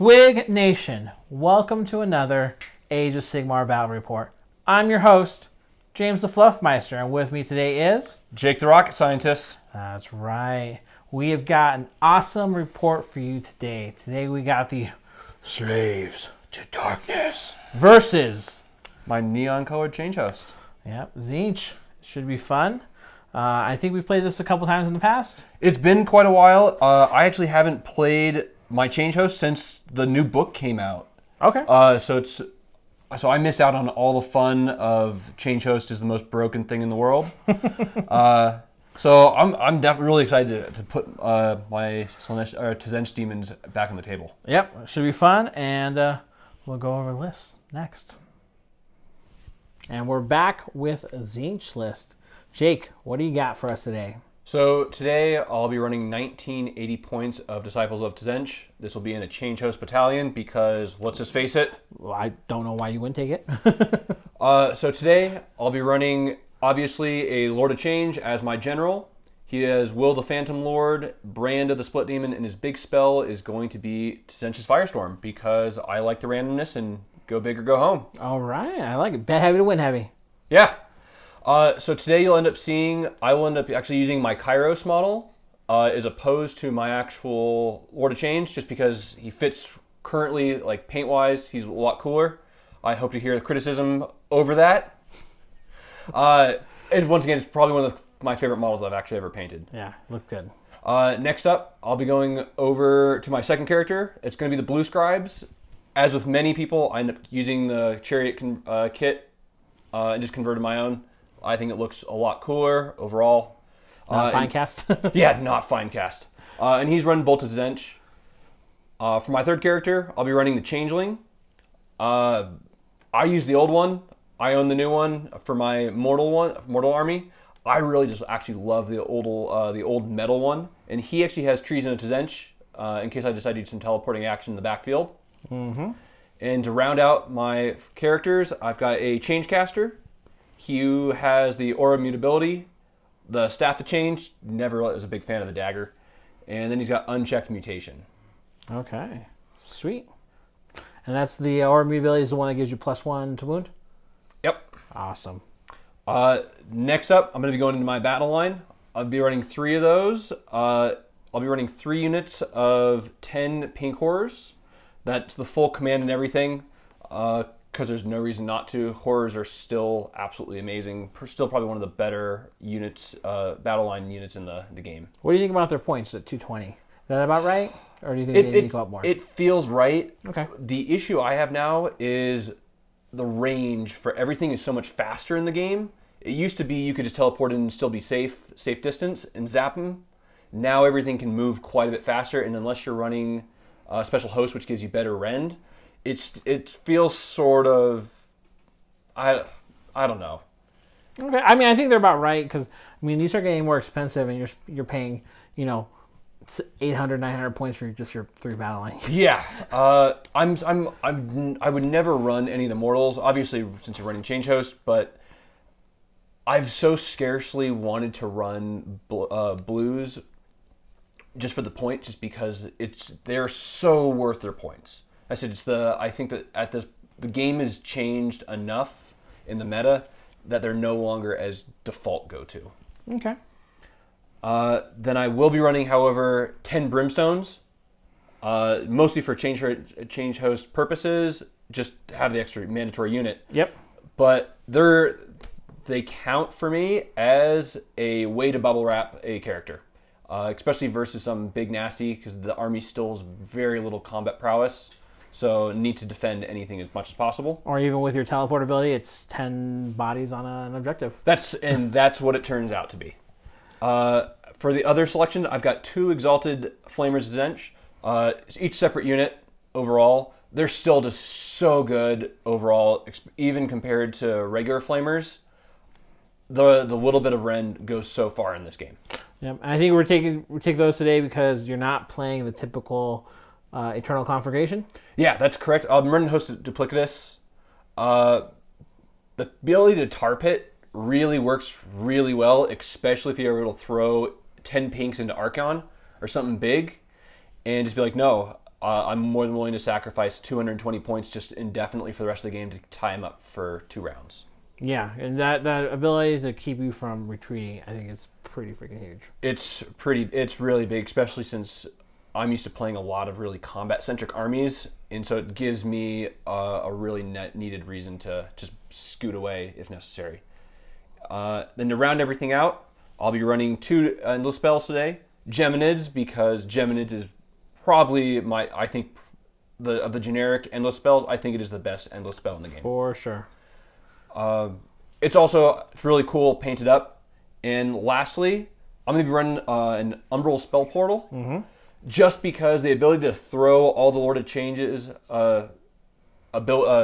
Squig Nation, welcome to another Age of Sigmar Battle Report. I'm your host, James the Fluffmeister, and with me today is... Jake the Rocket Scientist. That's right. We have got an awesome report for you today. Today we got the Slaves to Darkness versus... my neon-colored change host. Yep, Tzeentch. Should be fun. I think we've played this a couple times in the past. It's been quite a while. I actually haven't played my change host since the new book came out. Okay. So I missed out on all the fun of change host is the most broken thing in the world. So I'm definitely really excited to put my Tzeentch demons back on the table. Yep, should be fun, and we'll go over lists next. And we're back with a Tzeentch list. Jake, what do you got for us today? So today I'll be running 1980 points of Disciples of Tzeentch. This will be in a change host battalion because, let's just face it. Well, I don't know why you wouldn't take it. So today I'll be running, obviously, a Lord of Change as my general. He has Will the Phantom Lord, Brand of the Split Demon, and his big spell is going to be Tzeentch's Firestorm because I like the randomness and go big or go home. All right, I like it. Bet heavy to win heavy. Yeah. So today you'll end up seeing, I will end up actually using my Kairos model as opposed to my actual Lord of Change, just because he fits currently, like paint-wise, he's a lot cooler. I hope to hear the criticism over that. And once again, it's probably one of my favorite models I've actually ever painted. Yeah, look good. Next up, I'll be going over to my second character. It's going to be the Blue Scribes. As with many people, I end up using the Chariot kit and just converted my own. I think it looks a lot cooler overall. Not fine cast? Yeah, not fine cast. And he's running Bolt of Tzeentch. For my third character, I'll be running the Changeling. I use the old one. I own the new one for my Mortal army. I really just actually love the old metal one. And he actually has Treason of Tzeentch in case I decide to do some teleporting action in the backfield. Mm-hmm. And to round out my characters, I've got a Changecaster. He has the Aura of Mutability, the Staff of Change, never was a big fan of the dagger, and then he's got Unchecked Mutation. Okay, sweet. And that's the Aura of Mutability is the one that gives you +1 to wound? Yep. Awesome. Next up, I'm going to be going into my battle line. I'll be running 3 of those. I'll be running 3 units of 10 Pink Horrors. That's the full command and everything. Because there's no reason not to. Horrors are still absolutely amazing. Still probably one of the better units, battle line units in the game. What do you think about their points at 220? Is that about right? Or do you think they need to go up more? It feels right. Okay. The issue I have now is the range for everything is so much faster in the game. It used to be you could just teleport in and still be safe distance and zap them. Now everything can move quite a bit faster, and unless you're running a special host, which gives you better rend, it feels sort of, I don't know. Okay, I mean, I think they're about right, because, I mean, you start getting more expensive, and you're paying, 800, 900 points for just your 3 battle line. Yeah, I would never run any of the mortals, obviously, since you're running Change Host, but I've so scarcely wanted to run blues just for the point, just because they're so worth their points. I said I think that the game has changed enough in the meta that they're no longer as default go-to. Okay. Then I will be running, however, 10 Brimstones, mostly for change host purposes, just to have the extra mandatory unit. Yep. But they count for me as a way to bubble wrap a character, especially versus some big nasty, because the army still has very little combat prowess. So need to defend anything as much as possible. Or even with your teleport ability, it's 10 bodies on an objective. That's what it turns out to be. For the other selection, I've got 2 Exalted Flamers of Tzeentch, each separate unit overall. They're still just so good overall, even compared to regular Flamers. The little bit of rend goes so far in this game. Yep, and I think we're taking those today because you're not playing the typical Eternal Conflagration. Yeah, that's correct. I'm running Host Duplicitous. The ability to tar pit really works really well, especially if you're able to throw 10 pinks into Archaon or something big, and just be like, no, I'm more than willing to sacrifice 220 points just indefinitely for the rest of the game to tie him up for 2 rounds. Yeah, and that ability to keep you from retreating, I think is pretty freaking huge. It's really big, especially since I'm used to playing a lot of really combat-centric armies, and so it gives me a really needed reason to just scoot away if necessary. Then to round everything out, I'll be running 2 endless spells today. Geminids, because Geminids is probably I think of the generic endless spells, I think it is the best endless spell in the game. For sure. It's really cool, painted up. And lastly, I'm going to be running an Umbral Spell Portal, just because the ability to throw all the Lord of Changes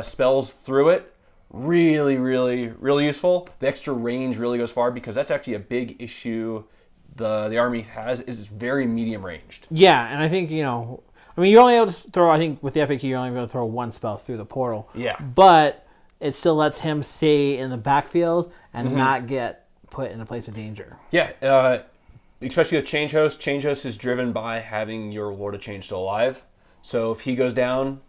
spells through it, really, really, really useful. The extra range really goes far, because that's actually a big issue the army has, is it's very medium ranged. Yeah, and I think, you know, I mean, you're only able to throw, I think with the FAQ, you're only able to throw 1 spell through the portal. Yeah. But it still lets him stay in the backfield and not get put in a place of danger. Yeah, especially with Change Host. Change Host is driven by having your Lord of Change still alive. So if he goes down,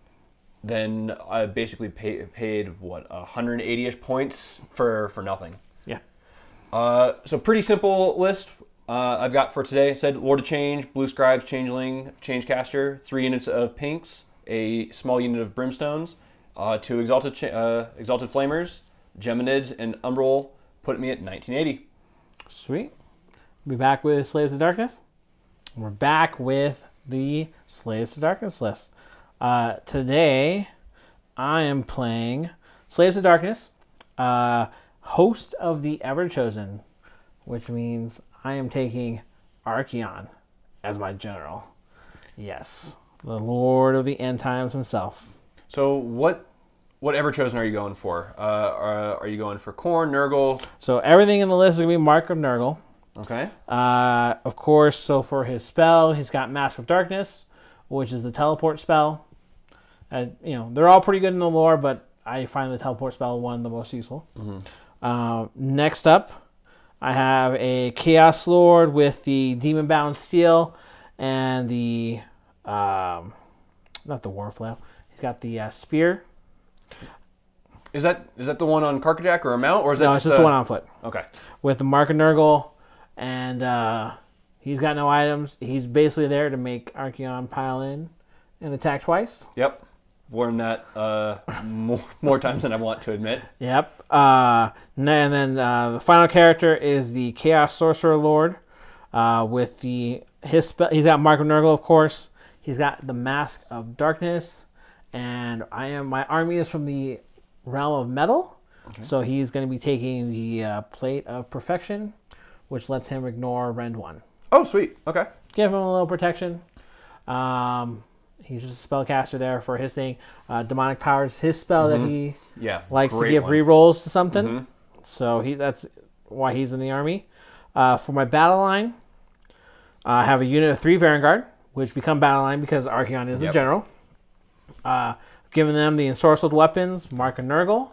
then I basically paid what, 180-ish points for nothing. Yeah. So pretty simple list. I've got for today. I said Lord of Change, Blue Scribes, Changeling, Changecaster, 3 units of Pinks, a small unit of Brimstones, 2 Exalted Flamers, Geminids, and Umbral put me at 1980. Sweet. We'll be back with Slaves of Darkness. We're back with the Slaves of Darkness list. Today, I am playing Slaves of Darkness, Host of the Everchosen, which means I am taking Archaon as my general. Yes, the Lord of the End Times himself. So what Everchosen are you going for? Are you going for Khorne, Nurgle? So everything in the list is going to be Mark of Nurgle. Okay. Of course, so for his spell, he's got Mask of Darkness, which is the teleport spell. You know, they're all pretty good in the lore, but I find the teleport spell one the most useful. Next up, I have a Chaos Lord with the Daemonbound Steel and the, not the Warflail. He's got the Spear. Is that the one on Karkajak or a mount, or is that No, it's just the one on foot. Okay. With the Mark of Nurgle, and he's got no items. He's basically there to make Archaon pile in and attack twice. Yep. I've learned that more times than I want to admit. Yep. And then the final character is the Chaos Sorcerer Lord with his spell. He's got Mark of Nurgle, of course. He's got the Mask of Darkness, and my army is from the realm of metal. Okay. So he's going to be taking the Plate of Perfection, which lets him ignore Rend 1. Oh, sweet. Okay. Give him a little protection. He's just a spellcaster there for his thing. Demonic Powers, his spell that he likes to give rerolls to something. So that's why he's in the army. For my battle line, I have a unit of 3 Varanguard, which become battle line because Archaon is a general. Giving them the Ensorcelled Weapons, Mark and Nurgle.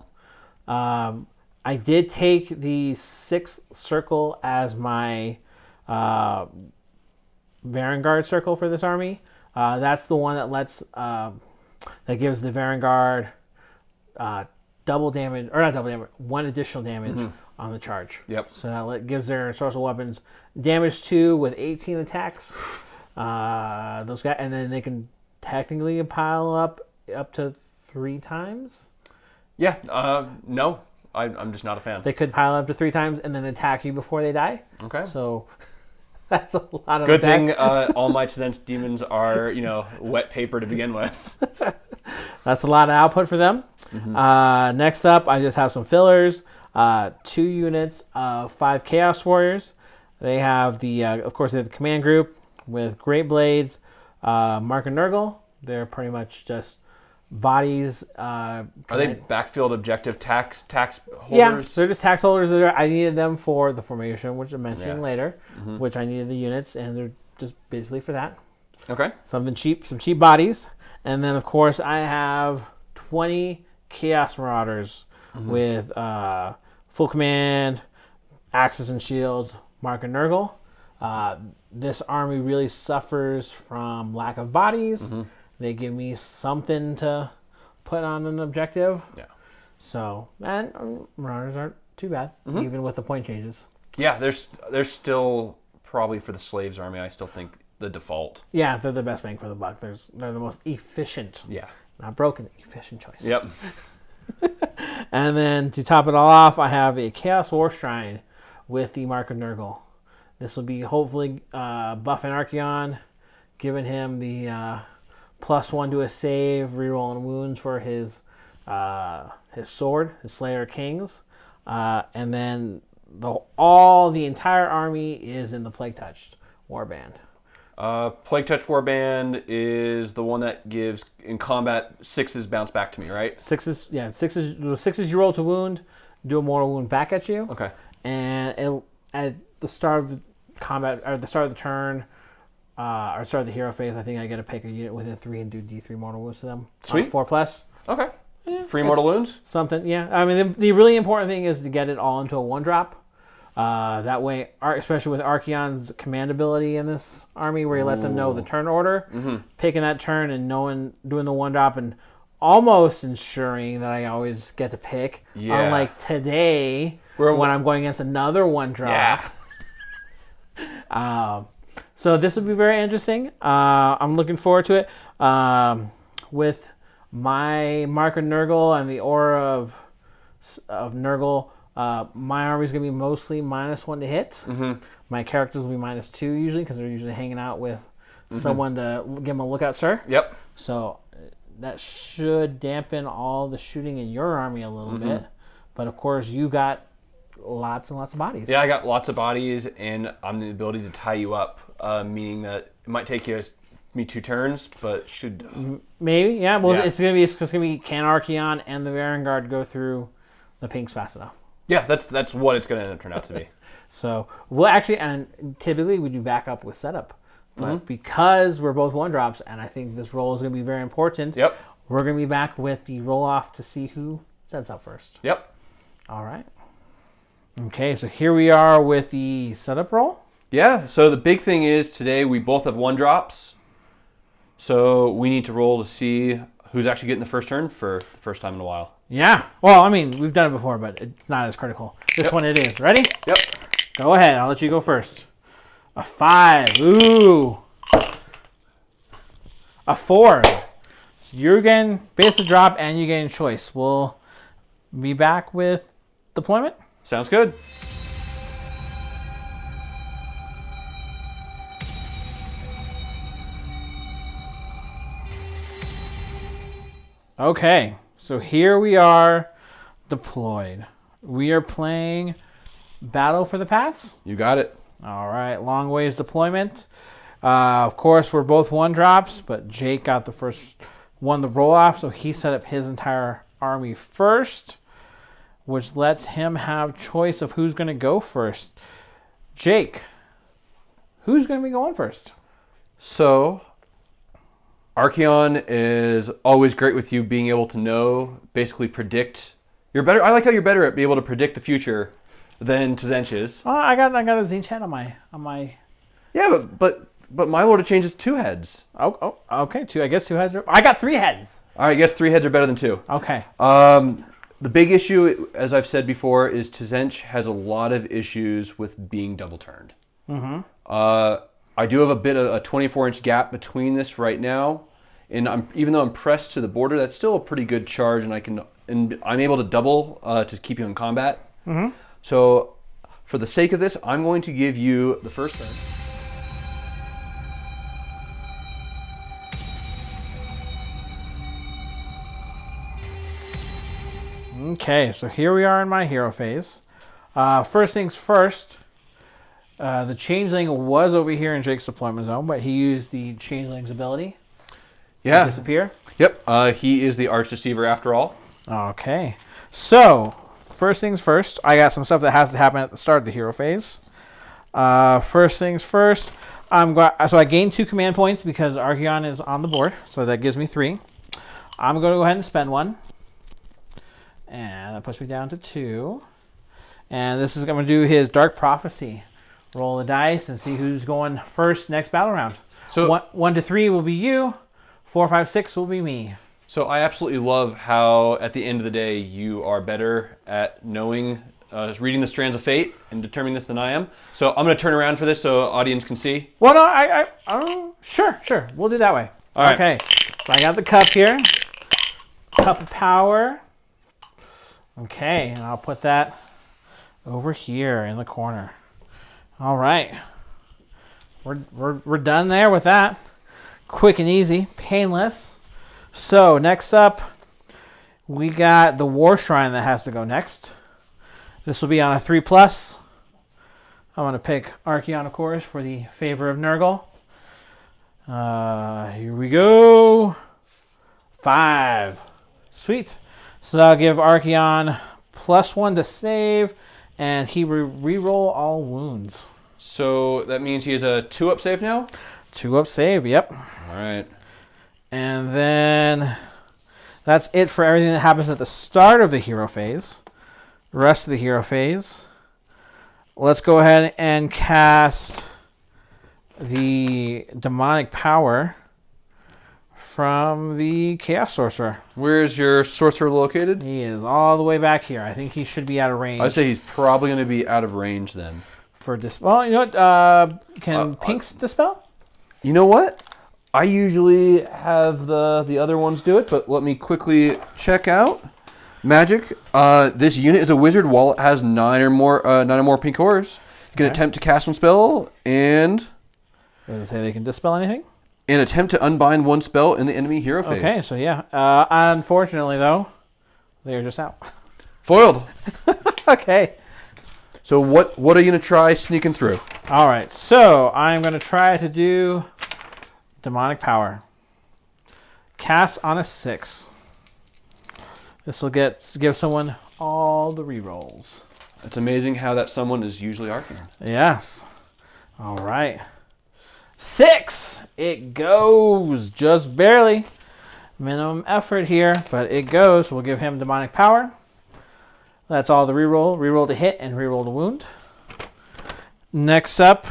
I did take the 6th circle as my Varanguard circle for this army. That's the one that lets that gives the Varanguard double damage, or not double damage, 1 additional damage on the charge. Yep. So that gives their Ensorcelled Weapons damage 2 with 18 attacks. Those guys, and then they can technically pile up to 3 times. Yeah. No, I'm just not a fan. They could pile up to 3 times and then attack you before they die. Okay. So that's a lot of good attack. thing all my Tzeentch demons are, wet paper to begin with. That's a lot of output for them. Next up, I just have some fillers. 2 units of 5 Chaos Warriors. They have of course, they have the command group with Greatblades, Mark and Nurgle. They're pretty much just bodies. Are they backfield objective tax holders? Yeah, they're just tax holders. I needed them for the formation, which I'm mentioning later, which I needed the units, and they're just basically for that. Okay. Something cheap, some cheap bodies. And then, of course, I have 20 Chaos Marauders with full command, axes and shields, Mark and Nurgle. This army really suffers from lack of bodies They give me something to put on an objective. Yeah. So, and Marauders aren't too bad, even with the point changes. Yeah, they're still probably for the Slaves army. I still think the default. Yeah, they're the best bang for the buck. They're the most efficient. Yeah. Not broken, efficient choice. Yep. And then to top it all off, I have a Chaos Warshrine with the Mark of Nurgle. This will be hopefully buffing Archaon, giving him the +1 to a save, rerolling wounds for his sword, his Slayer of Kings, and then the entire army is in the Plague Touched Warband. Plague Touch Warband is the one that gives in combat 6s bounce back to me, right? 6s, yeah, 6s you roll to wound, do a mortal wound back at you. Okay. And at the start of combat, or the start of the turn, or start of the hero phase, I think I get to pick a unit within 3 and do D3 mortal wounds to them. Sweet. 4+. Okay. Free mortal wounds? Something, yeah. I mean, the really important thing is to get it all into a 1-drop. That way, especially with Archaon's command ability in this army, where he lets them know the turn order, picking that turn and doing the 1-drop and almost ensuring that I always get to pick. Yeah. Unlike today, when I'm going against another 1-drop. Yeah. So this would be very interesting. I'm looking forward to it. With my Mark of Nurgle and the aura of Nurgle, my army is going to be mostly -1 to hit. My characters will be -2 usually, because they're usually hanging out with someone to give them a lookout, sir. Yep. So that should dampen all the shooting in your army a little bit. But of course, you got lots and lots of bodies. Yeah, I got lots of bodies, and I'm the ability to tie you up, meaning that it might take me 2 turns, but should maybe, yeah. Well, it's just gonna be can Archaon and the Varanguard go through the pinks fast enough? Yeah, that's what it's going to turn out to be. So we'll actually, and typically we do backup with setup, but because we're both 1-drops, and I think this roll is going to be very important. Yep. We're going to be back with the roll off to see who sets up first. Yep. All right. Okay, so here we are with the setup roll. Yeah. So the big thing is today we both have 1-drops, so we need to roll to see who's actually getting the first turn for the first time in a while. Yeah. Well, I mean, we've done it before, but it's not as critical. This one it is. Ready? Yep. Go ahead. I'll let you go first. A 5. Ooh. A 4. So you're getting basic drop and you're getting choice. We'll be back with deployment. Sounds good. Okay. So here we are deployed. We are playing Battle for the Pass. You got it. All right, long ways deployment. Of course, we're both 1-drops, but Jake got the first one, the roll off, so he set up his entire army first, which lets him have choice of who's going to go first. Jake, who's going to be going first? So Archaon is always great with you being able to know, basically predict. You're better. I like how you're better at being able to predict the future than Tzeentch is. Oh, I got a Tzeentch head on my. Yeah, but my Lord of Change is 2 heads. Oh, okay. 2. I guess 2 heads. I got 3 heads. All right, I guess 3 heads are better than 2. Okay. The big issue, as I've said before, is Tzeentch has a lot of issues with being double turned. I do have a bit of a 24-inch gap between this right now, and even though I'm pressed to the border, that's still a pretty good charge, and I'm able to double to keep you in combat. So, for the sake of this, I'm going to give you the first turn. Okay, so here we are in my hero phase. First things first. The Changeling was over here in Jake's deployment zone, but he used the Changeling's ability to disappear. Yep, he is the Arch Deceiver after all. Okay, so first things first, I got some stuff that has to happen at the start of the hero phase. First things first, so I gained 2 command points because Archaon is on the board, so that gives me 3. I'm going to go ahead and spend 1, and that puts me down to 2. And this is going to do his Dark Prophecy. Roll the dice and see who's going first next battle round. So 1 to 3 will be you. 4, 5, 6 will be me. So I absolutely love how, at the end of the day, you are better at knowing, reading the strands of fate and determining this than I am. So I'm going to turn around for this so audience can see. Well, no, sure. We'll do that way. All right. Okay. So I got the cup here. Cup of power. Okay, and I'll put that over here in the corner. All right. We're done there with that. Quick and easy, painless. So next up, we got the Warshrine that has to go next. This will be on a 3+. I'm going to pick Archaon, of course, for the favor of Nurgle. Here we go. 5. Sweet. So that'll give Archaon +1 to save, and he re-roll all wounds. So that means he has a 2-up save now? 2-up save, yep. All right. And then that's it for everything that happens at the start of the hero phase. The rest of the hero phase. Let's go ahead and cast the demonic power from the Chaos Sorcerer. Where's your Sorcerer located? He is all the way back here. I think he should be out of range. I'd say he's probably going to be out of range then. For dispel. Well, you know what? Can Pinks dispel? You know what? I usually have the other ones do it, but let me quickly check out. Magic. This unit is a wizard while it has 9 or more pink horrors. You can attempt to cast one spell and... Does it say they can dispel anything? And attempt to unbind one spell in the enemy hero phase. Okay, so yeah. Unfortunately, though, they are just out. Foiled. Okay. So what are you going to try sneaking through? All right, so I'm going to try to do demonic power. Cast on a 6. This will give someone all the rerolls. It's amazing how that someone is usually Archaon. Yes. All right. 6. It goes just barely. Minimum effort here, but it goes. We'll give him demonic power. That's all the reroll. Reroll to hit and reroll to wound. Next up,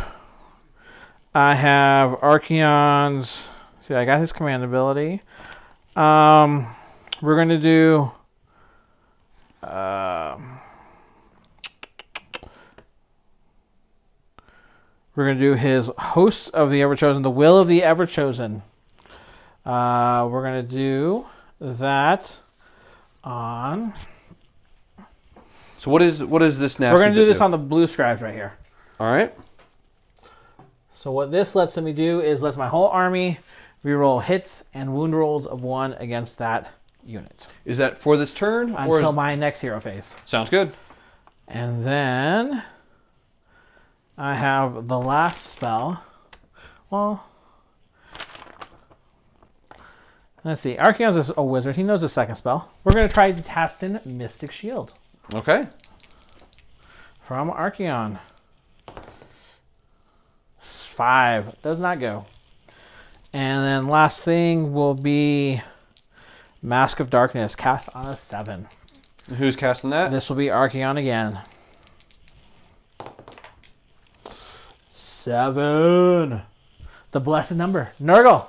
I have Archaon's. See, I got his command ability. We're going to do. We're going to do his Hosts of the Everchosen, the Will of the Everchosen. We're going to do that on... So what is this now? We're going to do this on the blue scribes right here. All right. So what this lets me do is lets my whole army reroll hits and wound rolls of 1 against that unit. Is that for this turn? Until my next hero phase. Sounds good. And then I have the last spell. Well, let's see. Archaon's is a wizard. He knows the second spell. We're going to try to cast in Mystic Shield. Okay. From Archaon. 5. Does not go. And then last thing will be Mask of Darkness. Cast on a 7. Who's casting that? This will be Archaon again. 7. The blessed number. Nurgle.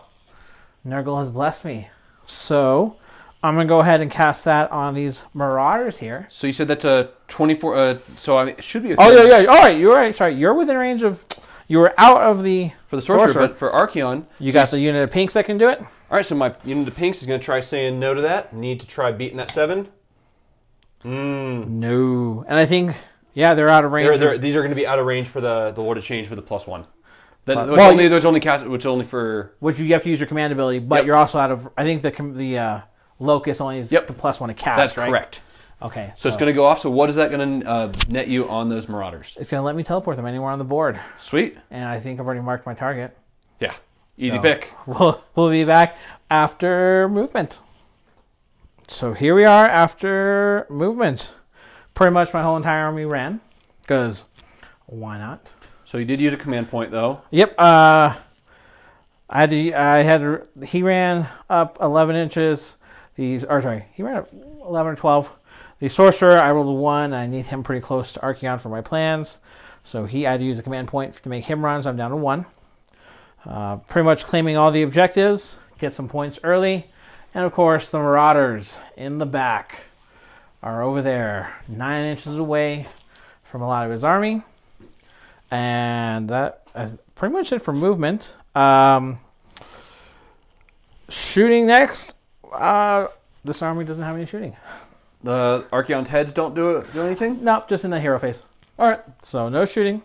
Nurgle has blessed me. So I'm going to go ahead and cast that on these Marauders here. So you said that's a 24... so it should be a... Oh, yeah. All right. You're right. Sorry. You're within range of... You were out of the... For the Sorcerer, but for Archaon... You got the unit of pinks that can do it? All right, so my unit of pinks is going to try saying no to that. Need to try beating that 7. No. And I think... Yeah, they're out of range. These are going to be out of range for the Lord of Change for the +1. Which only for... Which you have to use your command ability, but you're also out of... I think the Locust only is the +1 to cast, That's right? correct. Okay. So it's going to go off. So what is that going to net you on those Marauders? It's going to let me teleport them anywhere on the board. Sweet. And I think I've already marked my target. Yeah. Easy pick. We'll be back after movement. So here we are after movement. Pretty much my whole entire army ran. Because why not? So you did use a command point, though. Yep. He ran up 11 inches. He ran up 11 or 12. The Sorcerer, I rolled a 1. I need him pretty close to Archaon for my plans. So I had to use a command point to make him run, so I'm down to 1. Pretty much claiming all the objectives. get some points early. And of course, the Marauders in the back are over there, 9 inches away from a lot of his army. And that is pretty much it for movement. Shooting next. This army doesn't have any shooting. The Archaon's heads don't do anything? Nope, just in the hero phase. All right, so no shooting.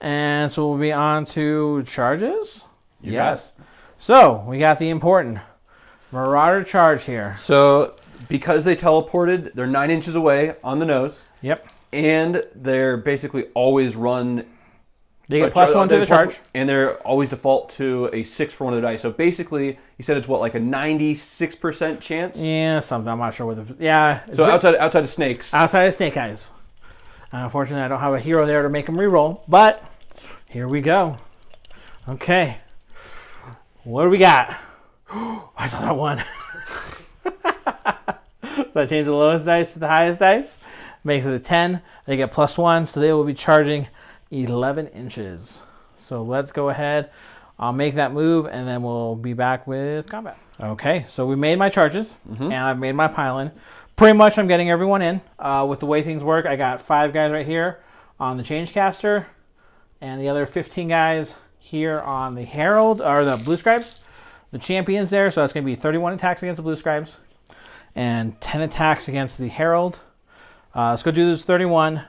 And so we'll be on to charges. Yes. So we got the important Marauder charge here. So because they teleported, they're 9 inches away on the nose. Yep. And they're basically always run. They get +1 to the charge. And they're always default to a 6 for one of the dice. So basically, you said it's what, like a 96% chance? Yeah, something. I'm not sure what the... Yeah. So outside of snakes. Outside of snake eyes. Unfortunately, I don't have a hero there to make them reroll. But here we go. Okay. What do we got? I saw that one. So I changed the lowest dice to the highest dice. Makes it a 10. They get +1, so they will be charging 11 inches. So let's go ahead. I'll make that move, and then we'll be back with combat. Okay, so we made my charges, and I've made my pile-in. Pretty much I'm getting everyone in. With the way things work, I got 5 guys right here on the Change Caster, and the other 15 guys here on the Herald, or the Blue Scribes. The Champion's there, so that's going to be 31 attacks against the Blue Scribes, and 10 attacks against the Herald. Let's go do this 31.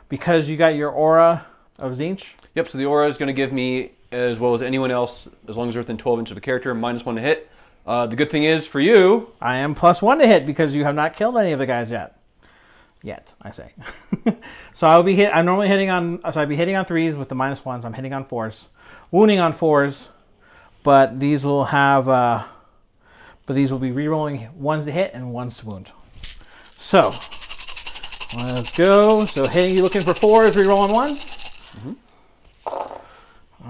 Because you got your aura of Tzeentch. Yep, so the aura is going to give me, as well as anyone else, as long as they're within 12 inches of a character, -1 to hit. The good thing is, for you... I am +1 to hit because you have not killed any of the guys yet. Yet, I say. So I'll be I'm normally hitting on... So I'd be hitting on 3s with the -1s. I'm hitting on 4s. Wounding on 4s. But these will have... but these will be re-rolling 1s to hit and 1s to wound. So... Let's go. So hitting, you looking for 4s, re-rolling 1s?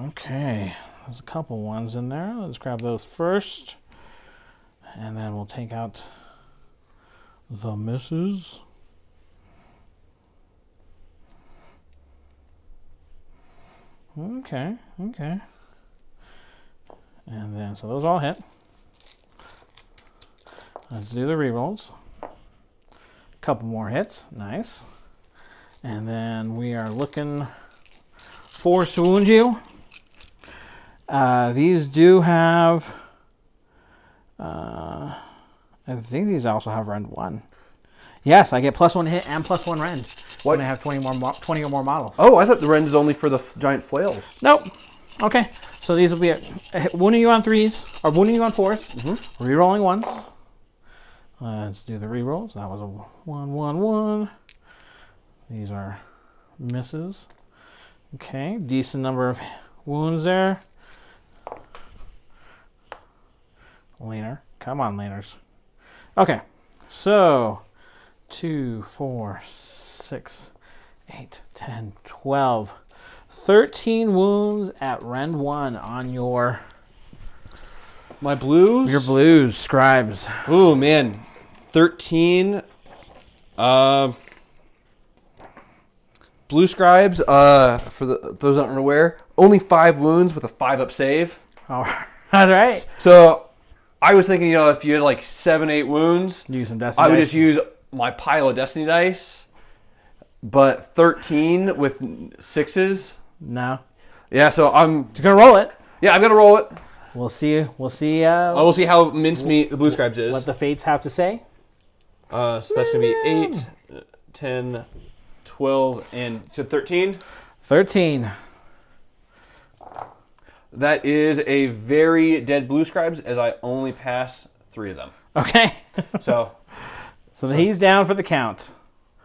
Okay. There's a couple ones in there. Let's grab those first. And then we'll take out the misses. Okay. Okay. And then, so those all hit. Let's do the re-rolls. Couple more hits, nice. And then we are looking for to wound you. These do have, I think these also have rend 1. Yes, I get +1 hit and +1 rend. What? When I have 20 or more models. Oh, I thought the rend is only for the giant flails. Nope. Okay, so these will be wounding you on 3s, or wounding you on 4s, re-rolling 1s. Let's do the re-rolls. That was a 1, 1, 1. These are misses. Okay, decent number of wounds there. Laner. Come on, laners. Okay, so 2, 4, 6, 8, 10, 12. 13 wounds at rend 1 on your... My blues? Your blues, scribes. Oh, man. 13. Blue scribes, for those that aren't aware, only 5 wounds with a 5-up save. All right. So I was thinking, if you had like 7, 8 wounds, use some Destiny I would dice. just use my pile of Destiny dice. But 13 with 6s. No. Yeah, so I'm just gonna roll it. Yeah, I've got to roll it. We'll see. We'll see. We'll see how mincemeat the blue scribes is. What the fates have to say. So that's gonna be 8, 10, 12, and so 13. 13. That is a very dead blue scribes, as I only pass 3 of them. Okay. So he's down for the count.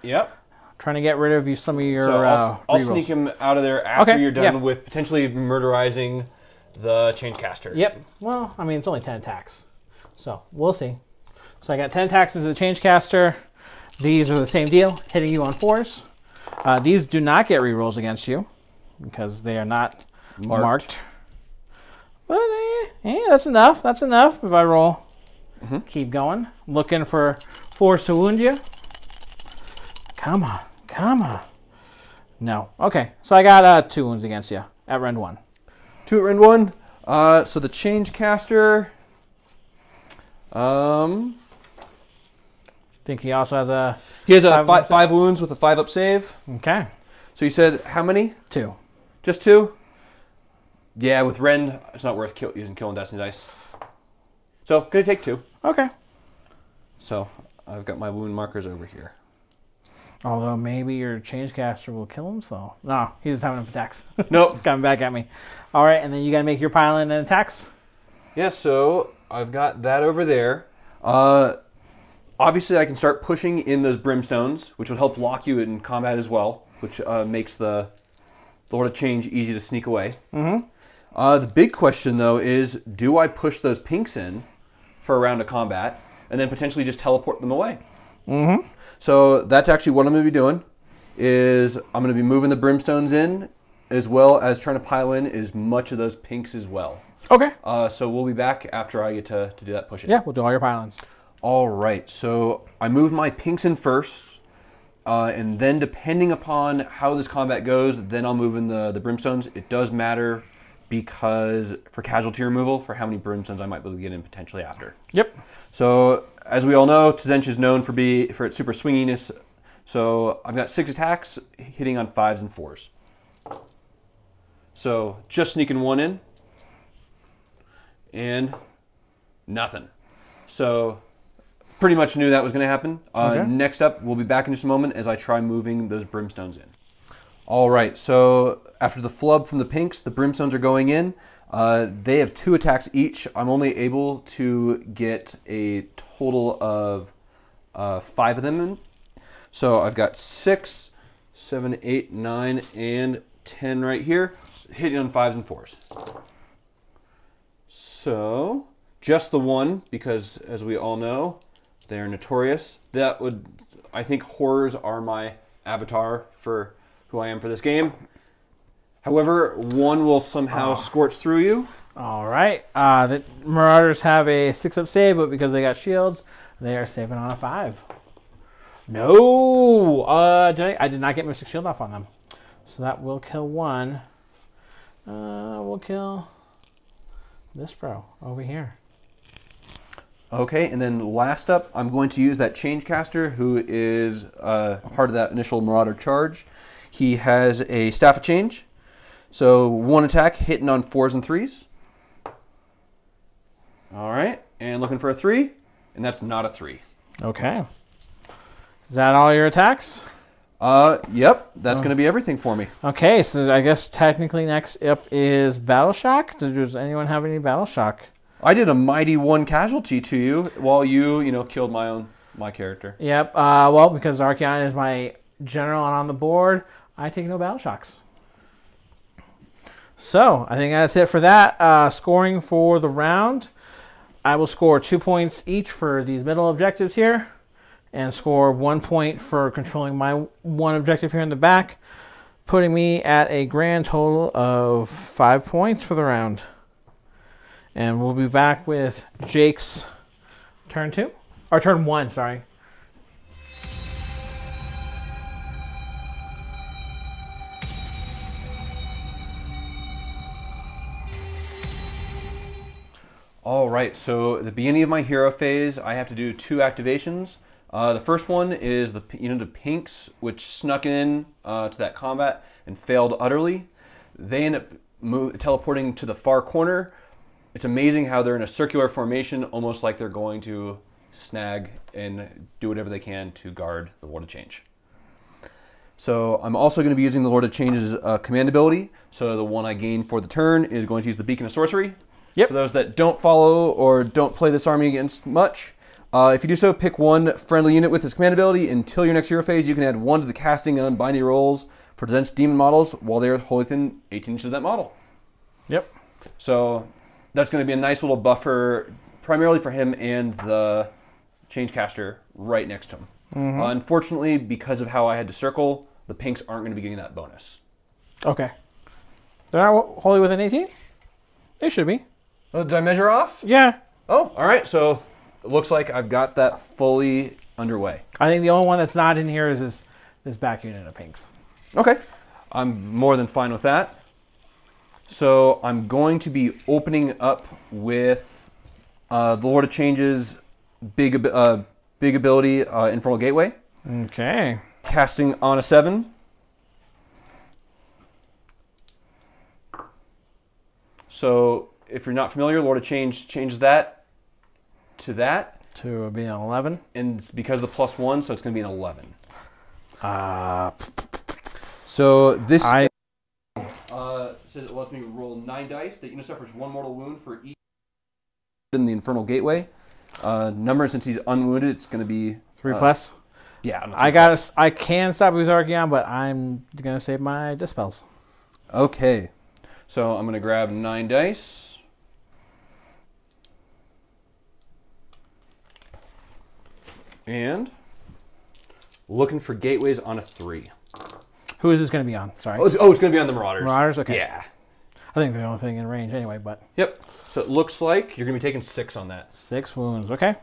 Yep. Trying to get rid of some of your. So I'll sneak him out of there after you're done with potentially murderizing the Change Caster. Yep. Well, I mean, it's only 10 attacks, so we'll see. So I got 10 attacks into the Change Caster. These are the same deal, hitting you on 4s. These do not get rerolls against you because they are not marked. But that's enough. That's enough. If I roll, keep going. Looking for 4s to wound you. Come on, come on. No. Okay, so I got 2 wounds against you at rend 1. 2 at rend 1. So the Change Caster, Think he also has a... He has a five wounds with a 5-up save. Okay. So you said how many? 2. Just 2? Yeah, with Rend, it's not worth using Killing Destiny dice. So, gonna take 2. Okay. So, I've got my wound markers over here. Although maybe your Changecaster will kill himself. No, he's just having attacks. Nope. Coming back at me. All right, and then you got to make your pile in and attacks? Yeah, so I've got that over there. Obviously, I can start pushing in those Brimstones, which would help lock you in combat as well, which makes the Lord of Change easy to sneak away. Mm-hmm. The big question, though, is do I push those pinks in for a round of combat and then potentially just teleport them away? Mm-hmm. So that's actually what I'm going to be doing, is I'm going to be moving the Brimstones in as well as trying to pile in as much of those pinks as well. Okay. So we'll be back after I get to do that pushing. Yeah, we'll do all your pilings. All right, so I moved my pinks in first, and then depending upon how this combat goes, then I'll move in the Brimstones. It does matter because for casualty removal, for how many Brimstones I might be able to get in potentially after. Yep. So, as we all know, Tzeentch is known for its super swinginess. So, I've got 6 attacks hitting on 5s and 4s. So, just sneaking 1 in. And nothing. So, pretty much knew that was going to happen. Okay. Next up, we'll be back in just a moment as I try moving those Brimstones in. All right, so after the flub from the pinks, the Brimstones are going in. They have 2 attacks each. I'm only able to get a total of 5 of them in. So I've got 6, 7, 8, 9, and 10 right here, hitting on 5s and 4s. So just the 1, because as we all know, they're notorious. I think horrors are my avatar for who I am for this game. However, 1 will somehow scorch through you. All right. The Marauders have a 6-up save, but because they got shields, they are saving on a 5. No! I did not get my 6 shield off on them. So that will kill 1. We'll kill this bro over here. Okay, and then last up, I'm going to use that Changecaster, who is part of that initial Marauder charge. He has a Staff of Change. So 1 attack, hitting on 4s and 3s. All right, and looking for a 3, and that's not a 3. Okay. Is that all your attacks? Yep, that's going to be everything for me. Okay, so I guess technically next up is Battle Shock. Does anyone have any Battle Shock? I did a mighty 1 casualty to you while you killed my character. Yep. Well, because Archaon is my general and on the board, I take no Battle Shocks. So I think that's it for that. Scoring for the round, I will score 2 points each for these middle objectives here, and score 1 point for controlling my 1 objective here in the back, putting me at a grand total of 5 points for the round. And we'll be back with Jake's turn 2, or turn 1, sorry. All right, so at the beginning of my hero phase, I have to do 2 activations. The first one is the unit of pinks, which snuck in to that combat and failed utterly. They end up teleporting to the far corner. It's amazing how they're in a circular formation, almost like they're going to snag and do whatever they can to guard the Lord of Change. So I'm also going to be using the Lord of Change's command ability. So the one I gained for the turn is going to use the Beacon of Sorcery. Yep. For those that don't follow or don't play this army against much, if you do so, pick 1 friendly unit with this command ability. Until your next hero phase, you can add 1 to the casting and unbinding rolls for Tzeentch demon models while they're within 18 inches of that model. Yep. So that's going to be a nice little buffer, primarily for him and the Changecaster right next to him. Mm-hmm. Unfortunately, because of how I had to circle, the pinks aren't going to be getting that bonus. Okay. They're not wholly within 18? They should be. Oh, did I measure off? Yeah. Oh, all right. So it looks like I've got that fully underway. I think the only one that's not in here is this back unit of pinks. Okay. I'm more than fine with that. So I'm going to be opening up with The Lord of Change's big ability, Infernal Gateway. Okay. Casting on a 7. So if you're not familiar, Lord of Change changes that to that. To be an 11. And because of the +1, so it's going to be an 11. So this says it lets me roll 9 dice. That unit suffers 1 mortal wound for each in the Infernal Gateway. Number, since he's unwounded, it's going to be 3+. Yeah. I can stop with Archaon, but I'm going to save my dispels. Okay. So I'm going to grab 9 dice. And looking for gateways on a 3. Who is this going to be on? Sorry. Oh, it's going to be on the Marauders. Marauders? Okay. Yeah. I think they're the only thing in range anyway, but... Yep. So it looks like you're going to be taking 6 on that. 6 wounds. Okay.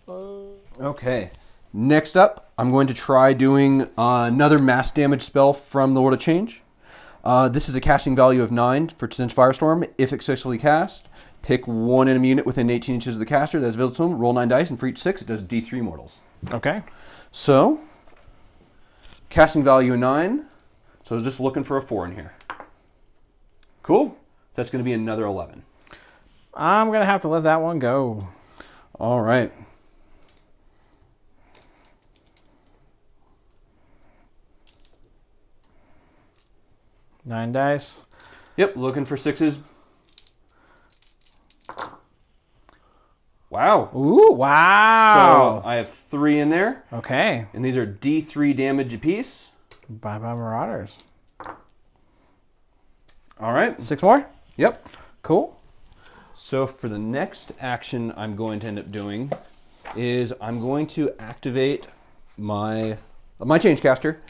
Okay. Next up, I'm going to try doing another mass damage spell from the Lord of Change. This is a casting value of 9 for Tzeentch Firestorm. If successfully cast, pick 1 enemy unit within 18 inches of the caster that is visible to him, roll 9 dice, and for each 6, it does D3 mortals. Okay. So, casting value of 9. So I was just looking for a 4 in here. Cool. That's going to be another 11. I'm going to have to let that one go. All right. Nine dice. Yep, looking for 6s. Wow. Ooh, wow. So I have 3 in there. Okay. And these are D3 damage apiece. Bye bye Marauders. All right. 6 more? Yep. Cool. So for the next action I'm going to end up doing is I'm going to activate my Change Caster.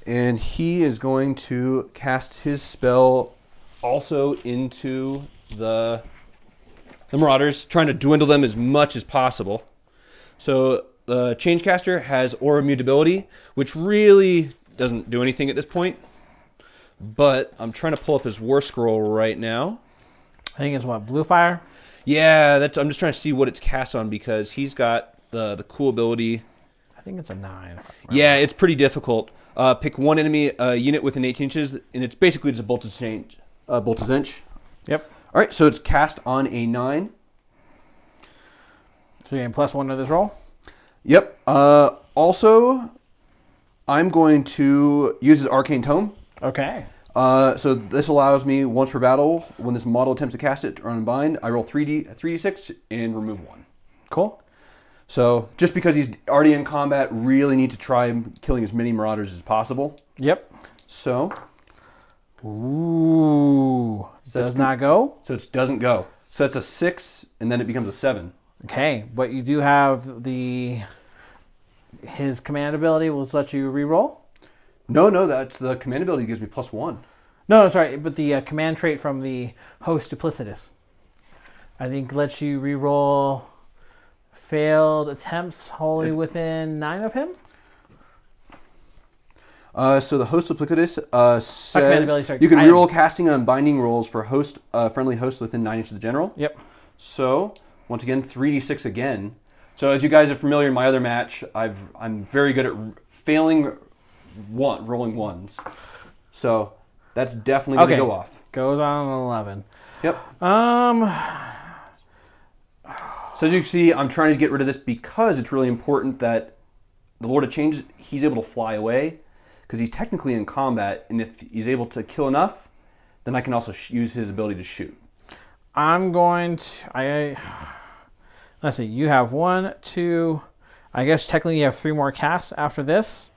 And he is going to cast his spell also into the Marauders, trying to dwindle them as much as possible. So the Change Caster has Aura Mutability, which really doesn't do anything at this point. But I'm trying to pull up his War Scroll right now. I think it's what, Blue Fire? Yeah, I'm just trying to see what it's cast on because he's got the cool ability. I think it's a 9. Yeah, it's pretty difficult. Pick 1 enemy unit within 18 inches, and it's basically just a Bolt of Tzeentch. Yep. All right, so it's cast on a 9. So you're getting +1 to this roll? Yep. Also, I'm going to use his Arcane Tome. Okay. So this allows me, once per battle, when this model attempts to cast it or unbind, I roll 3d6 and remove 1. Cool. So just because he's already in combat, really need to try killing as many Marauders as possible. Yep. So. Ooh. Does not go? So it doesn't go. So it's a 6, and then it becomes a 7. Okay, but you do have his command ability will let you reroll? No, that's the command ability gives me +1. No, sorry, but the command trait from the host Duplicitous, I think lets you reroll failed attempts wholly within 9 of him. So the host Duplicitous says sorry, you can reroll casting and unbinding rolls for friendly hosts within 9 inches of the general. Yep. So once again, 3d6 again. So as you guys are familiar in my other match, I'm very good at rolling 1s. So that's definitely going to go off. Goes on an 11. Yep. So as you can see, I'm trying to get rid of this because it's really important that the Lord of Change, he's able to fly away because he's technically in combat, and if he's able to kill enough, then I can also use his ability to shoot. I'm going to... let's see. You have 1, 2... I guess technically you have 3 more casts after this.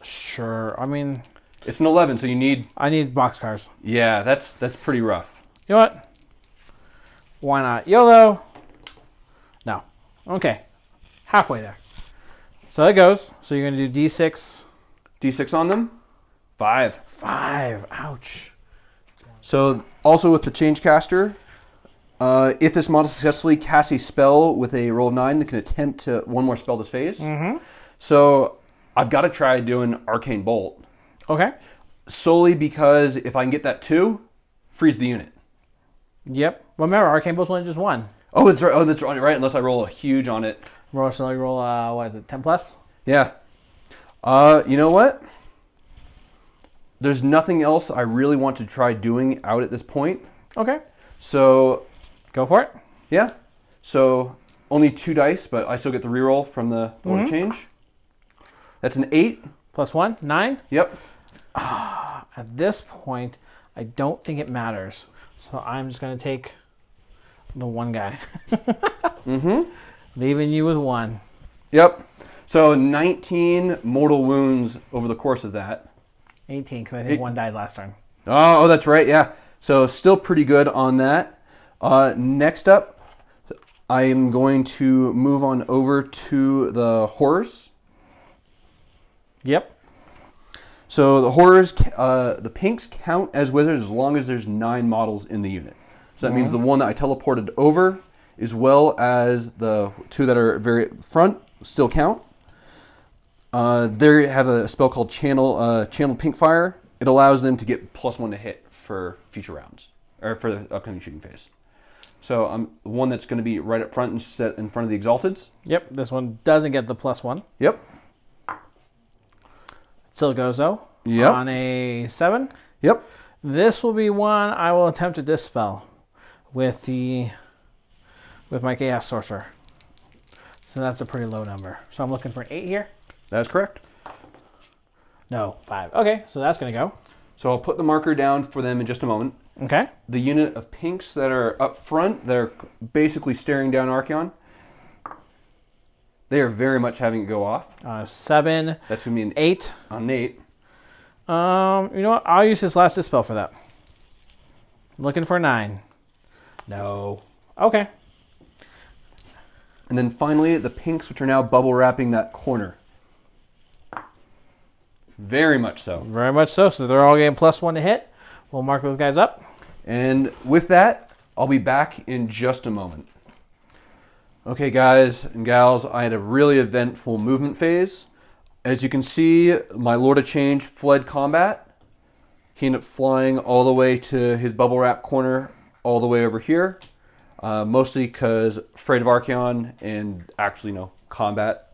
Sure. I mean... It's an 11, so you need... I need boxcars. Yeah, that's pretty rough. You know what? Why not? YOLO! No. Okay. Halfway there. So it goes. So you're going to do D6. D6 on them? 5. 5. Ouch. So also with the Change Caster, if this model successfully casts a spell with a roll of 9, it can attempt to 1 more spell this phase. Mm-hmm. So I've got to try doing Arcane Bolt. Okay. Solely because if I can get that 2, freeze the unit. Yep. Well, remember, Arcane Bolt's only just one. Oh, that's right. Oh, that's right. Unless I roll a huge on it. Roll, what is it, 10 plus? Yeah. You know what? There's nothing else I really want to try doing out at this point. Okay. So. Go for it. Yeah. So, only 2 dice, but I still get the reroll from the order change. That's an 8. Plus 1, 9? Yep. At this point, I don't think it matters. So I'm just going to take the one guy. Leaving you with 1. Yep. So 19 mortal wounds over the course of that. 18, because I think 1 died last turn. Oh, that's right. Yeah. So still pretty good on that. Next up, I am going to move on over to the horrors. Yep. So the horrors, the pinks count as wizards as long as there's 9 models in the unit. So that means the one that I teleported over, as well as the 2 that are very front, still count. They have a spell called Channel Pink Fire. It allows them to get +1 to hit for future rounds, or for the upcoming shooting phase. So I'm one that's going to be right up front and set in front of the Exalteds. Yep, this one doesn't get the +1. Yep. Still goes though. Yep. On a 7. Yep. This will be one I will attempt to dispel with my Chaos Sorcerer. So that's a pretty low number. So I'm looking for an 8 here. That's correct. No, 5. Okay, so that's going to go. So I'll put the marker down for them in just a moment. Okay. The unit of pinks that are up front, they're basically staring down Archaon. They are very much having it go off. 7. That's going to be an 8. On an 8. You know what? I'll use his last dispel for that. Looking for 9. No. Okay. And then finally, the pinks, which are now bubble wrapping that corner. Very much so. Very much so. So they're all getting +1 to hit. We'll mark those guys up. And with that, I'll be back in just a moment. Okay, guys and gals, I had a really eventful movement phase. As you can see, my Lord of Change fled combat. He ended up flying all the way to his bubble wrap corner, all the way over here. Mostly because afraid of Archaon and actually no combat.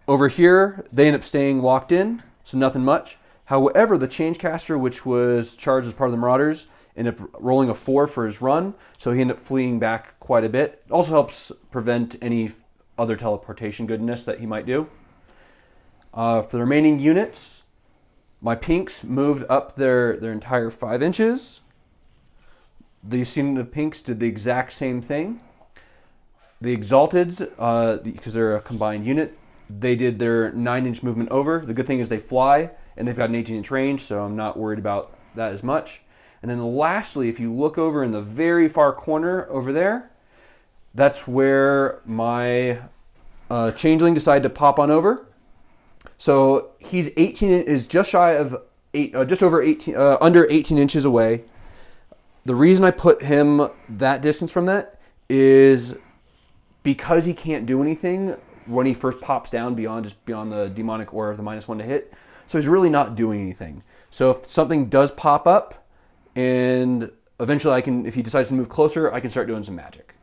Over here, they end up staying locked in, so nothing much. However, the Changecaster, which was charged as part of the Marauders, ended up rolling a 4 for his run, so he ended up fleeing back quite a bit. It also helps prevent any other teleportation goodness that he might do. For the remaining units, my pinks moved up their entire 5 inches. The unit of pinks did the exact same thing. The Exalteds, because they're a combined unit, they did their 9-inch movement over. The good thing is they fly, and they've got an 18-inch range, so I'm not worried about that as much. And then lastly, if you look over in the very far corner over there, that's where my changeling decided to pop on over. So he's 18, is just shy of 8, just over 18, under 18 inches away. The reason I put him that distance from that is because he can't do anything when he first pops down beyond the demonic aura of the -1 to hit. So he's really not doing anything. So if something does pop up, and eventually if he decides to move closer, I can start doing some magic.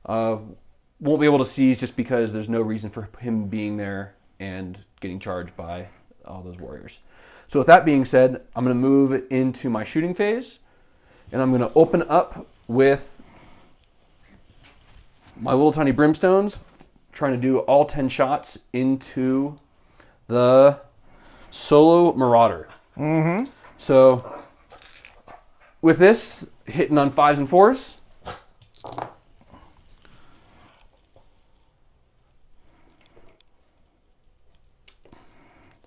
Won't be able to seize just because there's no reason for him being there and getting charged by all those warriors. So with that being said, I'm going to move into my shooting phase, and I'm going to open up with my little tiny brimstones, trying to do all 10 shots into the solo marauder. So with this, hitting on 5s and 4s.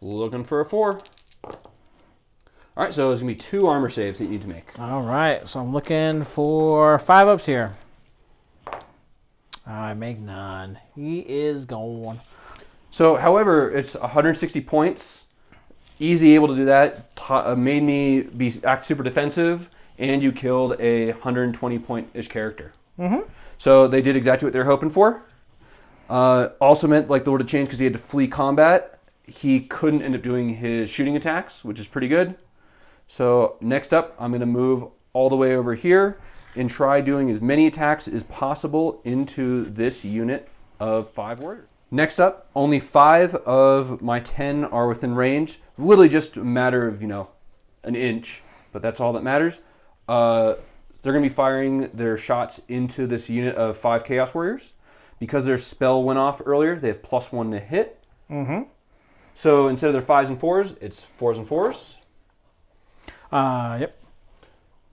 Looking for a 4. All right, so there's going to be 2 armor saves that you need to make. All right, so I'm looking for 5-ups here. I make none. He is gone. So, however, it's 160 points. Easy able to do that. Made me act super defensive, and you killed a 120-point-ish character. So they did exactly what they were hoping for. Also meant, like the Lord of Change, because he had to flee combat, he couldn't end up doing his shooting attacks, which is pretty good. So next up, I'm going to move all the way over here and try doing as many attacks as possible into this unit of 5 warriors. Next up, only 5 of my 10 are within range. Literally just a matter of, you know, an inch, but that's all that matters. They're going to be firing their shots into this unit of 5 Chaos Warriors. Because their spell went off earlier, they have +1 to hit. So instead of their 5s and 4s, it's 4s and 4s. Yep.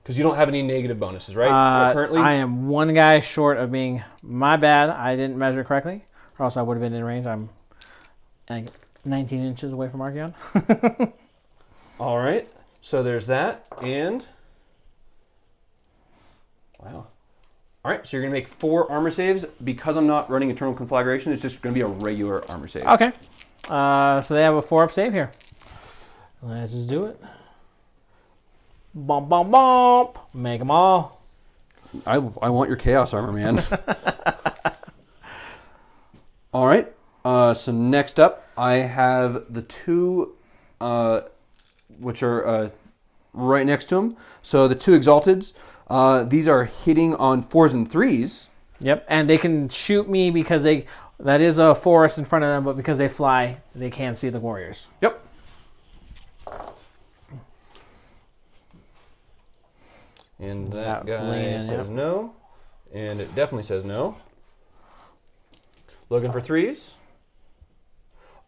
Because you don't have any negative bonuses, right? Currently? I am 1 guy short of being... My bad, I didn't measure correctly. Or else I would have been in range. I'm 19 inches away from Archaon. All right. So there's that. And... Wow. All right, so you're going to make 4 armor saves. Because I'm not running Eternal Conflagration, it's just going to be a regular armor save. Okay. So they have a 4-up save here. Let's just do it. Bump, bump, bump. Make them all. I want your Chaos armor, man. All right. So next up, I have the 2, which are right next to them. So the 2 Exalteds. These are hitting on 4s and 3s. Yep, and they can shoot me because that is a forest in front of them, but because they fly, they can't see the warriors. Yep. And that guy says no. And it definitely says no. Looking for 3s.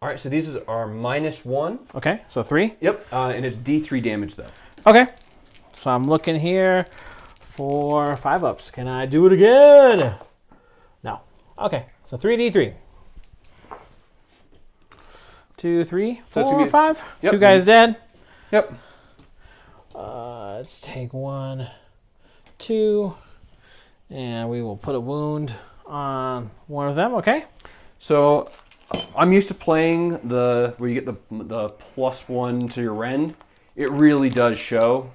All right, so these are -1. Okay, so 3. Yep, and it's D3 damage, though. Okay, so I'm looking here for 5-ups. Can I do it again? No. Okay, so 3d3. 2, 3, 4, 5. Yep. 2 guys dead. Yep. Let's take 1, 2, and we will put a wound on one of them. Okay. So I'm used to playing where you get the +1 to your rend. It really does show.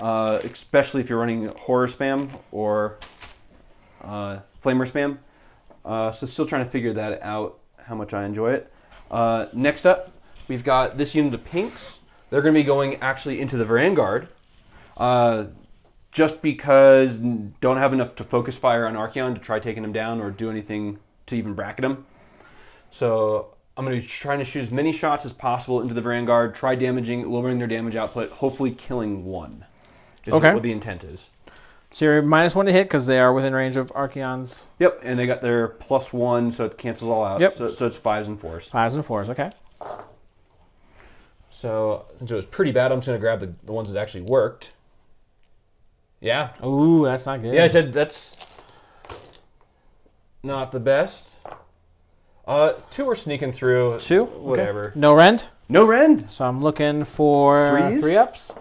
Especially if you're running horror spam or flamer spam. So still trying to figure that out, how much I enjoy it. Next up, we've got this unit of pinks. They're going to be going actually into the Varanguard. Just because don't have enough to focus fire on Archaon to try taking him down or do anything to even bracket him. So I'm going to be trying to shoot as many shots as possible into the Varanguard, try lowering their damage output, hopefully killing 1. Is what the intent is. So you're -1 to hit because they are within range of Archaon's. Yep, and they got their +1, so it cancels all out. Yep. So it's 5s and 4s. 5s and 4s, okay. So since it was pretty bad, I'm just going to grab the ones that actually worked. Yeah. Ooh, that's not good. Yeah, I said that's not the best. 2 are sneaking through. 2? Whatever. Okay. No rend? No rend. So I'm looking for 3s? 3-ups.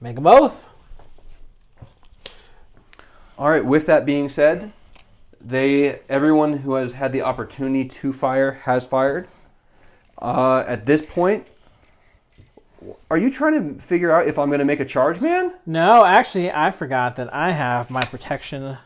Make them both. All right, with that being said, everyone who has had the opportunity to fire has fired. At this point, are you trying to figure out if I'm going to make a charge, man? No, actually, I forgot that I have my protection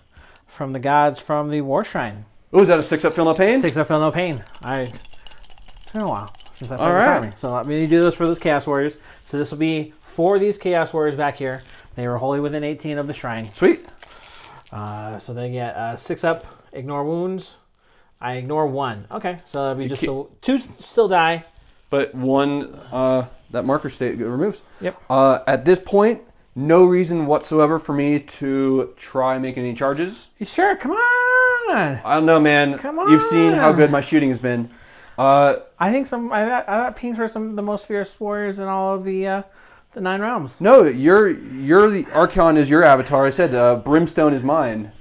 from the gods from the Warshrine. Oh, is that a 6-up Feel No Pain? 6-up Feel No Pain. It's been a while since I played this army. So let me do this for those Chaos Warriors. So this will be for these Chaos Warriors back here. They were wholly within 18 of the shrine. Sweet. So they get 6-up, ignore wounds. I ignore 1. Okay, so that'll be just 2 still die. But 1, that marker state removes. Yep. At this point, no reason whatsoever for me to try making any charges. Sure, come on. I don't know, man. Come on. You've seen how good my shooting has been. I think I thought pinks were some of the most fierce warriors in all of the 9 realms. No, you're the Archaon is your avatar. I said Brimstone is mine.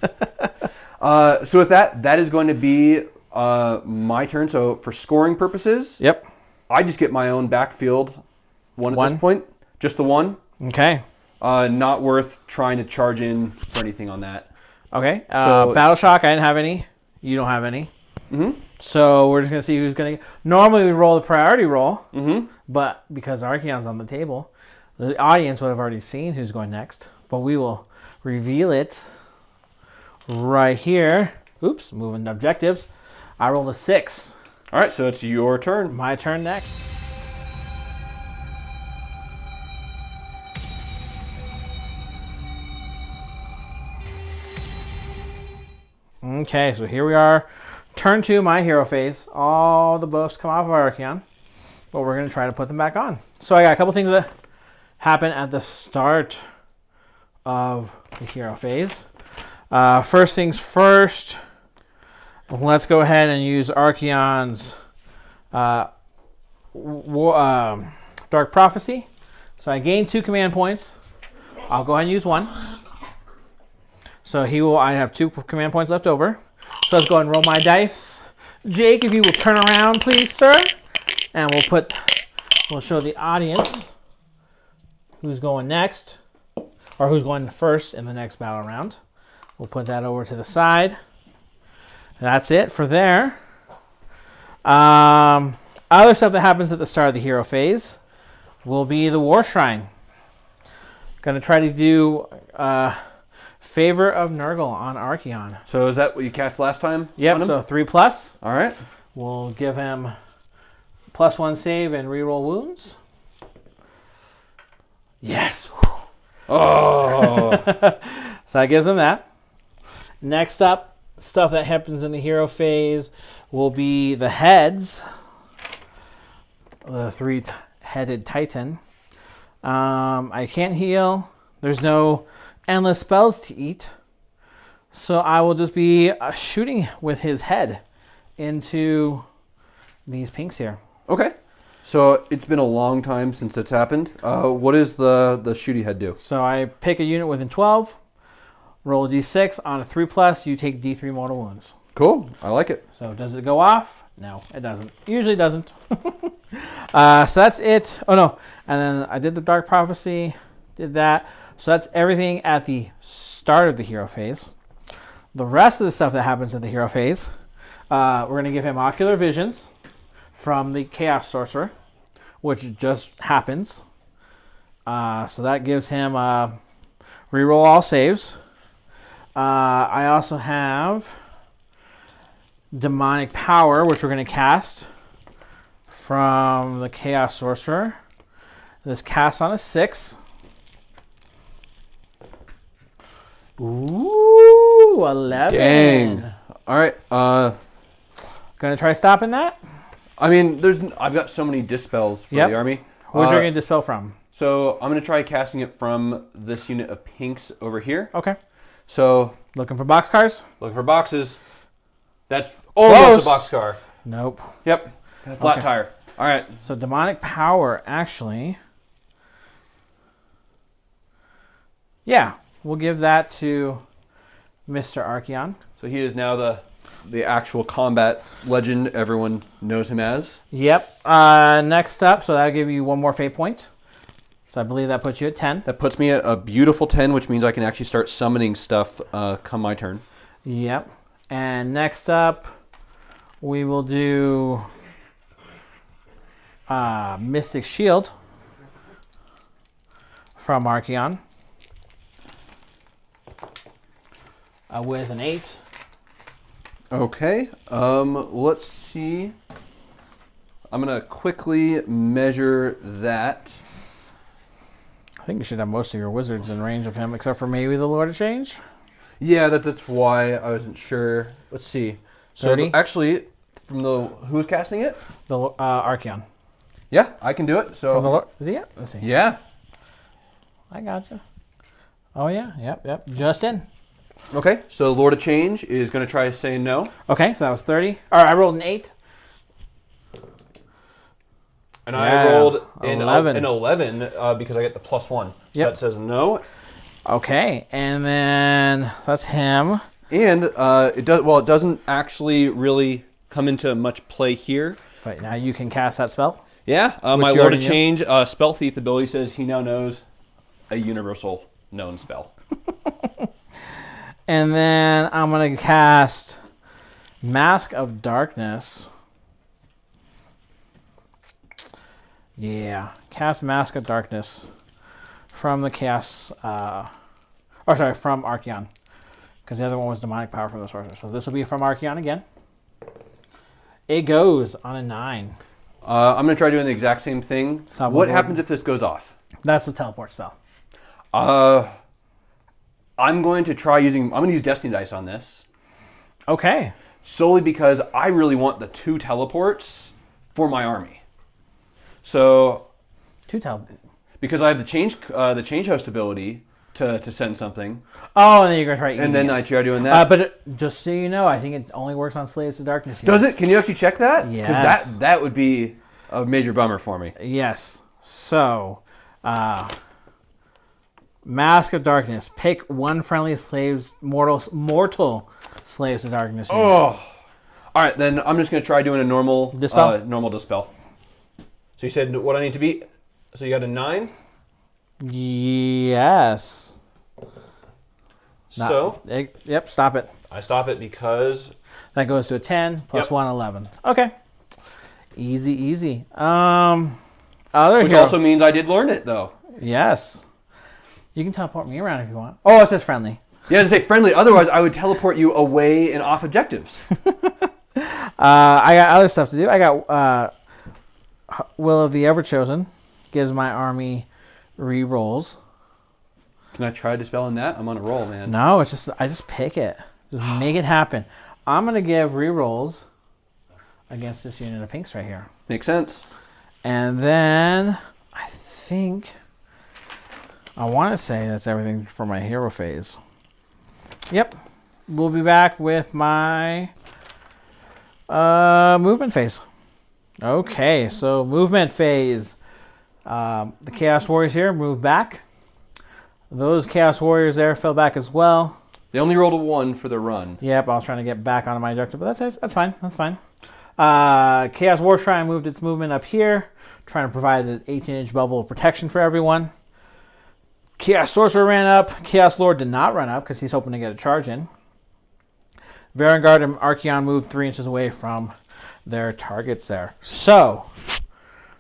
So with that is going to be my turn. So for scoring purposes, yep, I just get my own backfield 1 at this point. Just the 1. Okay. Not worth trying to charge in for anything on that. Okay. So, Battle Shock, I didn't have any. You don't have any. Mm-hmm. So we're just going to see who's going to... Normally we roll the priority roll, but because Archaon's on the table, the audience would have already seen who's going next. But we will reveal it right here. Oops, moving to objectives. I rolled a 6. All right, so it's your turn. My turn next. Okay, so here we are. Turn 2, my hero phase. All the buffs come off of Archaon, but we're going to try to put them back on. So I got a couple things that happen at the start of the hero phase. First things first, let's go ahead and use Archaon's Dark Prophecy. So I gained 2 command points. I'll go ahead and use 1. So I have 2 command points left over. So let's go ahead and roll my dice. Jake, if you will turn around, please, sir. And we'll show the audience who's going next, or who's going first in the next battle round. We'll put that over to the side. That's it for there. Other stuff that happens at the start of the hero phase will be the Warshrine. Going to try to do Favor of Nurgle on Archaon. So is that what you cast last time? Yep, so 3+. All right. We'll give him +1 save and reroll wounds. Yes. Oh. So that gives him that. Next up, stuff that happens in the hero phase will be the heads. The 3-headed Titan. I can't heal. There's no endless spells to eat. So I will just be shooting with his head into these pinks here. Okay. So it's been a long time since it's happened. What does the shooty head do? So I pick a unit within 12, roll a d6. On a 3+, you take d3 mortal wounds. Cool. I like it. So does it go off? No, it doesn't. Usually doesn't. So that's it. Oh, no. And then I did the Dark Prophecy, did that. So that's everything at the start of the hero phase. The rest of the stuff that happens in the hero phase, we're going to give him Ocular Visions from the Chaos Sorcerer, which just happens. So that gives him reroll all saves. I also have Demonic Power, which we're going to cast from the Chaos Sorcerer. This casts on a 6. Ooh, 11. Dang. All right. Gonna try stopping that? I mean, I've got so many dispels for the army. Where's you gonna dispel from? So I'm gonna try casting it from this unit of pinks over here. Okay. So looking for boxcars? Looking for boxes. That's almost a boxcar. Nope. Yep. Got a flat tire. All right. So Demonic Power, actually. Yeah, we'll give that to Mr. Archaon. So he is now the actual combat legend everyone knows him as. Yep. Next up, so that'll give you 1 more fate point. So I believe that puts you at 10. That puts me at a beautiful 10, which means I can actually start summoning stuff come my turn. Yep. And next up, we will do Mystic Shield from Archaon with an 8. Okay. Let's see. I'm going to quickly measure that. I think you should have most of your wizards in range of him, except for maybe the Lord of Change. Yeah, that's why I wasn't sure. Let's see. So 30? Actually, from who's casting it? The Archaon. Yeah, I can do it. So from the Lord, is he it? Let's see. Yeah. I gotcha. Oh yeah, yep. Just in. Okay, so Lord of Change is going to try to say no. Okay, so that was 30. All right, I rolled an 8. And I rolled an 11 because I get the +1. So that says no. Okay, and then so that's him. And it doesn't actually really come into much play here. But now you can cast that spell. Yeah, my Lord of Change Spell Thief ability says he now knows a universal known spell. And then I'm going to cast Mask of Darkness. Yeah, cast Mask of Darkness from the Chaos, from Archaon. Because the other one was Demonic Power from the Sorcerer. So this will be from Archaon again. It goes on a 9. I'm going to try doing the exact same thing. What happens if this goes off? That's a teleport spell. I'm going to use Destiny Dice on this. Okay. Solely because I really want the 2 teleports for my army. So 2 teleports. Because I have the change host ability to send something. Oh, and then you're going to try and then I try doing that. But just so you know, I think it only works on Slaves of Darkness. Does it? Can you actually check that? Yes. Because that would be a major bummer for me. Yes. So, Mask of Darkness. Pick 1 friendly mortal Slaves of Darkness. Oh. All right, then I'm just going to try doing a normal Dispel. Normal Dispel. So you said what I need to be. So you got a 9? Yes. So? Yep, stop it. I stop it because... That goes to a 10, plus 1, 11. Okay. Easy. Which also means I did learn it, though. Yes. You can teleport me around if you want. Oh, it says friendly. Yeah, to say friendly. Otherwise, I would teleport you away and off objectives. I got other stuff to do. I got Will of the Everchosen. Gives my army re-rolls. Can I try dispelling that? I'm on a roll, man. No, it's just I just pick it. Just make it happen. I'm going to give re-rolls against this unit of pinks right here. Makes sense. And then I think I want to say that's everything for my hero phase. Yep. We'll be back with my movement phase. Okay, so movement phase. The Chaos Warriors here move back. Those Chaos Warriors there fell back as well. They only rolled a 1 for the run. Yep, I was trying to get back onto my objective, but that's fine. That's fine. Chaos Warshrine moved its movement up here, trying to provide an 18-inch bubble of protection for everyone. Chaos Sorcerer ran up. Chaos Lord did not run up because he's hoping to get a charge in. Varanguard and Archaon moved 3 inches away from their targets there. So,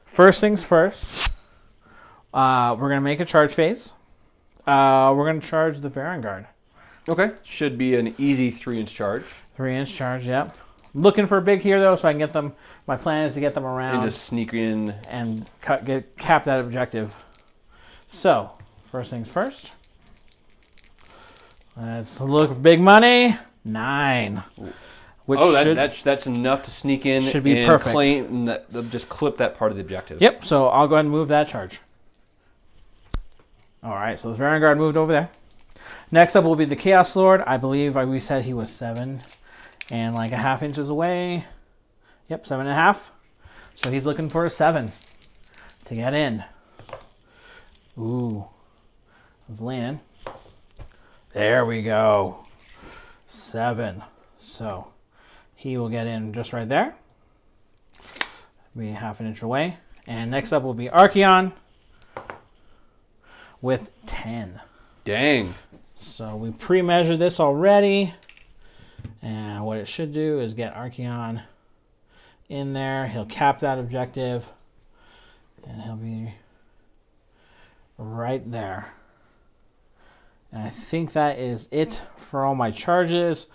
first things first, we're going to make a charge phase. We're going to charge the Varanguard. Okay. Should be an easy 3-inch charge. 3-inch charge, yep. Looking for a big here, though, so I can get them. My plan is to get them around. And just sneak in. And cap that objective. So, first things first. Let's look for big money. 9. Which that's enough to sneak in. Should be and perfect. Claim, just clip that part of the objective. Yep, so I'll go ahead and move that charge. All right, so the Varanguard moved over there. Next up will be the Chaos Lord. I believe we said he was 7 and like a half inches away. Yep, 7.5. So he's looking for a 7 to get in. Ooh, let's lean in. There we go. 7. So he will get in just right there. Be half an inch away. And next up will be Archaon with 10. Dang. So we pre-measured this already. And what it should do is get Archaon in there. He'll cap that objective. And he'll be right there. And I think that is it for all my charges.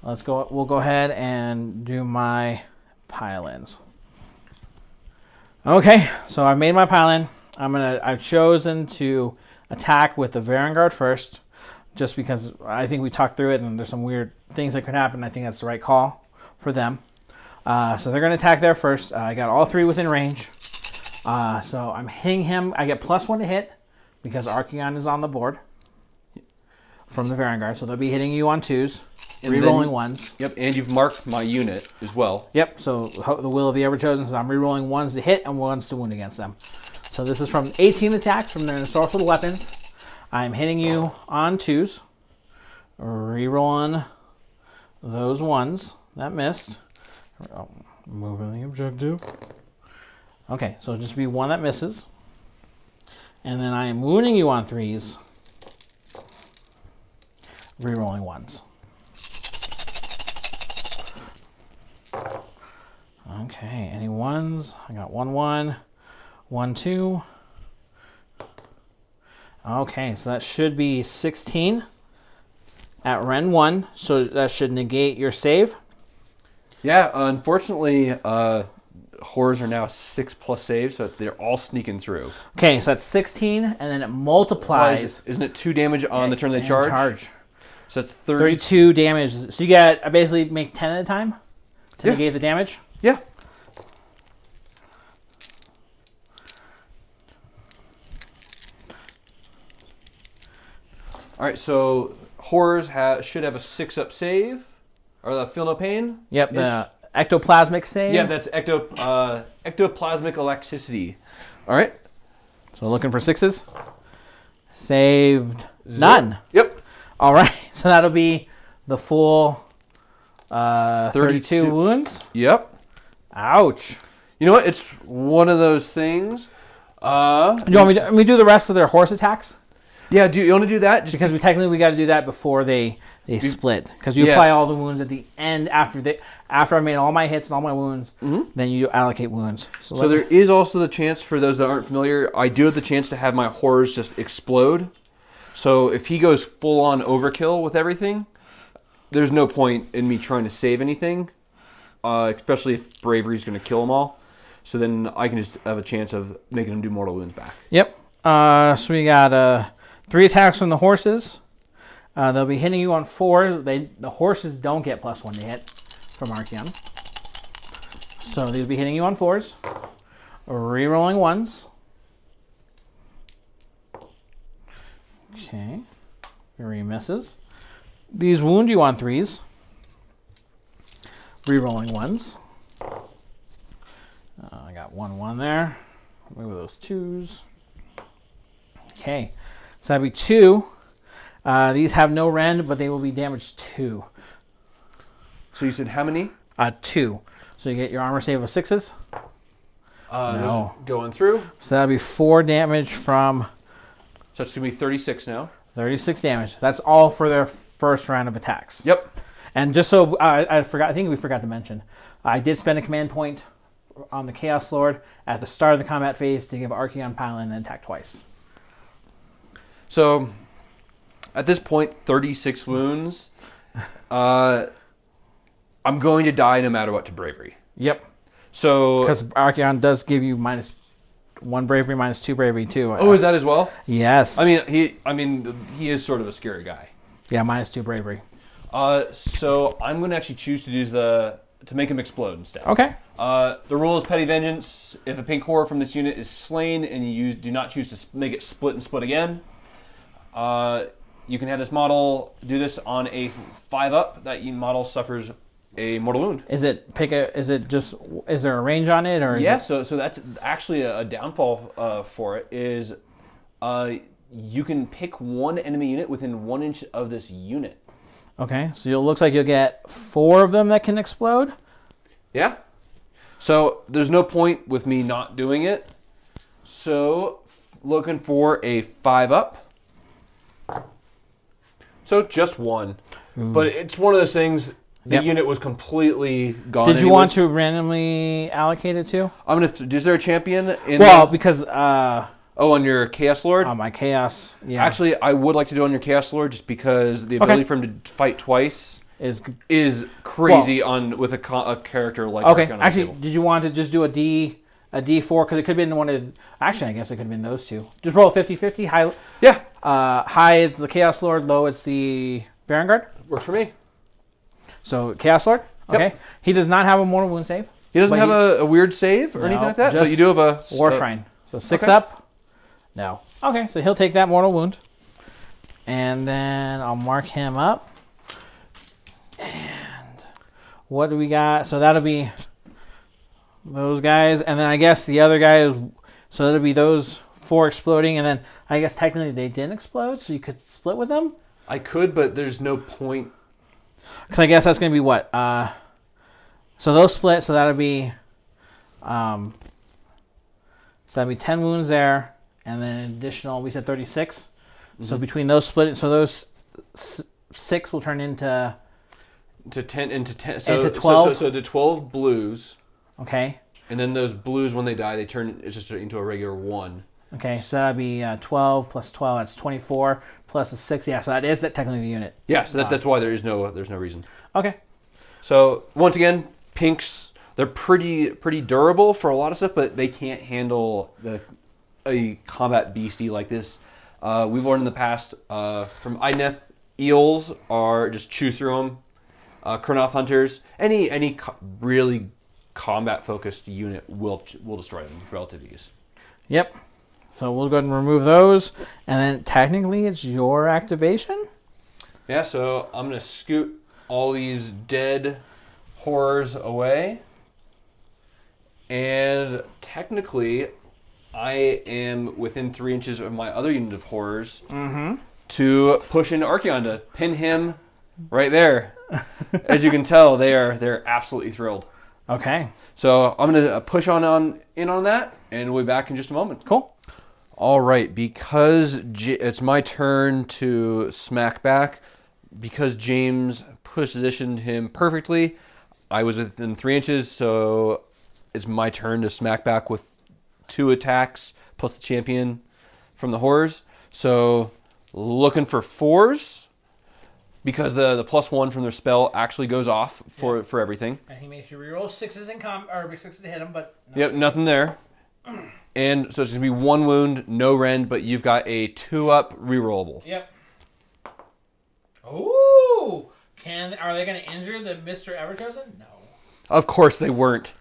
Let's go. We'll go ahead and do my pile-ins. Okay, so I've made my pile-in. I've chosen to attack with the Varanguard first, just because I think we talked through it and there's some weird things that could happen. I think that's the right call for them. So they're going to attack there first. I got all 3 within range. So I'm hitting him. I get +1 to hit because Archaon is on the board from the Varanguard. So they'll be hitting you on 2s, re-rolling 1s. Yep, and you've marked my unit as well. Yep, so the Will of the Everchosen, so I'm re-rolling 1s to hit and 1s to wound against them. So this is from 18 attacks from their Ensorcelled Weapons. I'm hitting you on 2s, re-rolling those 1s. That missed. Moving the objective. Okay, so just be 1 that misses. And then I am wounding you on 3s, re-rolling 1s. Okay, any 1s? I got 1, 1, 1, 2. Okay, so that should be 16 at Ren 1, so that should negate your save. Yeah, unfortunately, horrors are now 6+ saves, so they're all sneaking through. Okay, so that's 16, and then it multiplies. Isn't it 2 damage on the turn they charge? So that's 32 damage. So you got, I basically make 10 at a time to negate the damage? Yeah. All right, so horrors should have a 6-up save, or the feel no pain. Yep, the ectoplasmic save. Yeah, that's ectoplasmic electricity. All right. So looking for 6s. Saved none. Yep. All right, so that'll be the full 32 wounds. Yep. Ouch. You know what? It's one of those things. Do you want me to do the rest of their horse attacks? Yeah, do you want to do that? Just because we got to do that before they split. Because you apply all the wounds at the end after I've made all my hits and all my wounds. Then you allocate wounds. So there is also the chance, for those that aren't familiar, I do have the chance to have my horrors just explode. So if he goes full on overkill with everything, there's no point in me trying to save anything, especially if bravery's going to kill them all. So then I can just have a chance of making them do mortal wounds back. Yep. So we got 3 attacks from the horses. They'll be hitting you on 4s. The horses don't get +1 to hit from Archaon. So they'll be hitting you on 4s. Rerolling 1s. Okay. 3 misses. These wound you on 3s. Rerolling 1s. I got 1/1 there. Move those 2s. Okay. So that'd be 2. These have no rend, but they will be damaged 2. So you said how many? 2. So you get your armor save of 6s. No. Going through. So that'd be 4 damage from... So it's going to be 36 now. 36 damage. That's all for their first round of attacks. Yep. And just so I think we forgot to mention, I did spend a command point on the Chaos Lord at the start of the combat phase to give Archaon Pylon an attack twice. So at this point, 36 wounds. I'm going to die no matter what to bravery. Yep. So because Archaon does give you -1 bravery, -2 bravery too. Oh, is that as well? Yes. I mean, he is sort of a scary guy. Yeah, -2 bravery. So I'm going to actually choose to use to make him explode instead. Okay. The rule is Petty Vengeance. If a pink horror from this unit is slain and you do not choose to make it split and split again, you can have this model do this on a 5-up. That model suffers a mortal wound. Is there a range on it, or so that's actually a downfall for it. Is you can pick one enemy unit within 1 inch of this unit. Okay, so it looks like you'll get 4 of them that can explode. Yeah. So there's no point with me not doing it. So looking for a 5-up. So just 1. But it's one of those things. The unit was completely gone. Did you want to randomly allocate it to? I'm gonna. Is there a champion? Because. On your Chaos Lord? On my Chaos, yeah. Actually, I would like to do on your Chaos Lord just because the ability for him to fight twice is crazy with a character like Archaon. Actually, did you want to just do a D4? Because it could have been one of... Actually, I guess it could have been those two. Just roll 50-50. High, yeah. High is the Chaos Lord. Low is the Varanguard. Works for me. So, Chaos Lord. Okay. Yep. He does not have a mortal wound save. He doesn't have a weird save or anything like that? But you do have a... Warshrine. So 6 up. No. Okay, so he'll take that mortal wound. And then I'll mark him up. And what do we got? So that'll be those guys. And then I guess the other guy is... So that'll be those 4 exploding. And then I guess technically they didn't explode, so you could split with them? I could, but there's no point. Because I guess that's going to be what? So they'll split, so that'll be... so that'll be 10 wounds there. And then an additional, we said 36. Mm-hmm. So between those split, so those 6 will turn into 10 into 12. So to 12 blues. Okay. And then those blues, when they die, they turn just into a regular 1. Okay, so that'd be 12 plus 12. That's 24 plus a 6. Yeah, so that is technically the unit. Yeah, so that's why there's no reason. Okay. So once again, pinks, they're pretty durable for a lot of stuff, but they can't handle a combat beastie like this. We've learned in the past from Idneth Eels are just chew through them. Kurnoth Hunters, any really combat-focused unit will destroy them with relative ease. Yep. So we'll go ahead and remove those. And then technically it's your activation? Yeah, so I'm going to scoot all these dead horrors away. And technically, I am within 3 inches of my other unit of horrors to push into Archaon to pin him right there. As you can tell, they're absolutely thrilled. Okay. So I'm going to push in on that, and we'll be back in just a moment. Cool. All right, because it's my turn to smack back, because James positioned him perfectly, I was within 3 inches, so it's my turn to smack back with 2 attacks plus the champion from the horrors. So looking for 4s, because the +1 from their spell actually goes off for everything. And he makes you reroll 6s in or 6s to hit him, but nothing there. And so it's going to be 1 wound, no rend, but you've got a 2-up rerollable. Yep. Ooh! Are they going to injure the Mr. Everchosen? No. Of course they weren't.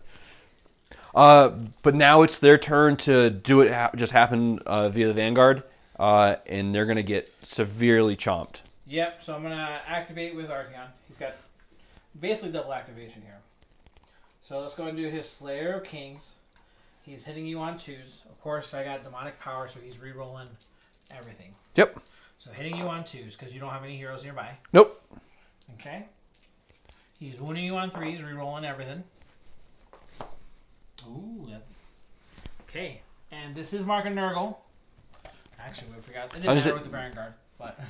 But now it's their turn to do it just happen via the Vanguard, and they're going to get severely chomped. Yep, so I'm going to activate with Archaon. He's got basically double activation here. So let's go and do his Slayer of Kings. He's hitting you on 2s. Of course, I got demonic power, so he's rerolling everything. Yep. So hitting you on 2s because you don't have any heroes nearby. Nope. Okay. He's wounding you on 3s, rerolling everything. Ooh, that's... Okay. And this is Mark and Nurgle. Actually, we forgot. It didn't matter with the Varanguard, but...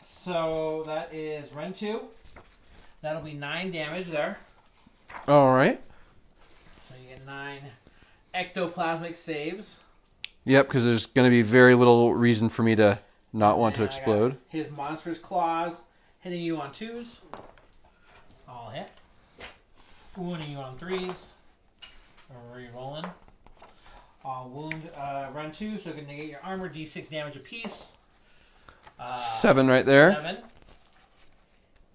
so that is Rend 2. That'll be 9 damage there. All right. So you get 9 ectoplasmic saves. Yep, because there's going to be very little reason for me to not want to explode. His monstrous claws hitting you on 2s. All hit. Wounding you on 3s. Re-rolling. Wound run 2, so you can negate your armor. D6 damage apiece. 7 right there. 7.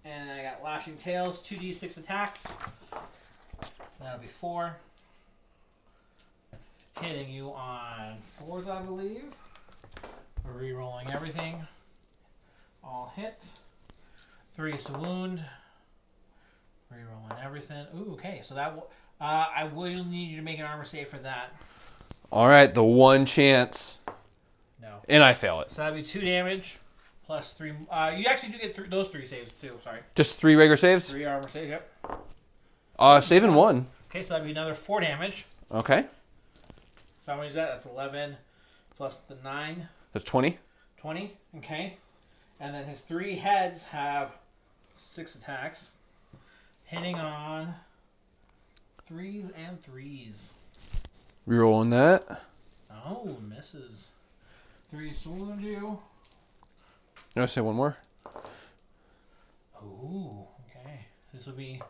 And I got Lashing Tails, 2d6 attacks. That'll be 4. Hitting you on 4s, I believe. Re-rolling everything. All hit. 3 to wound. Re-rolling everything. Ooh, okay. So that I will need you to make an armor save for that. All right, the one chance. No. And I fail it. So that'd be 2 damage plus 3. You actually do get those 3 saves too. Sorry. Just 3 regular saves? 3 armor saves. Yep. Saving 1. Okay, so that'd be another 4 damage. Okay. So how many is that? That's 11 plus the 9. That's 20. 20. Okay. And then his 3 heads have 6 attacks, hitting on 3s and 3s. Rerolling that. Oh, misses. 3s to wound you. I'll say 1 more. Oh, okay. This will be...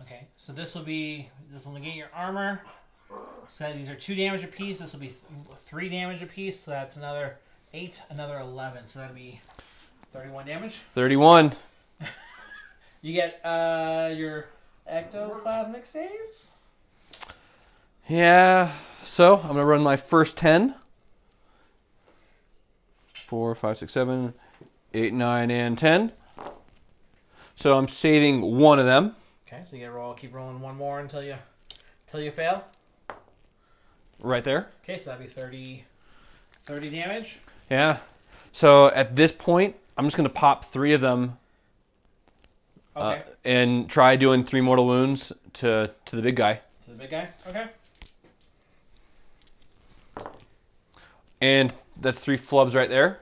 Okay, so this will negate your armor. So these are 2 damage apiece. This will be 3 damage apiece. So that's another 8, another 11. So that'll be 31 damage. 31. You get your ectoplasmic saves. Yeah. So I'm gonna run my first 10. 4, 5, 6, 7, 8, 9, and 10. So I'm saving 1 of them. Okay, so you gotta roll. Keep rolling 1 more until you fail. Right there. Okay, so that'd be 30 damage. Yeah. So at this point, I'm just gonna pop 3 of them. Okay. And try doing 3 mortal wounds to the big guy. To the big guy. Okay. And that's 3 flubs right there.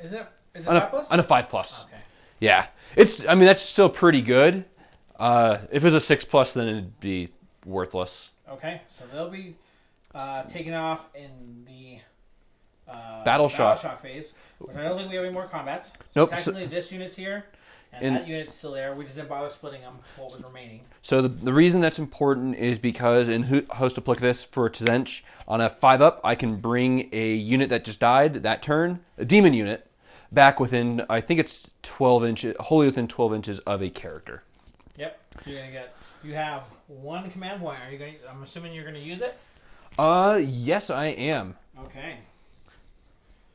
Is it 5+? On a 5+. Okay. Yeah. That's still pretty good. If it was a 6+, then it'd be worthless. Okay, so they'll be taken off in the Battle shock phase, which I don't think we have any more combats. Nope. Technically, this unit's here, and that unit's still there. We just didn't bother splitting them, what was remaining. So the reason that's important is because in Host Applicatives for Tzeentch, on a 5-up, I can bring a unit that just died that turn, a demon unit, back within, I think it's 12 inches, wholly within 12 inches of a character. Yep. So you're gonna get. You have one command point. Are you going? I'm assuming you're gonna use it. Yes, I am. Okay.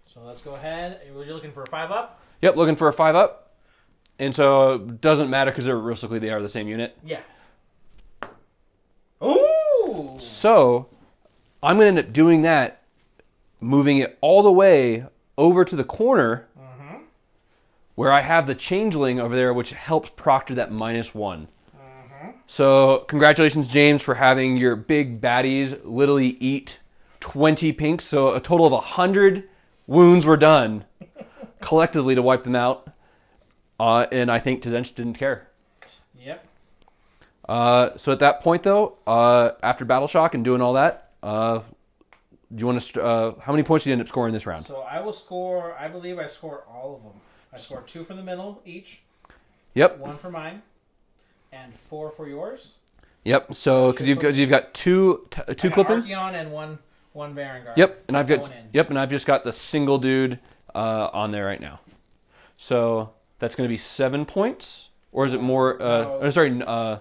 So let's go ahead. You're looking for a 5-up. Yep, looking for a 5-up, and so it doesn't matter because realistically they are the same unit. Yeah. Ooh. So I'm gonna end up doing that, moving it all the way over to the corner, where I have the changeling over there, which helps proctor that -1. So congratulations, James, for having your big baddies literally eat 20 pinks. So a total of 100 wounds were done collectively to wipe them out. And I think Tzeentch didn't care. Yep. So at that point, though, after Battle Shock and doing all that, do you want to? How many points do you end up scoring this round? So I will score. I believe I score all of them. I score 2 for the middle each. Yep. 1 for mine, and 4 for yours. Yep. So because you've got two clipping. Archaon and one Varanguard. Yep. And I've just got the single dude on there right now. So that's going to be 7 points, or is it more? No, sorry, 9.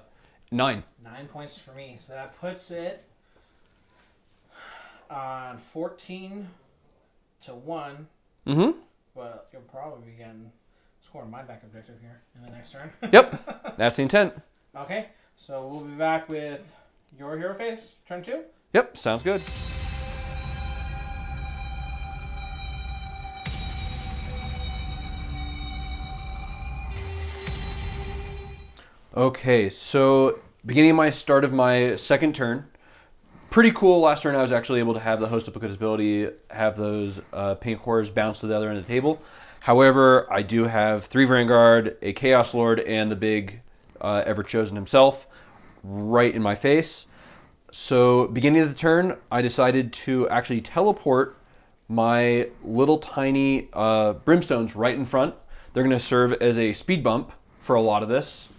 9 points for me. So that puts it on 14 to 1. Mm-hmm. Well, you'll probably be scoring my back objective here in the next turn. Yep. That's the intent. Okay. So we'll be back with your hero phase, turn 2. Yep. Sounds good. Okay, so beginning of my start of my second turn. Pretty cool. Last turn I was actually able to have the Host of Because ability, have those pink horrors bounce to the other end of the table. However, I do have 3 Varanguard, a Chaos Lord, and the big Everchosen himself right in my face. So beginning of the turn, I decided to actually teleport my little tiny Brimstones right in front. They're going to serve as a speed bump for a lot of this.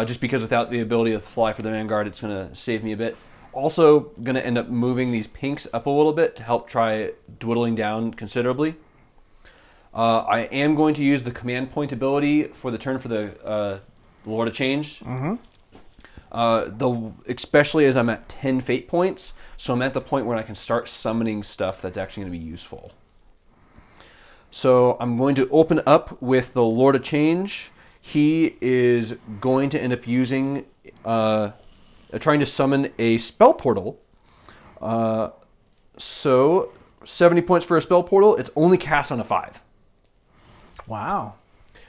Just because without the ability to fly for the Vanguard, it's going to save me a bit. Also going to end up moving these pinks up a little bit to help try dwindling down considerably. I am going to use the command point ability for the turn for the Lord of Change. Especially as I'm at 10 fate points, so I'm at the point where I can start summoning stuff that's actually going to be useful. So I'm going to open up with the Lord of Change. He is going to end up using, trying to summon a spell portal. So 70 points for a spell portal. It's only cast on a 5. Wow.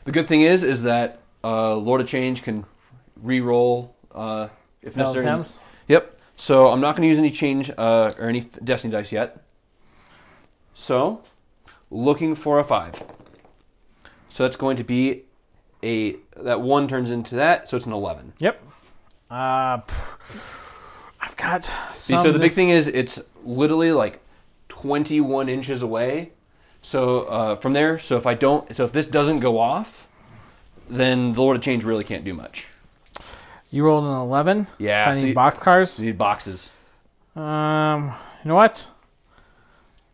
The good thing is that Lord of Change can re-roll if necessary. Attempts? Yep. So I'm not going to use any change or any Destiny dice yet. So looking for a 5. So that's going to be that 1 turns into that, so it's an 11. Yep. I've got some. So the big thing is it's literally like 21 inches away. So from there, so if this doesn't go off, then the Lord of Change really can't do much. You rolled an 11. Yeah. So I need box cars. You need boxes. You know what?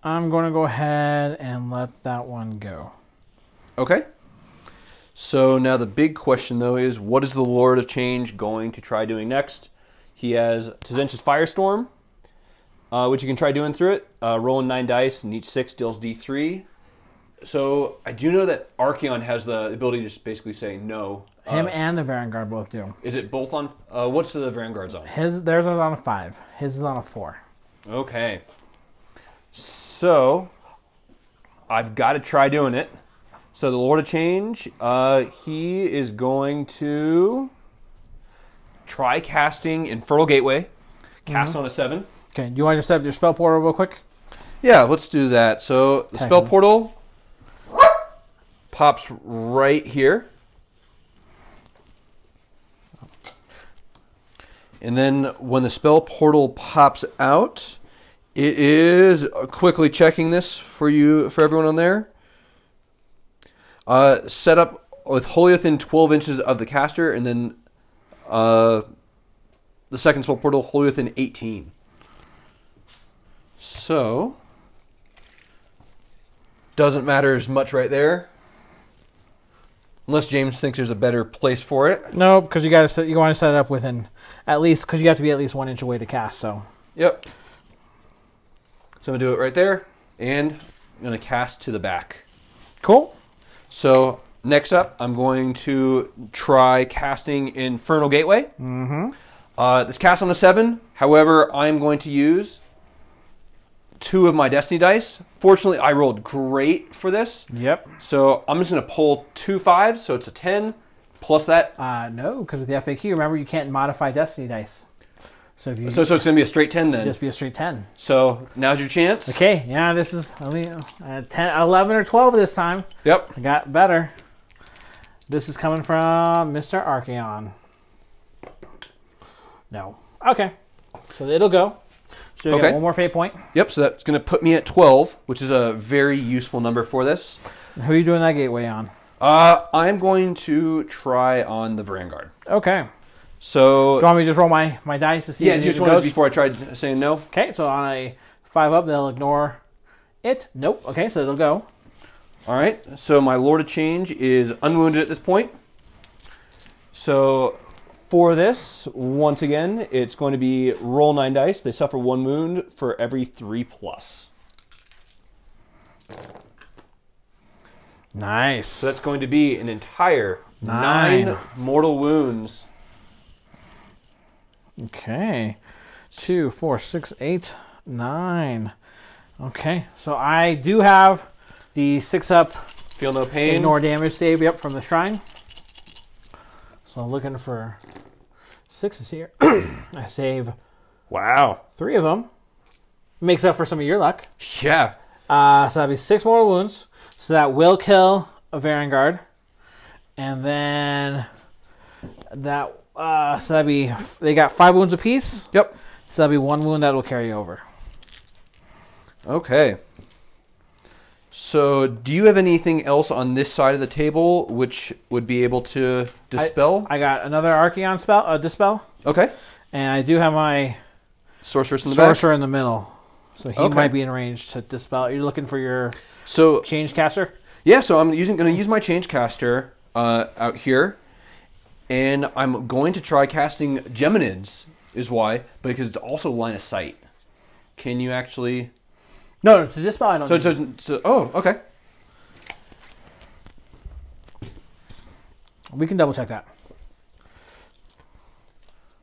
I'm going to go ahead and let that one go. Okay. So now the big question, though, is what is the Lord of Change going to try doing next? He has Tzeentch's Firestorm, which you can try doing through it. Rolling 9 dice, and each 6 deals D3. So I do know that Archaon has the ability to just basically say no. Him and the Varanguard both do. Is it both on? What's the Varanguard's on? Theirs is on a 5. His is on a 4. Okay. So I've got to try doing it. So the Lord of Change, he is going to try casting Infernal Gateway. Cast on a 7. Okay, do you want to set up your spell portal real quick? Yeah, let's do that. So the spell portal pops right here. And then when the spell portal pops out, it is quickly checking this for everyone on there. Set up with wholly within 12 inches of the caster, and then the second spell portal wholly within 18. So doesn't matter as much right there. Unless James thinks there's a better place for it. No, because you want to set it up within at least, because you have to be at least 1 inch away to cast. So. Yep. So I'm gonna do it right there, and I'm gonna cast to the back. Cool. So next up, I'm going to try casting Infernal Gateway. This cast on a 7. However, I'm going to use 2 of my Destiny dice. Fortunately, I rolled great for this. Yep. So I'm just going to pull 2 5s, so it's a 10 plus that. No, because with the FAQ, remember you can't modify Destiny dice. So if you so it's going to be a straight 10 then. Just be a straight 10. So now's your chance. Okay. Yeah, this is 10, 11 or 12 this time. Yep. I got better. This is coming from Mr. Archaon. No. Okay. So it'll go. So we got one more fate point. Yep, so that's going to put me at 12, which is a very useful number for this. Who are you doing that gateway on? I'm going to try on the Varanguard. Okay. So, do you want me to just roll my dice to see if it goes? Before I tried saying no. Okay, so on a 5 up, they'll ignore it. Nope. Okay, so it'll go. All right, so my Lord of Change is unwounded at this point. So for this, once again, it's going to be roll 9 dice. They suffer 1 wound for every 3+. Nice. So that's going to be an entire 9 mortal wounds. Okay. 2, 4, 6, 8, 9. Okay, so I do have the 6 up. Feel no pain. Ignore damage save, yep, from the shrine. So I'm looking for 6s here. I save. Wow. 3 of them. Makes up for some of your luck. Yeah. So that'd be 6 more wounds. So that will kill a Varanguard. And then that, so that'd be, they got 5 wounds apiece. Yep. So that'd be 1 wound that will carry over. Okay. So do you have anything else on this side of the table which would be able to dispel? I got another Archaon spell, dispel. Okay. And I do have my Sorceress in the back? Sorcerer in the middle. So he might be in range to dispel. You're looking for your change caster? Yeah, so I'm going to use my change caster out here. And I'm going to try casting Geminids, is why, because it's also line of sight. Can you actually... No, to dispel I don't oh, okay. We can double check that.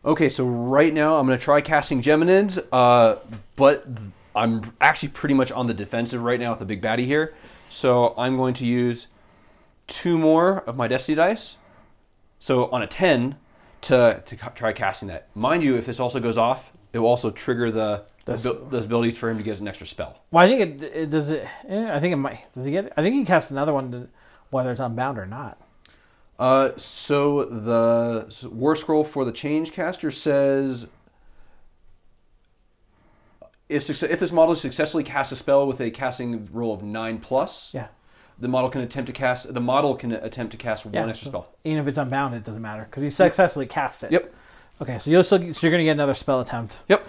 Okay, so right now I'm going to try casting Geminids, but I'm actually pretty much on the defensive right now with the big baddie here. So I'm going to use 2 more of my Destiny dice. So on a 10 to try casting that. Mind you, if this also goes off, it will also trigger the ability for him to get an extra spell. Well, I think it does it. I think it might. Does he get it? I think he casts another one, whether it's unbound or not. So the War Scroll for the Change Caster says if this model successfully casts a spell with a casting roll of 9+, yeah, the model can attempt to cast one extra spell. Even if it's unbound, it doesn't matter because he successfully casts it. Yep. Okay, so you're going to get another spell attempt. Yep.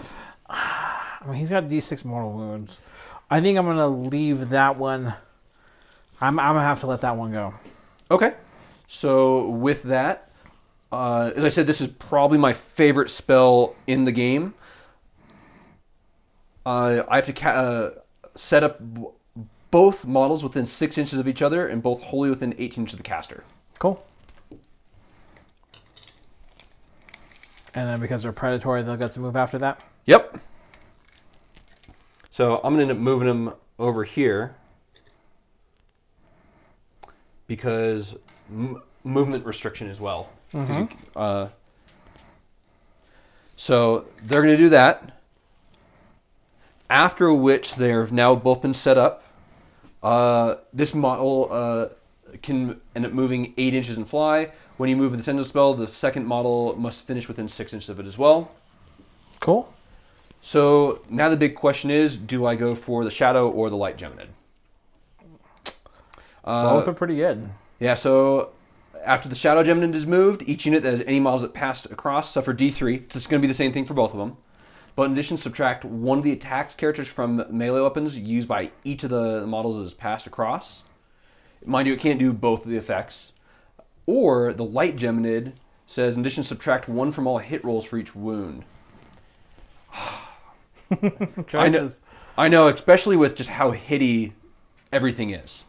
I mean, he's got D6 mortal wounds. I think I'm going to leave that one. I'm going to have to let that one go. Okay. So with that, as I said, this is probably my favorite spell in the game. I have to set up both models within 6 inches of each other and both wholly within 18 inches of the caster. Cool. And then because they're predatory, they'll get to move after that? Yep. So I'm going to end up moving them over here because movement restriction as well. So they're going to do that. After which they have now both been set up. This model can end up moving 8 inches and fly. When you move the Sentinel spell, the second model must finish within 6 inches of it as well. Cool. So now the big question is, do I go for the Shadow or the Light Geminid? Both are pretty good. Yeah, so after the Shadow Geminid is moved, each unit that has any models that passed across suffer D3. So it's going to be the same thing for both of them. but in addition, subtract one of the attacks characters from melee weapons used by each of the models as passed across. Mind you, it can't do both of the effects. Or the light geminid says, in addition, subtract one from all hit rolls for each wound. Choices. I know, especially with just how hitty everything is.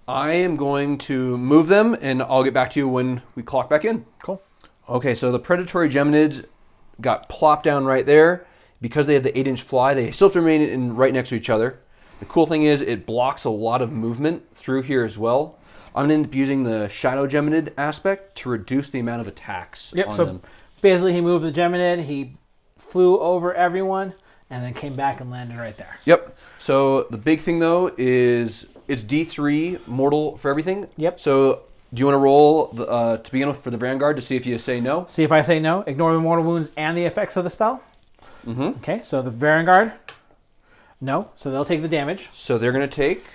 I am going to move them, and I'll get back to you when we clock back in. Cool. Okay, so the predatory geminids got plopped down right there. Because they have the 8-inch fly, they still have to remain right next to each other. The cool thing is it blocks a lot of movement through here as well. I'm going to end up using the shadow geminid aspect to reduce the amount of attacks on them. Basically he moved the geminid, he flew over everyone, and then came back and landed right there. Yep. So the big thing though is it's D3 mortal for everything. Yep. So do you want to roll to begin with for the Varanguard to see if you say no? See if I say no. Ignore the mortal wounds and the effects of the spell. Okay, so the Varanguard, no. So they'll take the damage. So they're going to take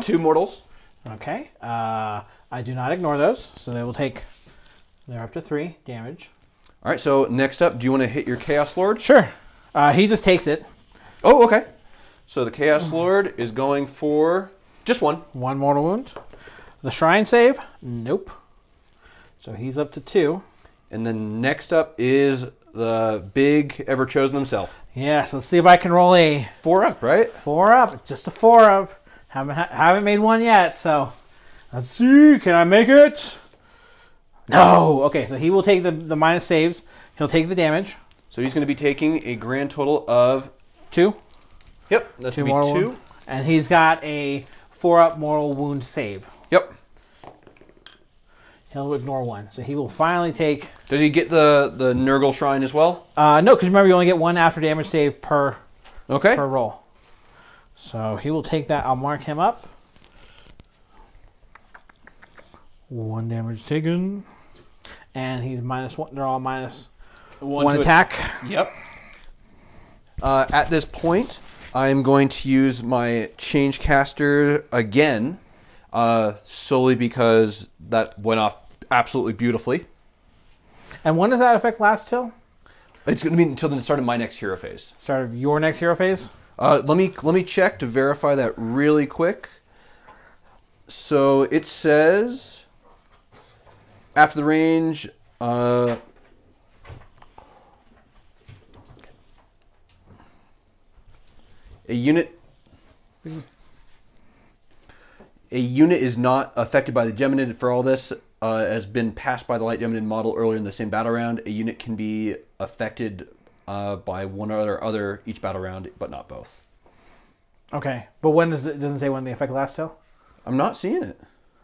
2 mortals. Okay. I do not ignore those. So they will take, they're up to 3 damage. All right, so next up, do you want to hit your Chaos Lord? Sure. He just takes it. Oh, okay. So the Chaos Lord is going for just 1. 1 mortal wound. The Shrine save, nope. So he's up to 2. And then next up is the big Everchosen himself. Yes, let's see if I can roll a 4 up, right? 4 up, just a 4 up. Haven't made one yet, so let's see. Can I make it? No. Okay, so he will take the minus saves. He'll take the damage. So he's going to be taking a grand total of 2. Yep, that's 2 going to be 2. Wound. And he's got a 4 up mortal wound save. Yep. He'll ignore 1. So he will finally take... Does he get the Nurgle Shrine as well? No, because remember you only get 1 after damage save per roll. So he will take that. I'll mark him up. 1 damage taken. And he's -1. They're all minus 1 attack. Yep. At this point, I'm going to use my Change Caster again, solely because that went off absolutely beautifully. And when does that effect last till? It's going to be until the start of my next hero phase. Start of your next hero phase? Let me check to verify that really quick. So it says after the range, a unit is not affected by the Geminid for all this. Has been passed by the light Geminid model earlier in the same battle round. A unit can be affected by one or other each battle round, but not both. Okay, but when does it doesn't say when the effect lasts till? I'm not seeing it.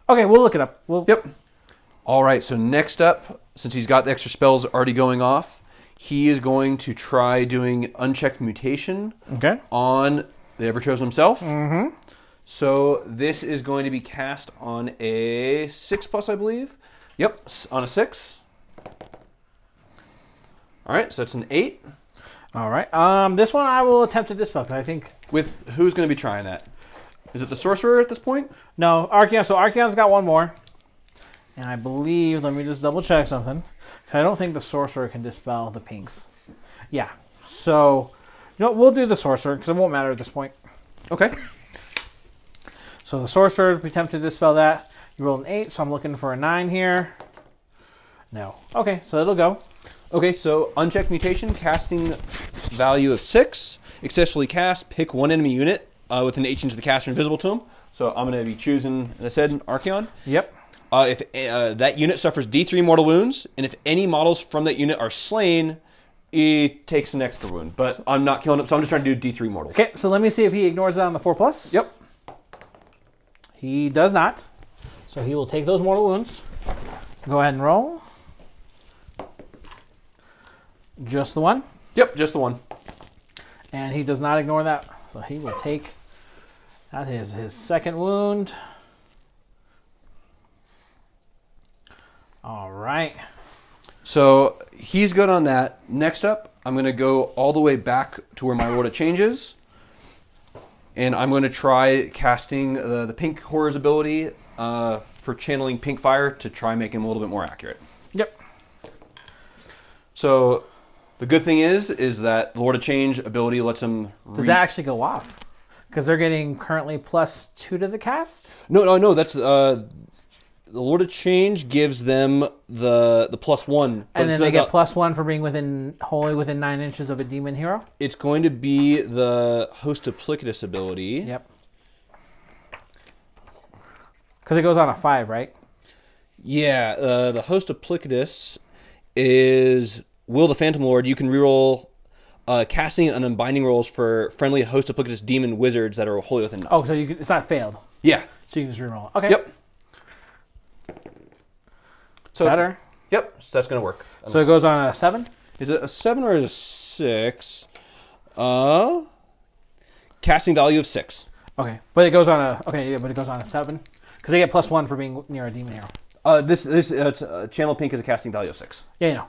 Okay, we'll look it up. Yep. All right, so next up, since he's got the extra spells already going off, he is going to try doing Unchecked Mutation on the Everchosen himself. Mm-hmm. So this is going to be cast on a 6+, I believe. Yep, on a 6. All right, so that's an 8. All right. This one I will attempt to dispel, I think. With who's going to be trying that? Is it the Sorcerer at this point? No, Archaon. So Archaon's got one more. And I believe, let me just double check something. I don't think the Sorcerer can dispel the pinks. Yeah. So, you know what? We'll do the Sorcerer because it won't matter at this point. Okay. So the Sorcerer, we attempt to dispel that. You rolled an 8, so I'm looking for a 9 here. No. Okay, so it'll go. Okay, so Unchecked Mutation, casting value of 6. Successfully cast, pick one enemy unit within 8 inches of the caster invisible to him. So I'm going to be choosing, as I said, Archaon. Yep. If that unit suffers D3 mortal wounds, and if any models from that unit are slain, it takes an extra wound. But I'm not killing him, so I'm just trying to do D3 mortals. Okay, so let me see if he ignores it on the 4+. Yep. He does not. So he will take those mortal wounds. Go ahead and roll. Just the one? Yep, just the one. And he does not ignore that. So he will take, that is his second wound. All right. So he's good on that. Next up, I'm going to go all the way back to where my Lord changes. And I'm going to try casting the Pink Horror's ability for channeling pink fire to try and make him a little bit more accurate. Yep. So the good thing is that Lord of Change ability lets him... Does that actually go off? Because they're getting currently +2 to the cast? No. That's... the Lord of Change gives them the +1. And then they get +1 for being wholly within 9 inches of a demon hero? It's going to be the Host Duplicitous ability. Yep. Because it goes on a 5, right? Yeah, the Host Duplicitous is Will the Phantom Lord. You can reroll casting and unbinding rolls for friendly Host Duplicitous demon wizards that are wholly within 9. Oh, so it's not failed. Yeah. So you can just reroll. Okay. Yep. So, better? Yep, so that's going to work. So it goes on a 7? Is it a 7 or a 6? Casting value of 6. Okay, but it goes on a... Okay, yeah, but it goes on a 7? Because they get +1 for being near a demon hero. Channel Pink is a casting value of 6. Yeah, you know.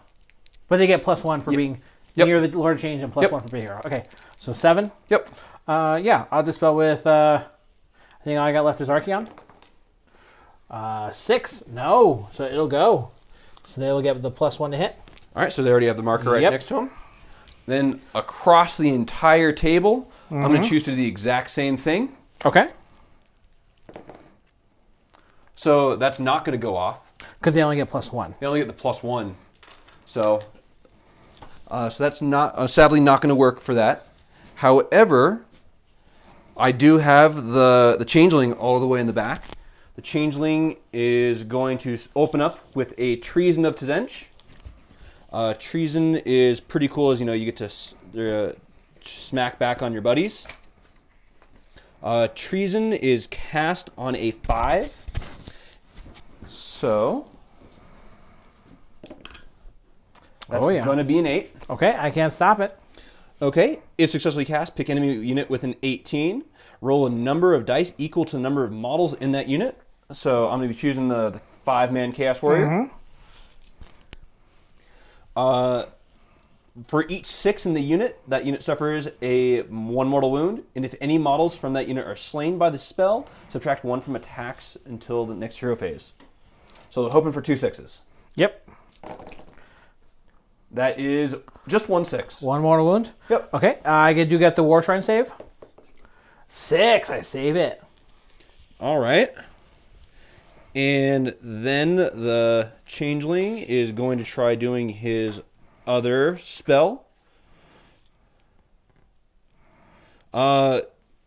But they get +1 for being near the Lord of Change and +1 for being a hero. Okay, so 7? Yep. Yeah, I'll dispel with... I think all I got left is Archaon. 6? No. So it'll go. So they will get the +1 to hit. All right, so they already have the marker right next to them. Then across the entire table, I'm going to choose to do the exact same thing. Okay. So that's not going to go off. Because they only get +1. They only get the +1. So that's not sadly not going to work for that. However, I do have the Changeling all the way in the back. The Changeling is going to open up with a Treason of Tzeentch. Treason is pretty cool, as you know, you get to smack back on your buddies. Treason is cast on a 5. So that's going to be an 8. Okay, I can't stop it. Okay, if successfully cast, pick enemy unit with an 18. Roll a number of dice equal to the number of models in that unit. So I'm going to be choosing the 5-man Chaos Warrior. For each 6 in the unit, that unit suffers a 1 mortal wound. And if any models from that unit are slain by the spell, subtract 1 from attacks until the next hero phase. So hoping for 2 6s. Yep. That is just 1 6. 1 mortal wound? Yep. Okay, I do get the Warshrine save. 6, I save it. All right. And then the Changeling is going to try doing his other spell.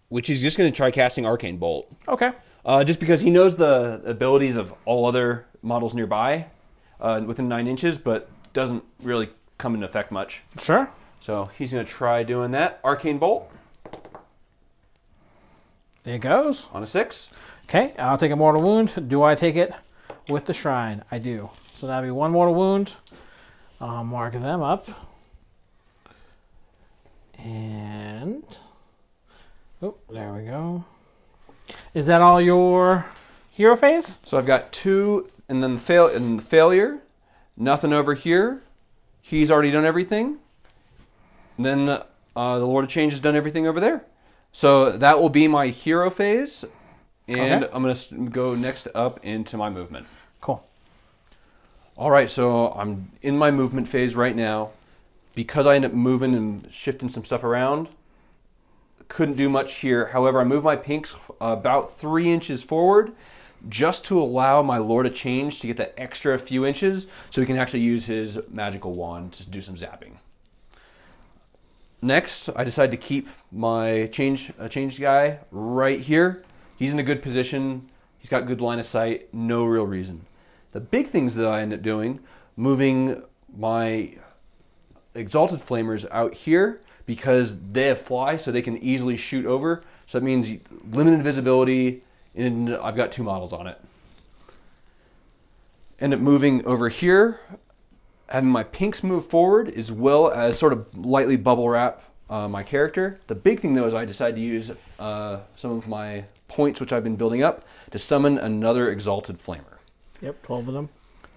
Which he's just going to try casting Arcane Bolt. Okay. Just because he knows the abilities of all other models nearby within 9 inches, but doesn't really come into effect much. Sure. So he's going to try doing that. Arcane Bolt. There it goes. On a 6. Okay, I'll take a mortal wound. Do I take it with the shrine? I do. So that'll be 1 mortal wound. I'll mark them up. And... oh, there we go. Is that all your hero phase? So I've got 2, and then the failure. Nothing over here. He's already done everything. And then the Lord of Change has done everything over there. So that will be my hero phase. And I'm going to go next up into my movement. Cool. All right, so I'm in my movement phase right now. Because I end up moving and shifting some stuff around, couldn't do much here. However, I moved my pinks about 3 inches forward just to allow my Lord of Change to get that extra few inches so he can actually use his magical wand to do some zapping. Next, I decided to keep my change guy right here. He's in a good position. He's got good line of sight. No real reason. The big things that I end up doing, moving my Exalted Flamers out here because they have fly, so they can easily shoot over. So that means limited visibility, and I've got 2 models on it. End up moving over here, having my pinks move forward, as well as sort of lightly bubble wrap my character. The big thing, though, is I decided to use some of my points, which I've been building up, to summon another Exalted Flamer. Yep, 12 of them.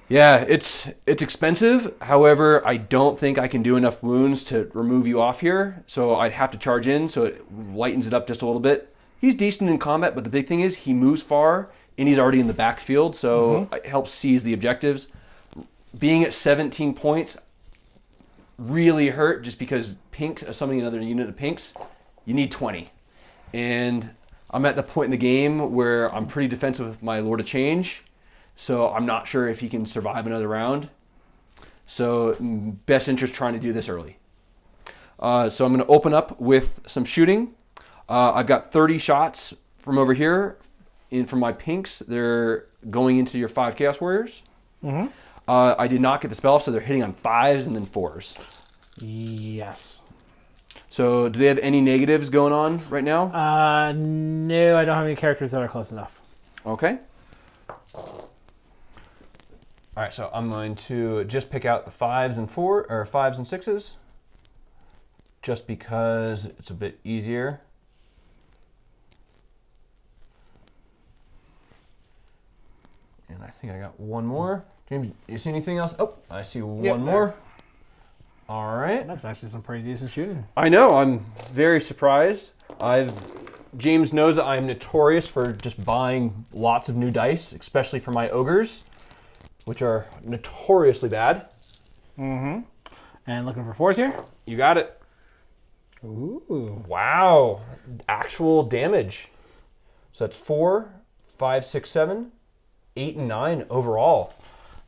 Yeah, it's expensive. However, I don't think I can do enough wounds to remove you off here, so I'd have to charge in, so it lightens it up just a little bit. He's decent in combat, but the big thing is he moves far, and he's already in the backfield, so it helps seize the objectives. Being at 17 points really hurt just because pinks, summoning another unit of pinks, you need 20. And I'm at the point in the game where I'm pretty defensive with my Lord of Change, so I'm not sure if he can survive another round. So best interest trying to do this early. So I'm going to open up with some shooting. I've got 30 shots from over here from my pinks. They're going into your 5 Chaos Warriors. I did not get the spell, so they're hitting on 5s and then 4s. Yes. So do they have any negatives going on right now? No, I don't have any characters that are close enough. Okay. All right, so I'm going to just pick out the 5s and 5s and 6s, just because it's a bit easier. And I think I got one more. James, you see anything else? Oh, I see one more. All right. That's actually some pretty decent shooting. I know. I'm very surprised. James knows that I'm notorious for just buying lots of new dice, especially for my ogres, which are notoriously bad. And looking for 4s here? You got it. Ooh. Wow. Actual damage. So that's 4, 5, 6, 7, 8, and 9 overall.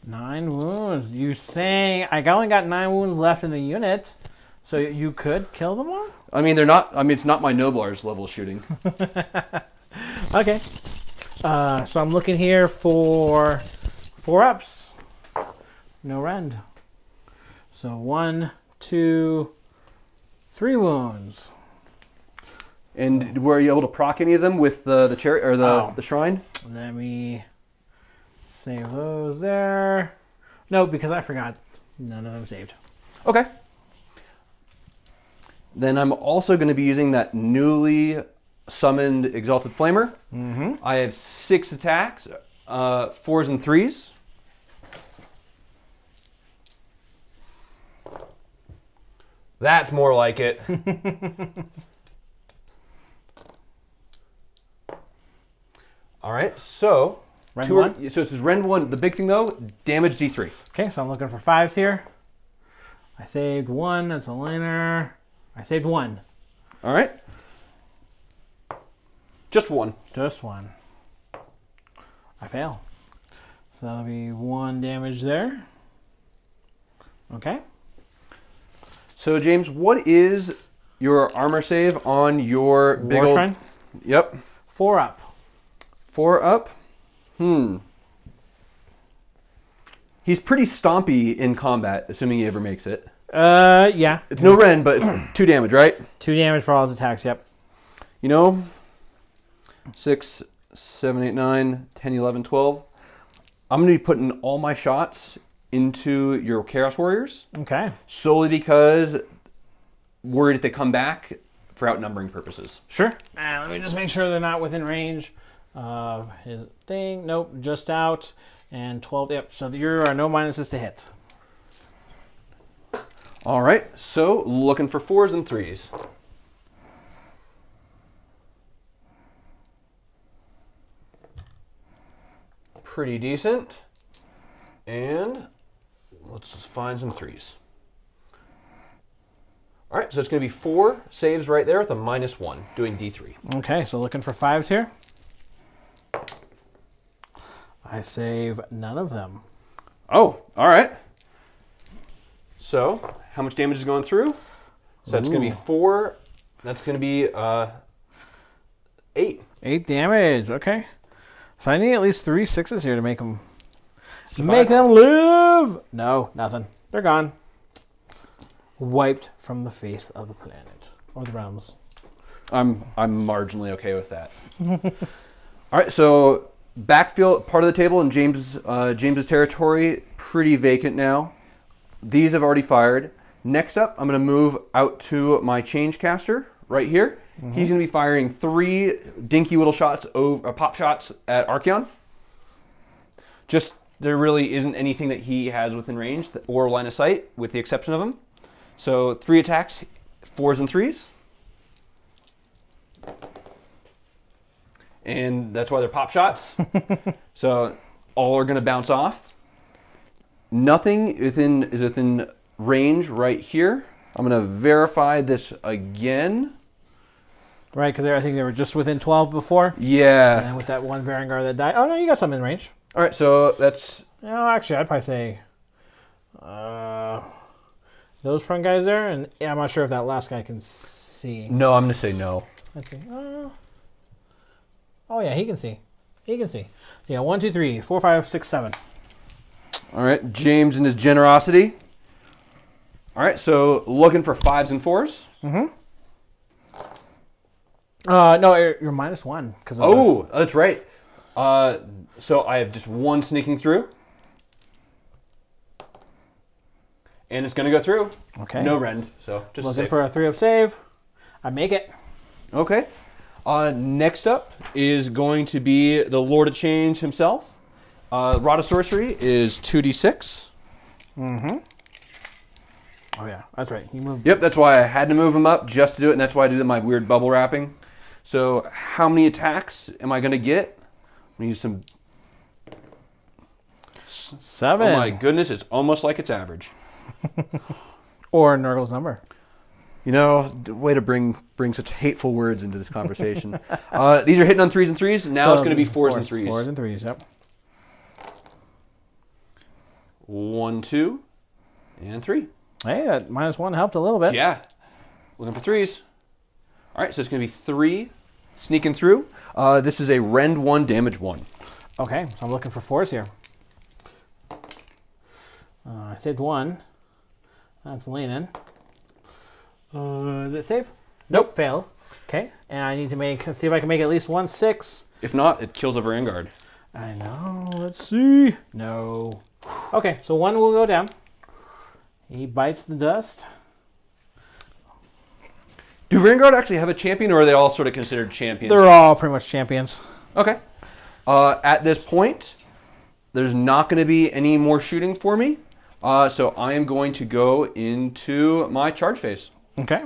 9 wounds. You saying I only got 9 wounds left in the unit, so you could kill them all? I mean, they're not. I mean, it's not my Noblars level of shooting. Okay. So I'm looking here for 4-ups. No rend. So 1, 2, 3 wounds. And were you able to proc any of them with the chariot or the shrine? Let me save those there. No, because I forgot. None of them saved. Okay. Then I'm also going to be using that newly summoned Exalted Flamer. I have 6 attacks, 4s and 3s. That's more like it. All right, so Rend 1? So this is Rend 1. The big thing though, damage D3. Okay, so I'm looking for 5s here. I saved 1. That's a liner. I saved 1. All right. Just 1. Just 1. I fail. So that'll be 1 damage there. Okay. So James, what is your armor save on your big Warshrine? Yep. 4 up. 4 up? He's pretty stompy in combat, assuming he ever makes it. Yeah. It's no rend, but it's 2 damage, right? 2 damage for all his attacks, yep. You know, 6, 7, 8, 9, 10, 11, 12. I'm going to be putting all my shots into your Chaos Warriors. Okay. Solely because worried if they come back for outnumbering purposes. Sure. Let me just make sure they're not within range of his thing. Nope, just out. And 12, yep. So there are no minuses to hit. All right, so looking for 4s and 3s. Pretty decent. And let's just find some 3s. All right, so it's going to be 4 saves right there with a -1, doing D3. Okay, so looking for 5s here. I save none of them. Oh, all right. So how much damage is going through? So that's going to be 4. That's going to be 8. 8 damage, okay. So I need at least 3 6s here to make them... Make them live! No, nothing. They're gone. Wiped from the face of the planet. Or the realms. I'm marginally okay with that. All right, so backfield part of the table in James's territory, pretty vacant now. These have already fired. Next up, I'm going to move out to my change caster right here. He's going to be firing 3 dinky little shots, pop shots at Archaon. Just there really isn't anything that he has within range or line of sight, with the exception of him. So 3 attacks, 4s and 3s. and that's why they're pop shots. So all are going to bounce off. Nothing is within range right here. I'm going to verify this again. Right, because I think they were just within 12 before. Yeah. And with that one Varanguard that died. Oh, no, you got some in range. All right, so that's... No, actually, I'd probably say those front guys there. And yeah, I'm not sure if that last guy can see. No, I'm going to say no. Let's see. Oh, yeah, he can see. He can see. Yeah, 1, 2, 3, 4, 5, 6, 7. All right, James and his generosity. All right, so looking for 5s and 4s. Mm-hmm. No, you're -1. That's right. So I have just 1 sneaking through. And it's going to go through. Okay. No rend, so just looking for a 3-up save. I make it. Okay. Next up is going to be the Lord of Change himself. Rod of Sorcery is 2d6. Mm-hmm. Oh, yeah. That's right. He moved. Yep, that's why I had to move him up just to do it, and that's why I did my weird bubble wrapping. So how many attacks am I going to get? I'm going to use some... 7. Oh, my goodness. It's almost like it's average. Or Nurgle's number. You know, way to bring such hateful words into this conversation. These are hitting on 3s and 3s. Now it's going to be 4s and 3s. 4s and 3s, yep. 1, 2, and 3. Hey, that -1 helped a little bit. Yeah. Looking for 3s. All right, so it's going to be 3 sneaking through. This is a rend 1, damage 1. Okay, so I'm looking for 4s here. I saved 1. That's leaning. Did it save? Nope, fail. Okay, and I need to see if I can make at least 1 6. If not, it kills a Varanguard. I know. Let's see. No. Okay, so 1 will go down. He bites the dust. Do Varanguard actually have a champion, or are they all sort of considered champions? They're all pretty much champions. Okay. At this point, there's not going to be any more shooting for me. So I am going to go into my charge phase. Okay.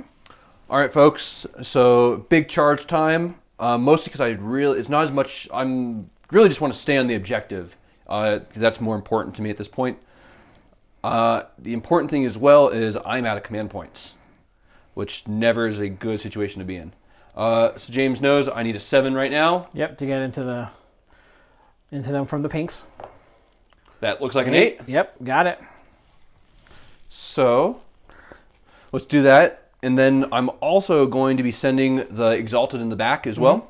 All right, folks. So big charge time. Mostly because it's not as much. I'm really just want to stay on the objective. That's more important to me at this point. The important thing as well is I'm out of command points, which never is a good situation to be in. So James knows I need a 7 right now. Yep, to get into them from the pinks. That looks like an 8. Yep, got it. So let's do that. And then I'm also going to be sending the Exalted in the back as well.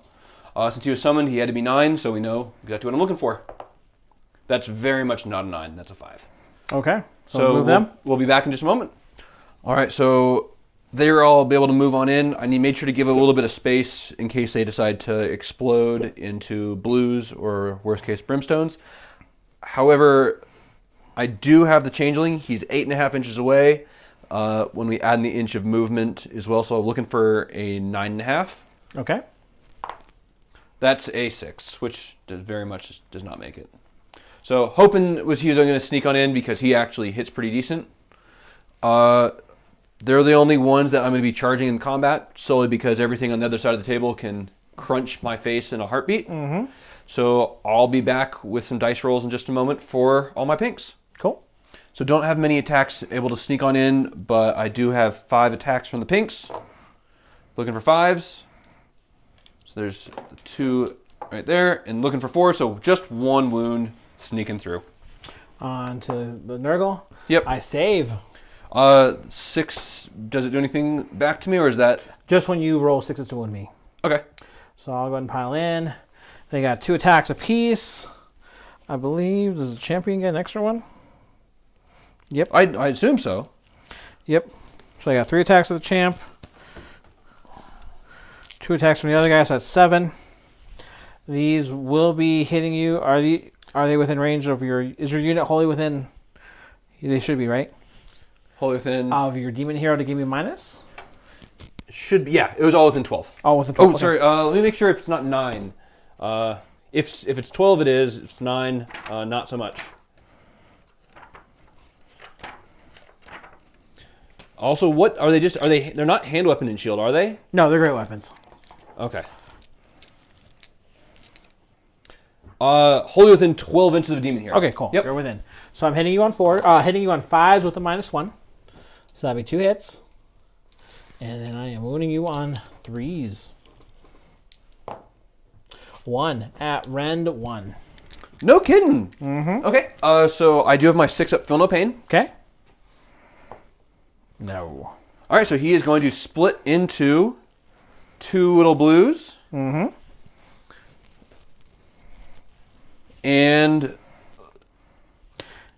Since he was summoned, he had to be 9, so we know exactly what I'm looking for. That's very much not a 9. That's a 5. Okay. So move them. We'll be back in just a moment. All right, so they're all be able to move on in. I need to make sure to give a little bit of space in case they decide to explode into blues or worst case brimstones. However, I do have the changeling. He's 8.5 inches away. When we add in the inch of movement as well, so I'm looking for a 9.5. Okay. That's a 6, which very much does not make it. So hoping he was going to sneak on in because he actually hits pretty decent. They're the only ones that I'm going to be charging in combat, solely because everything on the other side of the table can crunch my face in a heartbeat. Mm-hmm. So I'll be back with some dice rolls in just a moment for all my pinks. Cool. So don't have many attacks able to sneak on in, but I do have 5 attacks from the pinks. Looking for 5s. So there's 2 right there, and looking for 4, so just 1 wound sneaking through. On to the Nurgle. Yep. I save. 6, does it do anything back to me, or is that... Just when you roll 6s to wound me. Okay. So I'll go ahead and pile in. They got 2 attacks apiece. I believe, does the champion get an extra one? Yep. I assume so. Yep. So I got 3 attacks with the champ. 2 attacks from the other guy, so that's 7. These will be hitting you. Are they within range of your... Is your unit wholly within... They should be, right? Wholly within... Of your demon hero to give you minus? Should be, yeah. It was all within 12. Oh, within 12. Oh, okay. Sorry. Let me make sure if it's not 9. If it's 12, it is. If it's 9, not so much. Also, what are they? They're not hand weapon and shield, are they? No, they're great weapons. Okay. Wholly within 12 inches of a demon here. Okay, cool. Yep. You're within. So I'm hitting you on 4. Hitting you on 5s with a -1. So that'd be 2 hits. And then I am wounding you on 3s. 1 at rend 1. No kidding. Mm-hmm. Okay. So I do have my 6-up Feel No Pain. Okay. No. All right. So he is going to split into 2 little blues. Mm-hmm. And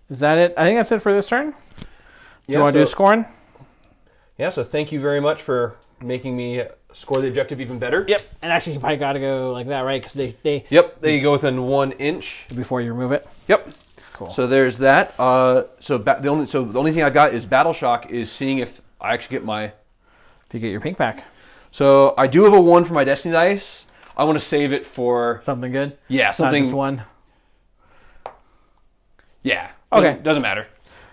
is that it? I think that's it for this turn. Do you want to do scoring? Yeah. So thank you very much for making me score the objective even better. Yep. And actually, you probably got to go like that, right? Because they. Yep. They go within 1 inch before you remove it. Yep. Cool. So there's that. So the only thing I got is Battle Shock. Is seeing if I actually get my. If you get your pink pack. So I do have a 1 for my Destiny dice. I want to save it for something good. Yeah, something. Not just 1. Yeah. Okay. Doesn't matter.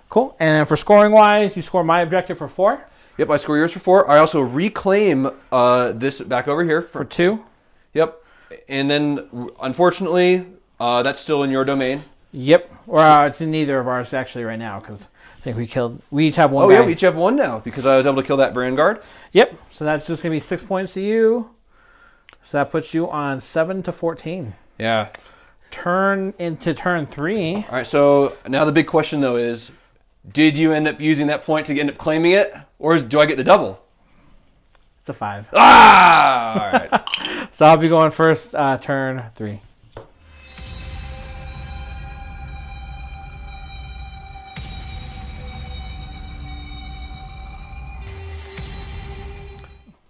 Cool. And then for scoring wise, you score my objective for 4. Yep, I score yours for 4. I also reclaim this back over here for 2. Yep. And then, unfortunately, that's still in your domain. Yep. Or it's in neither of ours actually right now because I think we each have 1 guy. Yeah, we each have 1 now because I was able to kill that Varanguard. Yep. So that's just going to be 6 points to you. So that puts you on 7 to 14. Yeah. Turn into turn 3. All right, so now the big question, though, is did you end up using that point to end up claiming it, or do I get the double? It's a 5. Ah! All right. So I'll be going first, turn 3.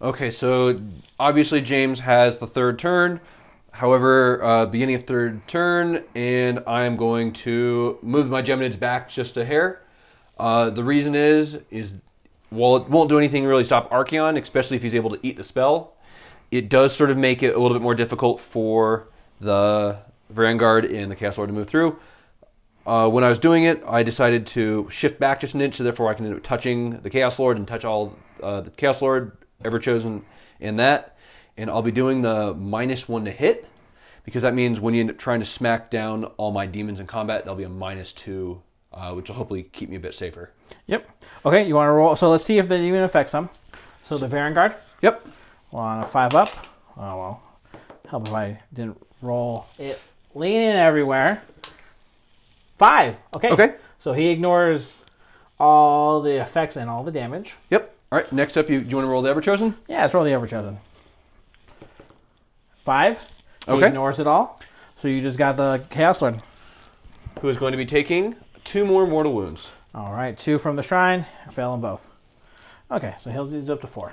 Okay, so obviously James has the 3rd turn. However, beginning of 3rd turn, and I'm going to move my Geminids back just a hair. The reason is while it won't do anything really stop Archaon, especially if he's able to eat the spell, it does sort of make it a little bit more difficult for the Varanguard and the Chaos Lord to move through. When I was doing it, I decided to shift back just an inch, so therefore I can end up touching the Chaos Lord and touch all the Chaos Lord, Everchosen, and that. And I'll be doing the -1 to hit, because that means when you end up trying to smack down all my demons in combat, there'll be a -2, which will hopefully keep me a bit safer. Yep. Okay, you want to roll? So let's see if that even affects them. So the Varanguard? Yep. Well, on a 5-up. Oh, well. Help if I didn't roll it. Leaning everywhere. 5. Okay. Okay. So he ignores all the effects and all the damage. Yep. All right, next up, you want to roll the Everchosen? Yeah, let's roll the Everchosen. 5. He ignores it all. So you just got the Chaos Lord. Who is going to be taking 2 more mortal wounds. All right, 2 from the shrine. Fail them both. Okay, so he's up to 4.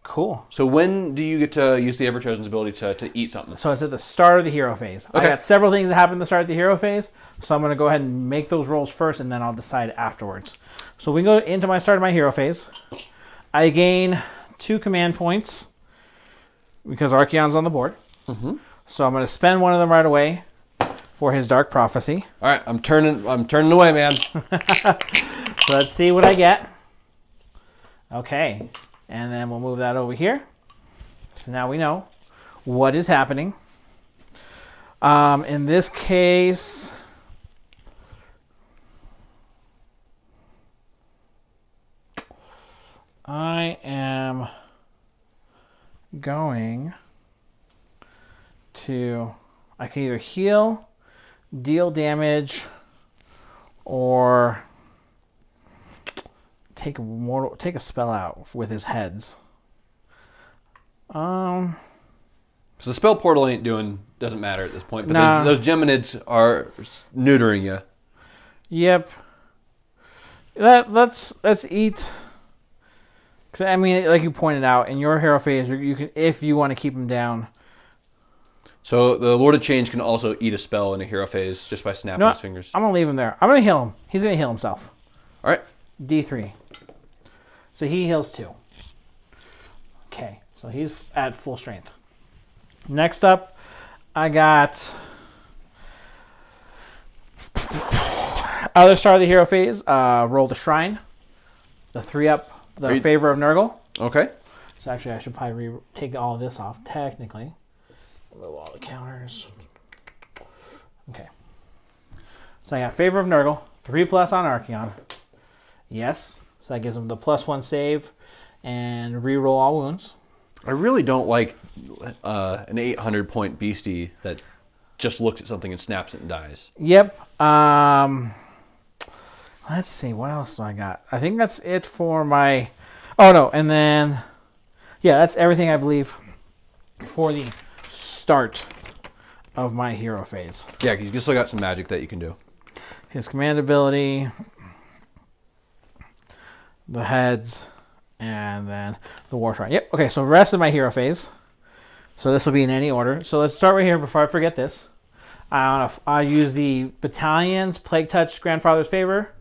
Cool. So when do you get to use the Everchosen's ability to eat something? So it's at the start of the hero phase. Okay. I got several things that happen at the start of the hero phase. So I'm going to go ahead and make those rolls first, and then I'll decide afterwards. So we go into my start of my hero phase. I gain 2 command points because Archaon's on the board. Mm-hmm. So I'm going to spend one of them right away for his Dark Prophecy. All right, I'm turning away, man. So let's see what I get. Okay, and then we'll move that over here. So now we know what is happening. In this case, I am going to, I can either heal, deal damage, or take a spell out with his heads. So the spell portal doesn't matter at this point, but those Geminids are neutering you. Yep. Let's eat. Cause I mean, like you pointed out, in your hero phase, you can, if you want to keep him down. So the Lord of Change can also eat a spell in a hero phase just by snapping his fingers. I'm gonna leave him there. I'm gonna heal him. He's gonna heal himself. All right. D3. So he heals 2. Okay, so he's at full strength. Next up, I got other start of the hero phase. Roll the Shrine, the 3-up, the Favor of Nurgle. Okay. So actually, I should probably take all of this off. Technically, remove all the counters. Okay. So I got Favor of Nurgle, 3+ on Archaon. Yes. So that gives him the +1 save and reroll all wounds. I really don't like an 800-point beastie that just looks at something and snaps it and dies. Yep. Let's see. What else do I got? I think that's it for my... Oh, no. And then... Yeah, that's everything, I believe, for the start of my hero phase. Yeah, because you still got some magic that you can do. His command ability, the heads, and then the Warshrine. Yep, okay, so the rest of my hero phase. So this will be in any order. So let's start right here before I forget this. I use the Battalion's Plague Touch Grandfather's Favor.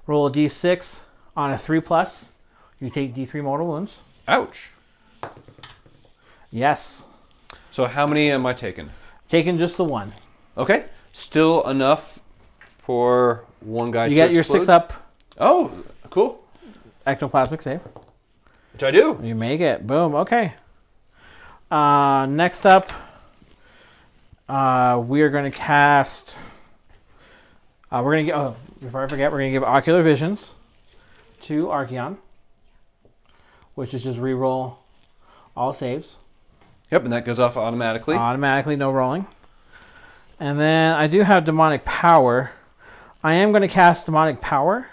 Roll a d6 on a 3+. You take d3 mortal wounds. Ouch. Yes. So how many am I taking? Taking just the one. Okay. Still enough for one guy you to get your explode? 6 up. Oh, cool. Ectoplasmic save. Which I do. You make it. Boom. Okay. Next up, we are going to cast... we're going to get... Oh, before I forget, we're going to give Ocular Visions to Archaon, which is just reroll all saves. Yep, and that goes off automatically. Automatically, no rolling. And then I do have Demonic Power. I am going to cast Demonic Power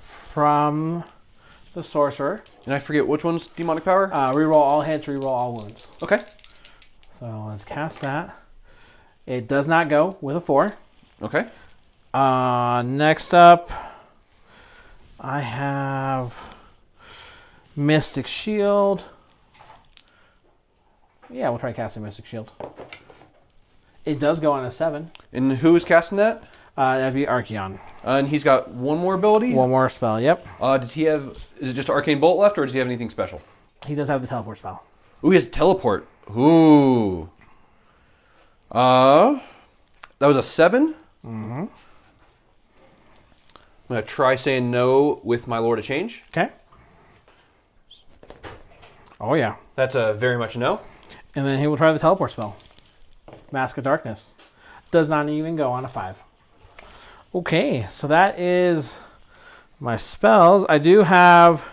from the Sorcerer. And I forget which one's Demonic Power? Reroll all hits, reroll all wounds. Okay. So let's cast that. It does not go with a 4. Okay. Next up, I have Mystic Shield. Yeah, we'll try casting Mystic Shield. It does go on a 7. And who is casting that? That'd be Archaon. And he's got one more ability? One more spell, yep. Does he have... Is it just Arcane Bolt left, or does he have anything special? He does have the Teleport spell. Ooh, he has Teleport. Ooh. That was a 7? Mm-hmm. I'm going to try saying no with my Lord of Change. Okay. Oh, yeah. That's a very much a no. And then he will try the Teleport spell. Mask of Darkness. Does not even go on a 5. Okay, so that is my spells. I do have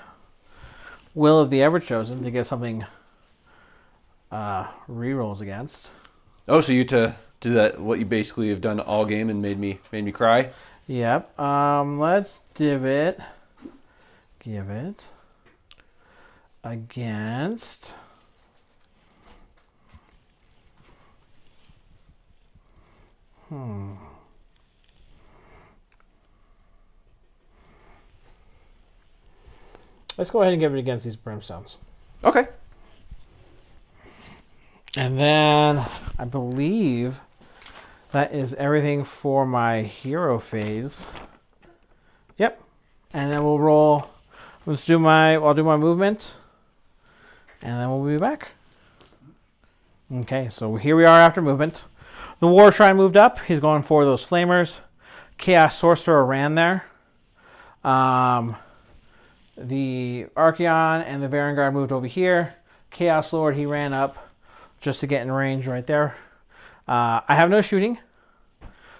Will of the Everchosen to get something rerolls against. Oh, so you to do that, what you basically have done all game and made me cry? Yep. Let's give it against... Let's go ahead and give it against these brimstones. Okay. And then I believe that is everything for my hero phase. Yep. And then we'll roll. I'll do my movement. And then we'll be back. Okay, so here we are after movement. The Warshrine moved up. He's going for those flamers. Chaos Sorcerer ran there. The Archaon and the Varanguard moved over here. Chaos Lord, he ran up just to get in range right there. I have no shooting.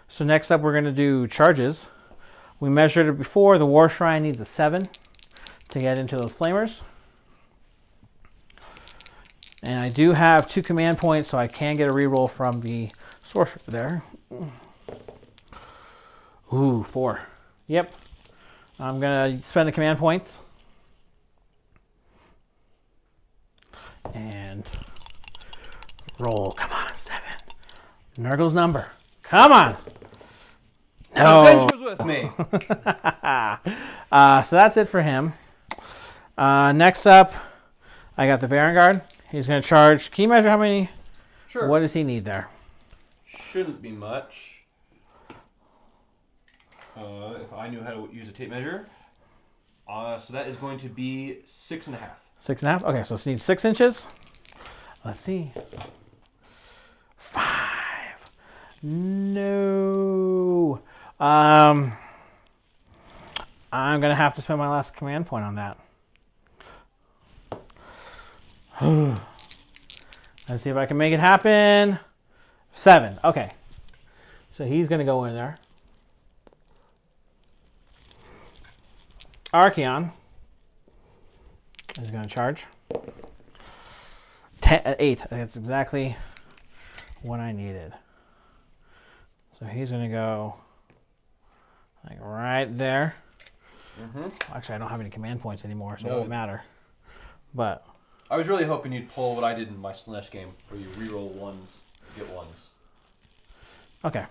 So next up we're going to do charges. We measured it before. The Warshrine needs a 7 to get into those flamers. And I do have 2 command points, so I can get a reroll from the Sorcerer there. Ooh, 4. Yep. I'm going to spend a command point. And roll. Come on, 7. Nurgle's number. Come on. No. Tzeentch was with me. So that's it for him. Next up, I got the Varanguard. He's going to charge. Can you measure how many? Sure. What does he need there? Shouldn't be much. If I knew how to use a tape measure. So that is going to be 6.5. 6.5? Okay, so it needs 6 inches. Let's see. 5. No. I'm going to have to spend my last command point on that. Let's see if I can make it happen. 7. Okay. So he's going to go in there. Archaon is going to charge. 8. That's exactly what I needed. So he's going to go like right there. Actually, I don't have any command points anymore, so it won't matter. But I was really hoping you'd pull what I did in my Slaanesh game, where you reroll ones, get ones. Okay.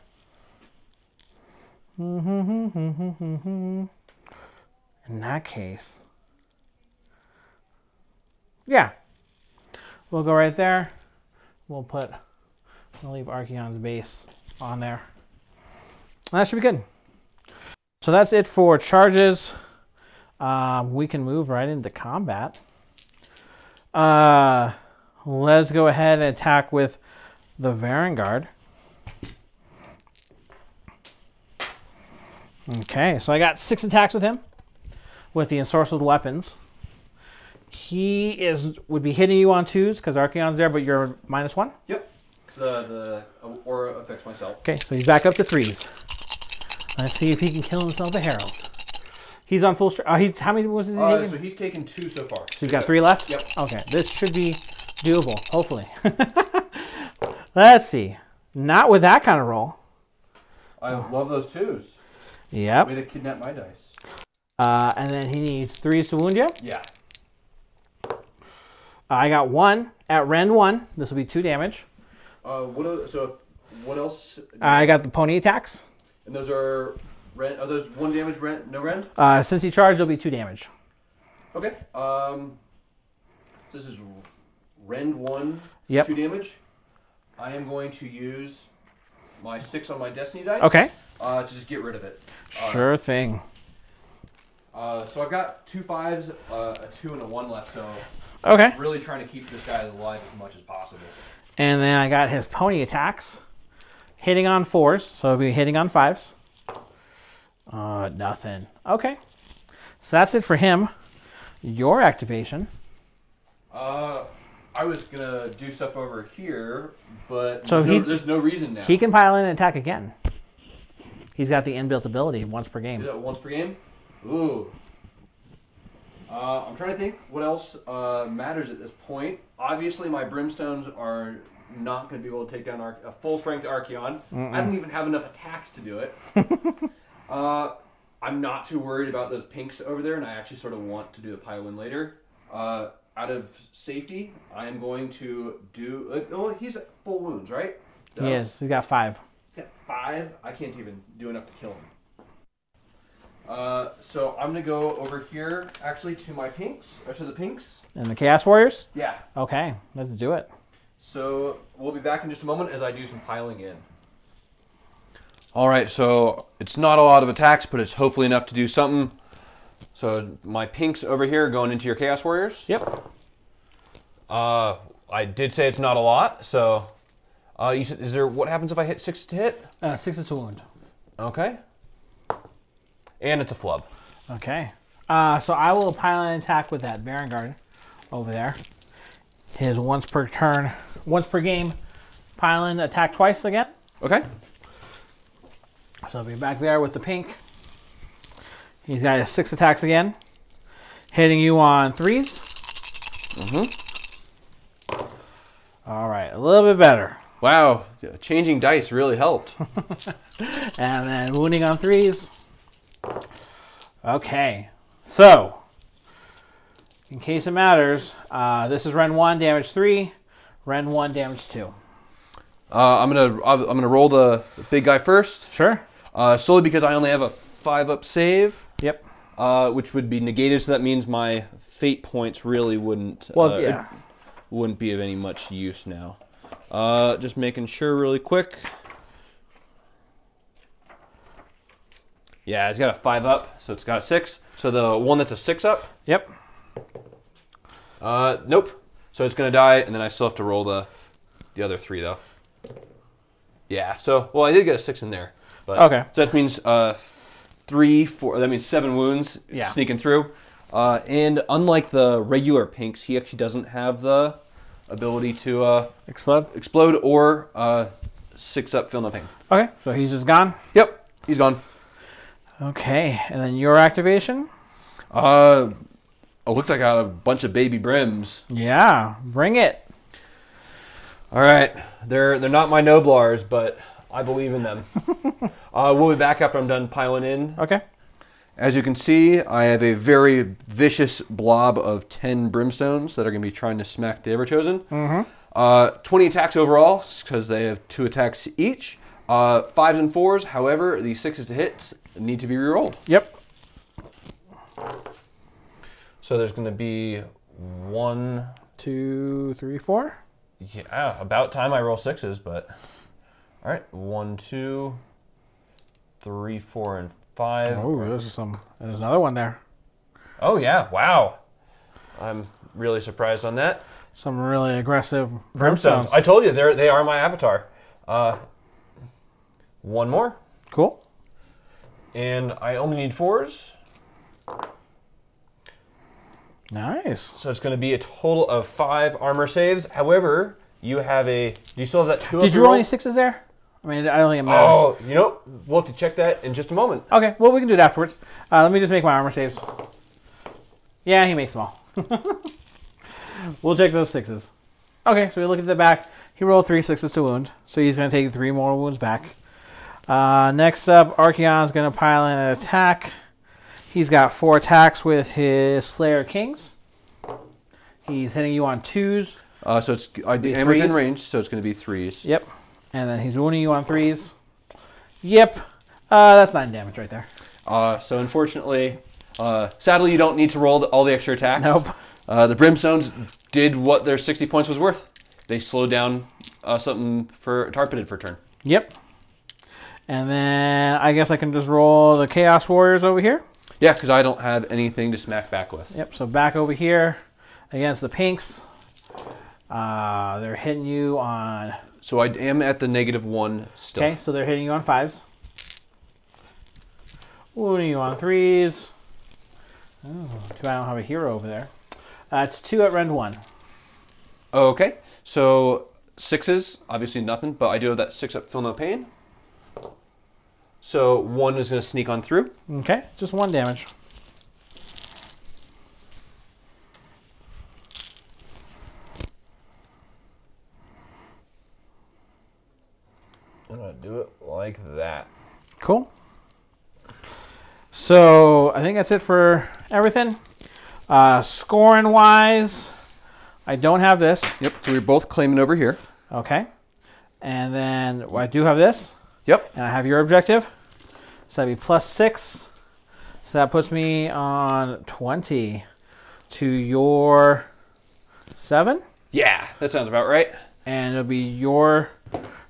In that case, yeah, we'll go right there. We'll leave Archaon's base on there. That should be good. So that's it for charges. We can move right into combat. Let's go ahead and attack with the Varanguard. Okay, so I got 6 attacks with him with the Ensorcelled Weapons. He would be hitting you on 2s because Archaon's there, but you're -1. Yep. The aura affects myself. Okay, so he's back up to 3s. Let's see if he can kill himself a Herald. He's on full strength. How many was he taking? So he's taken 2 so far. So he's got 3 left? Yep. Okay, this should be doable, hopefully. Let's see. Not with that kind of roll. I love those 2s. Yep. Way to kidnap my dice. And then he needs 3s to wound you. Yeah. I got 1 at rend 1. This will be 2 damage. What else? I got the pony attacks. And those are rend. Are those 1 damage rend? No rend? Since he charged, it'll be 2 damage. Okay. This is rend 1. Yep. 2 damage. I am going to use my 6 on my destiny dice. Okay. To just get rid of it. Sure thing. So I've got 2 5s, a 2, and a 1 left. So okay. Really trying to keep this guy alive as much as possible. And then I got his pony attacks, hitting on 4s, so it'll be hitting on 5s. Nothing. Okay. So that's it for him. Your activation. I was gonna do stuff over here, but so there's no reason now. He can pile in and attack again. He's got the inbuilt ability once per game. Is that once per game? Ooh. I'm trying to think what else matters at this point. Obviously, my Brimstones are not going to be able to take down a full-strength Archaon. I don't even have enough attacks to do it. I'm not too worried about those pinks over there, and I actually sort of want to do a pile-in later. Out of safety, I am going to do... oh, he's at full wounds, right? Yes, he's got 5. He's got 5? I can't even do enough to kill him. So I'm going to go over here, actually, to my pinks, or to the pinks. And the Chaos Warriors? Yeah. Okay, let's do it. So we'll be back in just a moment as I do some piling in. All right, so it's not a lot of attacks, but it's hopefully enough to do something. So my pinks over here going into your Chaos Warriors. Yep. I did say it's not a lot, so you said, what happens if I hit 6 to hit? 6 is to wound. Okay. And it's a flub. Okay. So I will pile an attack with that Varanguard over there. His once per game, pile in, attack twice again. Okay. So I'll be back there with the pink. He's got his 6 attacks again. Hitting you on 3s. All right, a little bit better. Wow, changing dice really helped. And then wounding on 3s. Okay, so in case it matters, this is Ren 1, damage 3, Ren 1, damage 2. I'm gonna roll the big guy first. Sure. Solely because I only have a 5-up save. Yep. Which would be negated, so that means my fate points really wouldn't wouldn't be of any much use now. Just making sure really quick. Yeah, it's got a 5-up, so it's got a 6. So the one that's a 6-up? Yep. Nope. So it's gonna die, and then I still have to roll the other 3 though. Yeah. So I did get a 6 in there. But, okay. So that means 3, 4. That means 7 wounds sneaking through. And unlike the regular pinks, he actually doesn't have the ability to explode or 6 up, feel no pain. Okay, so he's just gone? Yep, he's gone. Okay, and then your activation? It looks like I got a bunch of baby brims. Yeah, bring it. All right, they're not my Noblars, but I believe in them. We'll be back after I'm done piling in. Okay. As you can see, I have a very vicious blob of 10 brimstones that are going to be trying to smack the Everchosen. Mm-hmm. 20 attacks overall, because they have 2 attacks each. 5s and 4s, however, the 6s to hit need to be rerolled. Yep. So there's going to be 1, 2, 3, 4. Yeah, about time I roll 6s, but all right, 1, 2, 3, 4, and 5. Oh, there's another one there. Oh yeah, wow! I'm really surprised on that. Some really aggressive brimstones. I told you they are my avatar. 1 more. Cool. And I only need 4s. Nice. So it's going to be a total of 5 armor saves. However, you have do you still have that 2? Did you roll any 6s there? I mean, I don't think it matters. Oh, you know, we'll have to check that in just a moment. Okay, well, we can do it afterwards. Let me just make my armor saves. Yeah, he makes them all. We'll check those 6s. Okay, so we look at the back. He rolled 3 6s to wound, so he's going to take 3 more wounds back. Next up, Archaon's going to pile in an attack. He's got 4 attacks with his Slayer Kings. He's hitting you on 2s. So it's I am within range, so it's going to be 3s. Yep. And then he's wounding you on 3s. Yep. That's 9 damage right there. So unfortunately, sadly, you don't need to roll all the extra attacks. Nope. The Brimstones did what their 60 points was worth. They slowed down something for targeted for a turn. Yep. And then I guess I can just roll the Chaos Warriors over here. Yeah, because I don't have anything to smack back with. Yep, so back over here against the pinks. They're hitting you on... So I am at the -1 still. Okay, so they're hitting you on 5s. Wounding you on 3s. Oh, too bad I don't have a hero over there. It's 2 at rend 1. Okay, so 6s, obviously nothing, but I do have that 6 up, feel no pain. So 1 is going to sneak on through. Okay, just 1 damage. I'm going to do it like that. Cool. So I think that's it for everything. Scoring wise, I don't have this. Yep, so we're both claiming over here. Okay. And then I do have this. Yep. And I have your objective. So that'd be +6. So that puts me on 20 to your 7. Yeah, that sounds about right. And it'll be your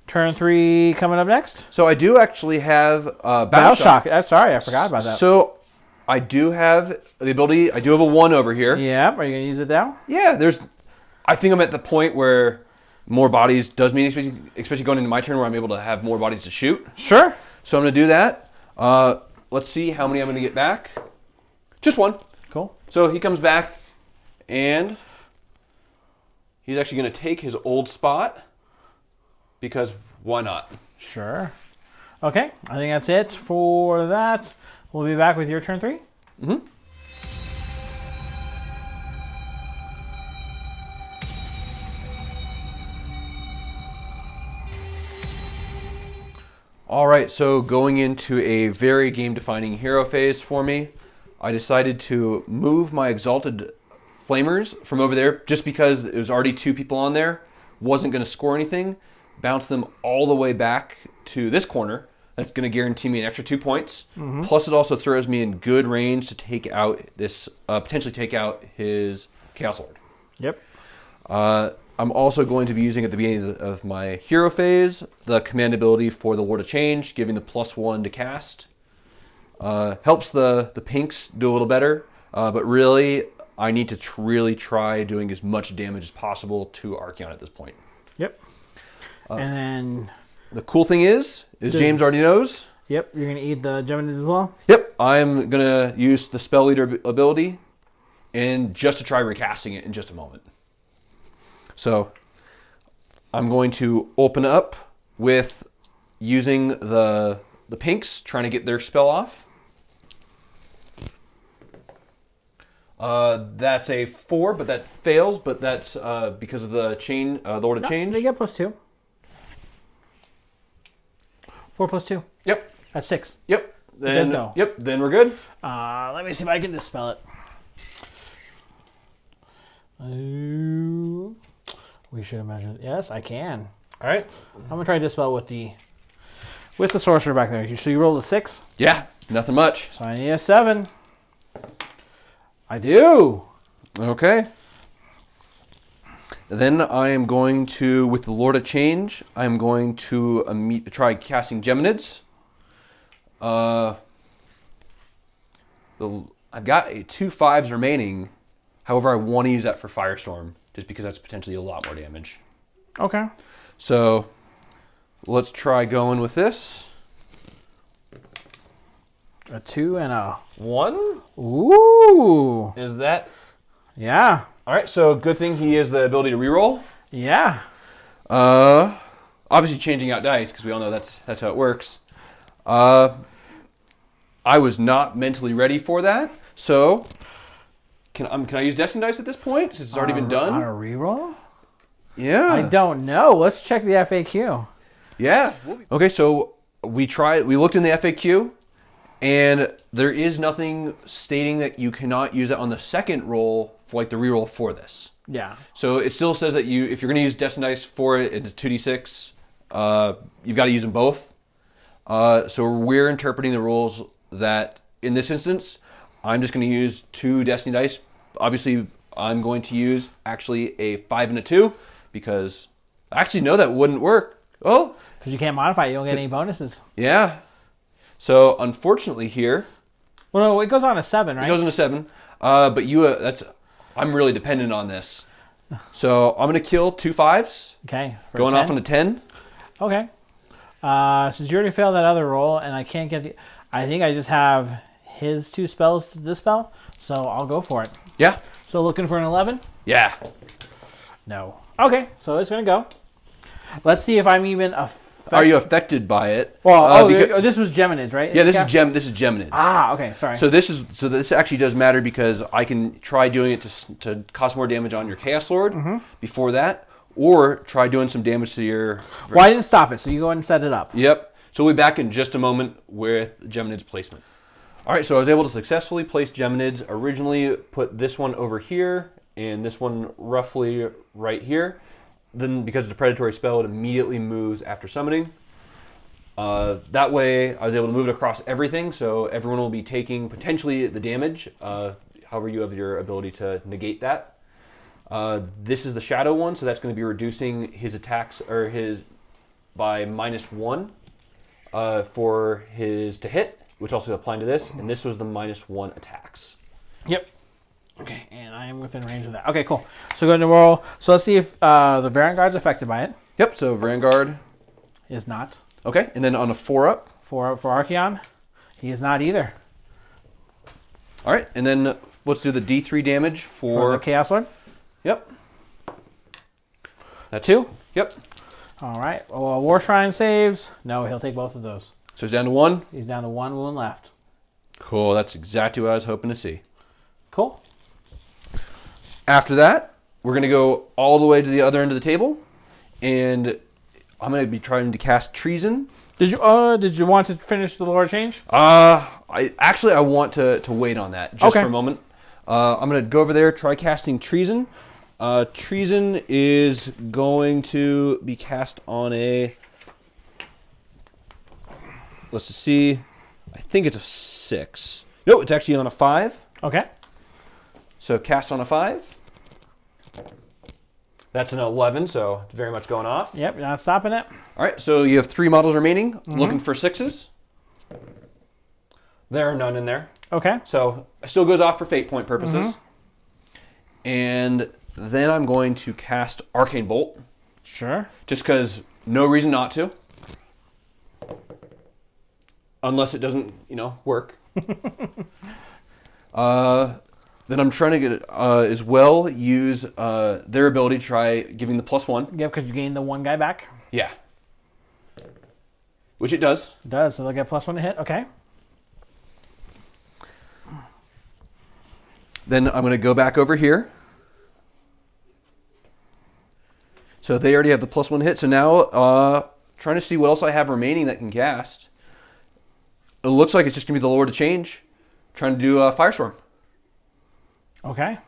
turn 3 coming up next. So I do actually have Battle Shock. Sorry, I forgot about that. So I do have the ability. I do have a 1 over here. Yeah, are you going to use it now? Yeah, I think I'm at the point where more bodies does mean, especially going into my turn where I'm able to have more bodies to shoot. Sure. So I'm going to do that. Let's see how many I'm going to get back. Just 1. Cool. So he comes back, and he's actually going to take his old spot, because why not? Sure. Okay, I think that's it for that. We'll be back with your turn 3. Mm-hmm. All right, so going into a very game-defining hero phase for me, I decided to move my Exalted Flamers from over there just because it was already 2 people on there, wasn't going to score anything, bounce them all the way back to this corner. That's going to guarantee me an extra 2 points. Mm-hmm. Plus, it also throws me in good range to take out this, potentially take out his Chaos Lord. Yep. I'm also going to be using at the beginning of my hero phase the command ability for the Lord of Change, giving the +1 to cast. Helps the pinks do a little better, but really I need to really try doing as much damage as possible to Archaon at this point. Yep. And then the cool thing is James already knows. Yep, you're going to eat the Geminids as well? Yep, I'm going to use the Spell Leader ability and just to try recasting it in just a moment. So I'm going to open up with using the pinks, trying to get their spell off. That's a 4, but that fails. But that's because of the Lord of Change. They get +2. 4 + 2. Yep. That's 6. Yep. Then, it does go. Yep. Then we're good. Let me see if I can dispel it. We should have measured. Yes, I can. All right. I'm gonna try to dispel with the sorcerer back there. So you rolled a 6. Yeah. Nothing much. So I need a 7. I do. Okay. Then I am going to, with the Lord of Change, I'm going to try casting Geminids. I've got 2 5s remaining. However, I want to use that for Firestorm, just because that's potentially a lot more damage. Okay. So let's try going with this. A 2 and a 1. Ooh. Is that? Yeah. All right. So good thing he has the ability to reroll. Yeah. Obviously changing out dice because we all know that's how it works. I was not mentally ready for that. So can I use Destiny dice at this point since it's already been done? On a reroll? Yeah. I don't know. Let's check the FAQ. Yeah. Okay. So we looked in the FAQ. And there is nothing stating that you cannot use it on the second roll for like the reroll for this. Yeah. So it still says that if you're going to use Destiny dice for it, it's 2d6. You've got to use them both. So we're interpreting the rules that in this instance, I'm just going to use 2 Destiny dice. Obviously, I'm going to use actually a 5 and a 2 because actually no, that wouldn't work. Oh, because you can't modify it. You don't get any bonuses. Yeah. So unfortunately here, well, no, it goes on a 7, right? It goes on a 7, but I'm really dependent on this. So I'm going to kill 2 5s. Okay. Going off on a 10. Okay. Since you already failed that other roll, and I can't get I think I just have his 2 spells to dispel, so I'll go for it. Yeah. So looking for an 11? Yeah. No. Okay, so it's going to go. Let's see if I'm even Are you affected by it? Well, this was Geminids, right? Yeah, this is Geminids. Ah, okay, sorry. So this actually does matter because I can try doing it to cost more damage on your Chaos Lord before that, or try doing some damage to your. Well, I didn't stop it, so you go ahead and set it up. Yep. So we'll be back in just a moment with Geminids placement. All right, so I was able to successfully place Geminids. Originally, put this one over here and this one roughly right here. Then, because it's a predatory spell, it immediately moves after summoning. That way, I was able to move it across everything, so everyone will be taking potentially the damage. However, you have your ability to negate that. This is the shadow one, so that's going to be reducing his attacks or by -1 for his to hit, which also applying to this. And this was the -1 attacks. Yep. Okay, and I am within range of that. Okay, cool. So go into roll. So let's see if the Varanguard's affected by it. Yep. So Varanguard is not. Okay, and then on a 4-up. 4-up for Archaon. He is not either. All right, and then let's do the D3 damage for the Chaos Lord. Yep. That's 2. Yep. All right. Well, Warshrine saves. No, he'll take both of those. So he's down to 1. He's down to 1 wound left. Cool. That's exactly what I was hoping to see. Cool. After that, we're going to go all the way to the other end of the table, and I'm going to be trying to cast Treason. Did you want to finish the Lord Change? I want to wait on that just for a moment. I'm going to go over there, try casting Treason. Treason is going to be cast on a. Let's just see. I think it's a 6. No, it's actually on a 5. Okay. So cast on a 5. That's an 11, so it's very much going off. Yep, you're not stopping it. All right, so you have 3 models remaining. Looking for 6s. There are none in there. Okay. So it still goes off for fate point purposes. And then I'm going to cast Arcane Bolt. Sure. Just because no reason not to. Unless it doesn't, work. Then I'm trying to get as well use their ability to try giving the +1. Yeah, because you gained the 1 guy back. Yeah. Which it does. It does, so they'll get +1 to hit. Okay. Then I'm going to go back over here. So they already have the +1 hit. So now, trying to see what else I have remaining that can cast. It looks like it's just going to be the Lord of Change. Trying to do a Firestorm. Okay.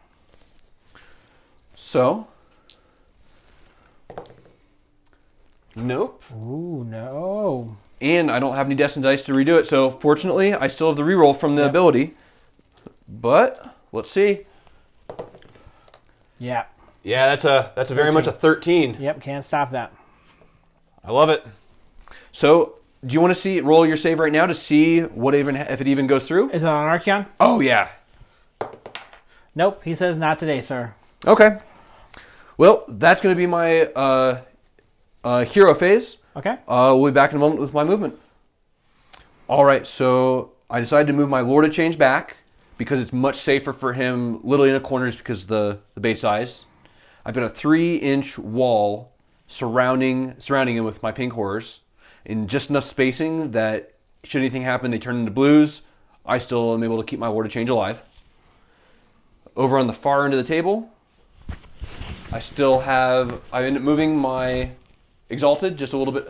So. Nope. Ooh, no. And I don't have any Destined Dice to redo it. So fortunately, I still have the reroll from the ability. But let's see. Yeah. Yeah, that's a very much a 13. Yep, can't stop that. I love it. So, do you want to roll your save right now to see what if it even goes through? Is it on Archaon? Oh yeah. Nope, he says not today, sir. Okay. Well, that's going to be my hero phase. Okay. We'll be back in a moment with my movement. All right, so I decided to move my Lord of Change back because it's much safer for him literally in the corners because of the base size. I've got a 3-inch wall surrounding him with my pink horrors in just enough spacing that should anything happen, they turn into blues, I still am able to keep my Lord of Change alive. Over on the far end of the table, I end up moving my Exalted just a little bit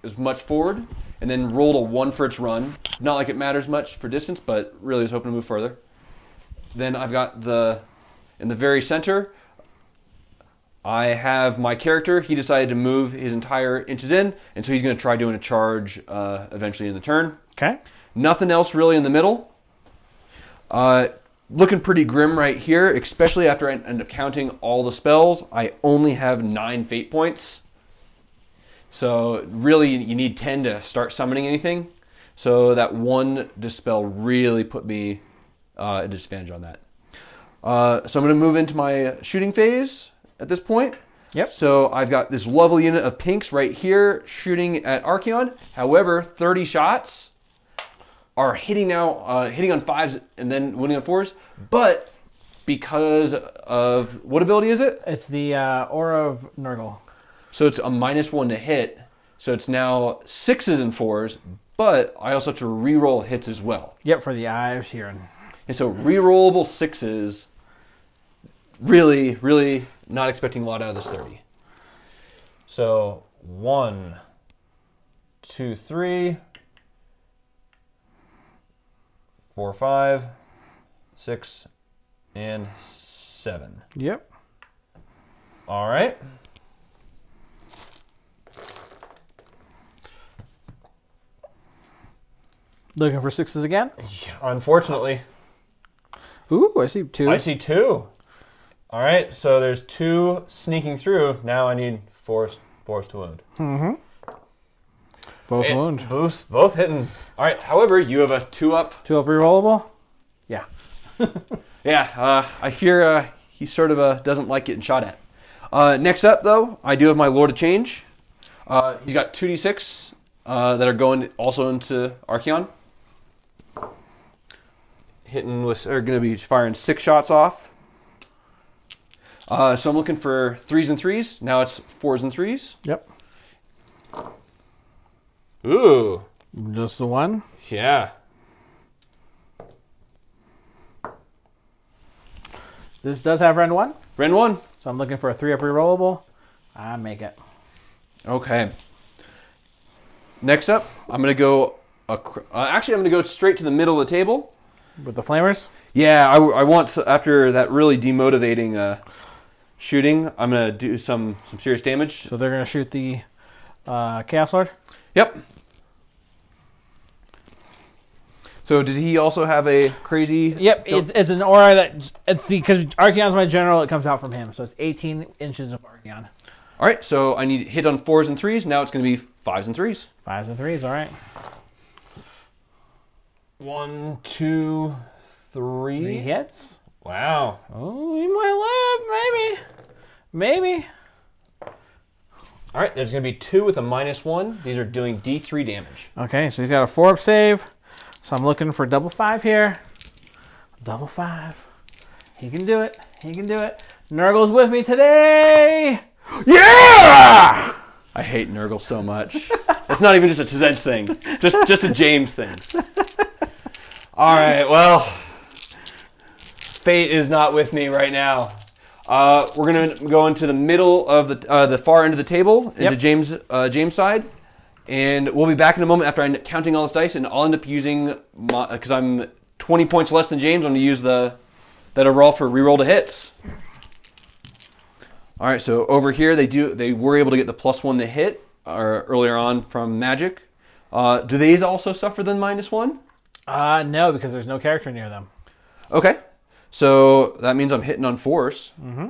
as much forward, and then rolled a 1 for its run. Not like it matters much for distance, but really was hoping to move further. Then I've got in the very center, I have my character. He decided to move his entire inches in, and so he's going to try doing a charge eventually in the turn. Okay. Nothing else really in the middle. Looking pretty grim right here, especially after I end up counting all the spells. I only have 9 fate points. So really you need 10 to start summoning anything. So that 1 dispel really put me at a disadvantage on that. So I'm going to move into my shooting phase at this point. Yep. So I've got this lovely unit of pinks right here shooting at Archaon. However, 30 shots are hitting now, hitting on 5s and then winning on 4s. But because of, what ability is it? It's the Aura of Nurgle. So it's a -1 to hit. So it's now 6s and 4s, but I also have to re-roll hits as well. Yep, for the Eye of Sheeran. And so re-rollable 6s, really, really not expecting a lot out of this 30. So 1, 2, 3, 4, 5, 6, and 7. Yep. All right. Looking for 6s again? Yeah, unfortunately. Ooh, I see 2. I see 2. All right, so there's 2 sneaking through. Now I need 4s to wound. Mm-hmm. Both wound. Both hitting. All right, however, you have a 2-up. 2-up rerollable? Yeah. Yeah, I hear he sort of doesn't like getting shot at. Next up, though, I do have my Lord of Change. He's got 2d6 that are going also into Archaon. Are going to be firing 6 shots off. So I'm looking for 3s and 3s. Now it's 4s and 3s. Yep. Ooh. Just the 1? Yeah. This does have Rend 1? Rend 1. So I'm looking for a 3-up rerollable. I make it. Okay. Next up, I'm going to go... actually, I'm going to go straight to the middle of the table. With the flamers? Yeah, I want, after that really demotivating shooting, I'm going to do some serious damage. So they're going to shoot the Chaos Lord? Yep. So does he also have a crazy... Yep, it's an aura that... Because Archaon's my general, it comes out from him. So it's 18 inches of Archaon. All right, so I need hit on 4s and 3s. Now it's going to be 5s and 3s. 5s and 3s, all right. 1, 2, 3. 3 hits. Wow. Oh, he might live. Maybe. All right, there's going to be 2 with a -1. These are doing D3 damage. Okay, so he's got a 4-up save. So I'm looking for double 5 here. Double 5. He can do it. He can do it. Nurgle's with me today. Yeah! I hate Nurgle so much. It's not even just a Tzeentch thing. Just a James thing. All right, well, fate is not with me right now. We're going to go into the middle of the far end of the table, into James' side. And we'll be back in a moment after I'm counting all this dice, and I'll end up using, because I'm 20 points less than James, I'm going to use that overall for reroll to hits. All right, so over here they were able to get the +1 to hit earlier on from magic. Do these also suffer the -1? No, because there's no character near them. Okay, so that means I'm hitting on 4s. Mm-hmm.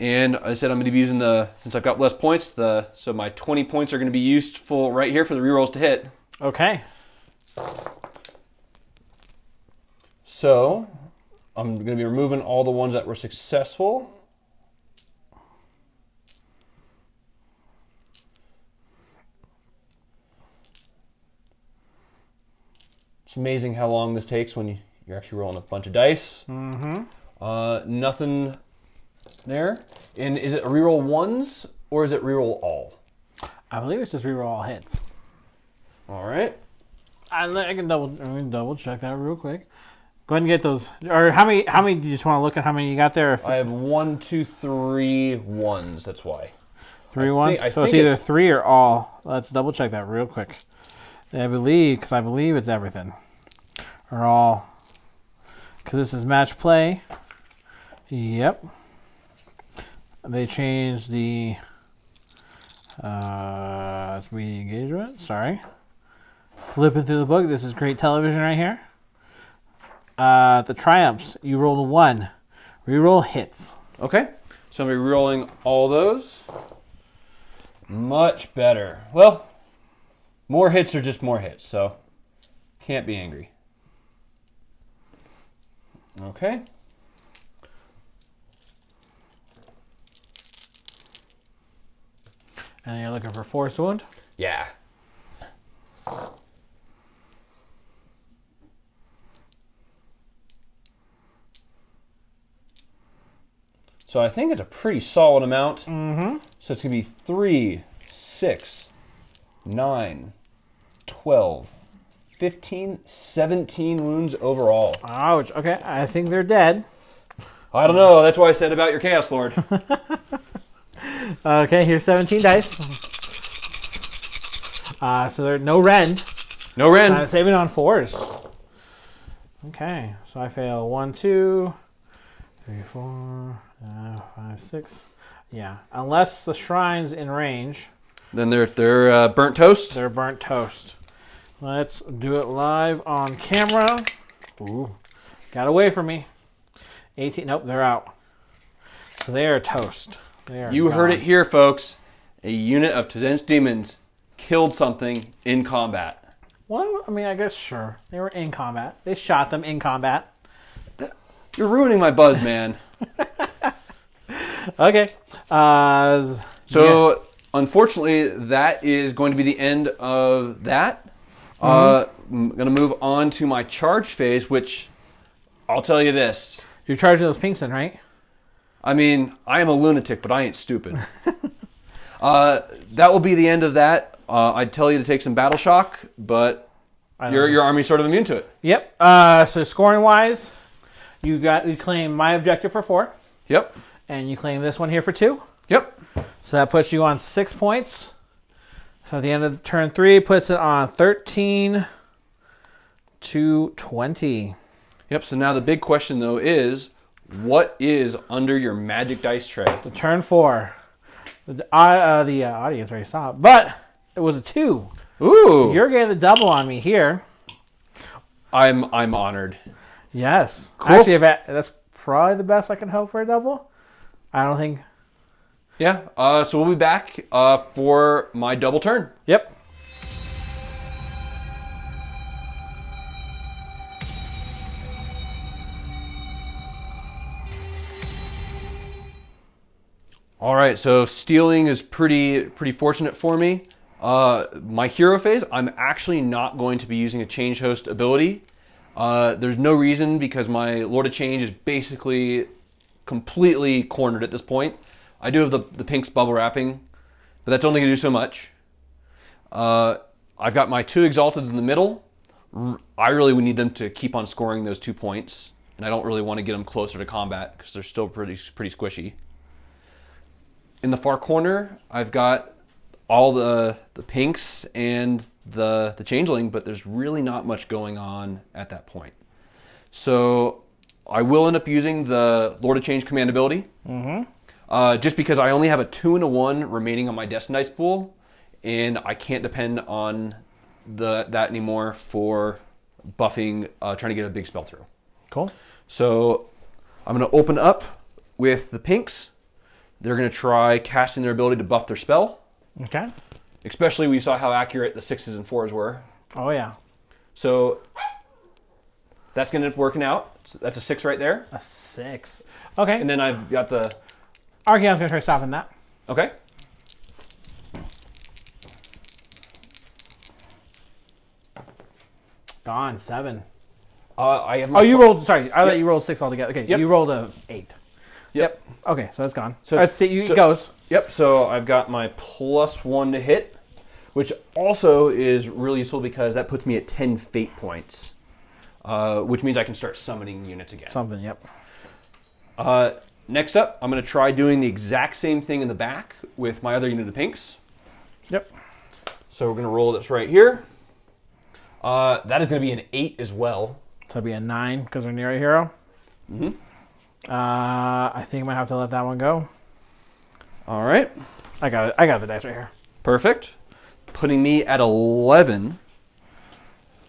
And I said I'm going to be using since I've got less points, so my 20 points are going to be used right here for the rerolls to hit. Okay. So I'm going to be removing all the ones that were successful. It's amazing how long this takes when you're actually rolling a bunch of dice. Mm-hmm. Nothing there. And is it a reroll 1s or is it reroll all? I believe it's just reroll all hits. All right. I can double check that real quick. Go ahead and get those. Or how many do you just want to look at how many you got there? I have 1, 2, 3 1s. That's why. 3 1s? So it's either 3 or all. Let's double check that real quick. I believe it's everything. Or all. Because this is match play. Yep. They changed the media engagement. Sorry. Flipping through the book. This is great television right here. The triumphs. You rolled a 1. Reroll hits. Okay. So I'm going to be rerolling all those. Much better. Well, more hits are just more hits, so can't be angry. Okay. And you're looking for force wound? Yeah. So I think it's a pretty solid amount. Mm-hmm. So it's going to be 3, 6, 9, 12, 15, 17 wounds overall. Ouch. Okay, I think they're dead. I don't know. That's what I said about your Chaos Lord. Okay, here's 17 dice. So there's no rend. No rend. I'm saving on 4s. Okay, so I fail 1, 2, 3, 4, 5, 6. Yeah, unless the shrine's in range. Then they're burnt toast. They're burnt toast. Let's do it live on camera. Ooh, got away from me. 18. Nope, they're out. So they are toast. You heard it here, folks. A unit of Tzeentch demons killed something in combat. Well, I mean, I guess sure. They were in combat. They shot them in combat. You're ruining my buzz, man. Okay. So, unfortunately, that is going to be the end of that. I'm going to move on to my charge phase, which I'll tell you this. You're charging those pinks in, right? I mean, I am a lunatic, but I ain't stupid. That will be the end of that. I'd tell you to take some battle shock, but your army's sort of immune to it. Yep. So scoring wise, you claim my objective for 4. Yep. And you claim this one here for 2. Yep. So that puts you on 6 points. So at the end of turn 3, puts it on 13 to 20. Yep. So now the big question though is, what is under your magic dice tray? The turn 4. The audience already saw it, but it was a 2. Ooh! So you're getting the double on me here. I'm honored. Yes. Cool. Actually, that's probably the best I can hope for a double. I don't think. Yeah. So we'll be back for my double turn. Yep. All right, so stealing is pretty fortunate for me. My hero phase, I'm actually not going to be using a change host ability. There's no reason because my Lord of Change is basically completely cornered at this point. I do have the Pink's bubble wrapping, but that's only going to do so much. I've got my 2 Exalteds in the middle. I really would need them to keep on scoring those 2 points, and I don't really want to get them closer to combat because they're still pretty squishy. In the far corner, I've got all the pinks and the changeling, but there's really not much going on at that point. So I will end up using the Lord of Change command ability, just because I only have a 2 and a 1 remaining on my Destined Dice pool, and I can't depend on that anymore for buffing, trying to get a big spell through. Cool. So I'm going to open up with the pinks. They're going to try casting their ability to buff their spell. Okay. Especially we saw how accurate the 6s and 4s were. Oh, yeah. So that's going to end up working out. So that's a 6 right there. A 6. Okay. And then I've got the... Archaon's going to try stopping that. Okay. Gone. 7. I have you rolled... Sorry, I thought you rolled 6 altogether. Okay, you rolled a 8. Yep. Okay, so that's gone. So it goes. Yep, so I've got my +1 to hit, which also is really useful because that puts me at 10 fate points, which means I can start summoning units again. Something, yep. Next up, I'm going to try doing the exact same thing in the back with my other unit of pinks. Yep. So we're going to roll this right here. That is going to be an 8 as well. So it'll be a 9 because we're near a hero. Mm-hmm. I think I might have to let that one go. All right. I got it. I got the dice right here. Perfect. Putting me at 11.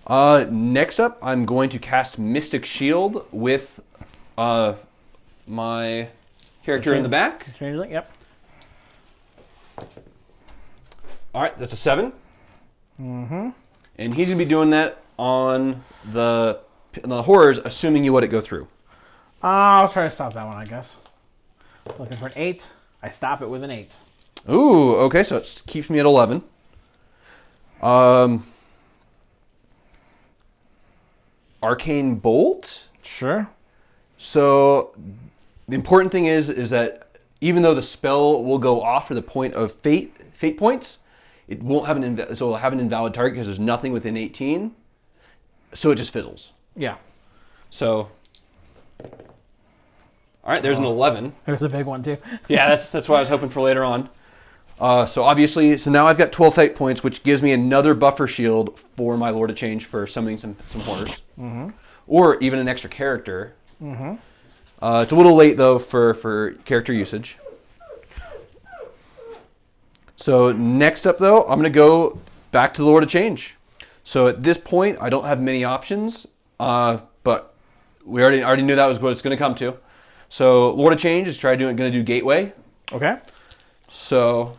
Next up, I'm going to cast Mystic Shield with my character in the back. Changeling, yep. All right, that's a 7. Mm-hmm. And he's going to be doing that on the horrors, assuming you let it go through. I'll try to stop that one, I guess. Looking for an 8. I stop it with an 8. Ooh, okay, so it keeps me at 11. Arcane Bolt? Sure. So the important thing is that even though the spell will go off for the point of fate points, it won't have so it'll have an invalid target because there's nothing within 18. So it just fizzles. Yeah. So... All right, there's an 11. There's a big one, too. Yeah, that's what I was hoping for later on. So obviously, now I've got 12 fate points, which gives me another buffer shield for my Lord of Change for summoning some horrors. Mm-hmm. Or even an extra character. Mm-hmm. It's a little late, though, for character usage. So next up, though, I'm going to go back to the Lord of Change. So at this point, I don't have many options, but we already knew that was what it's going to come to. So Lord of Change is going to do Gateway. Okay. So,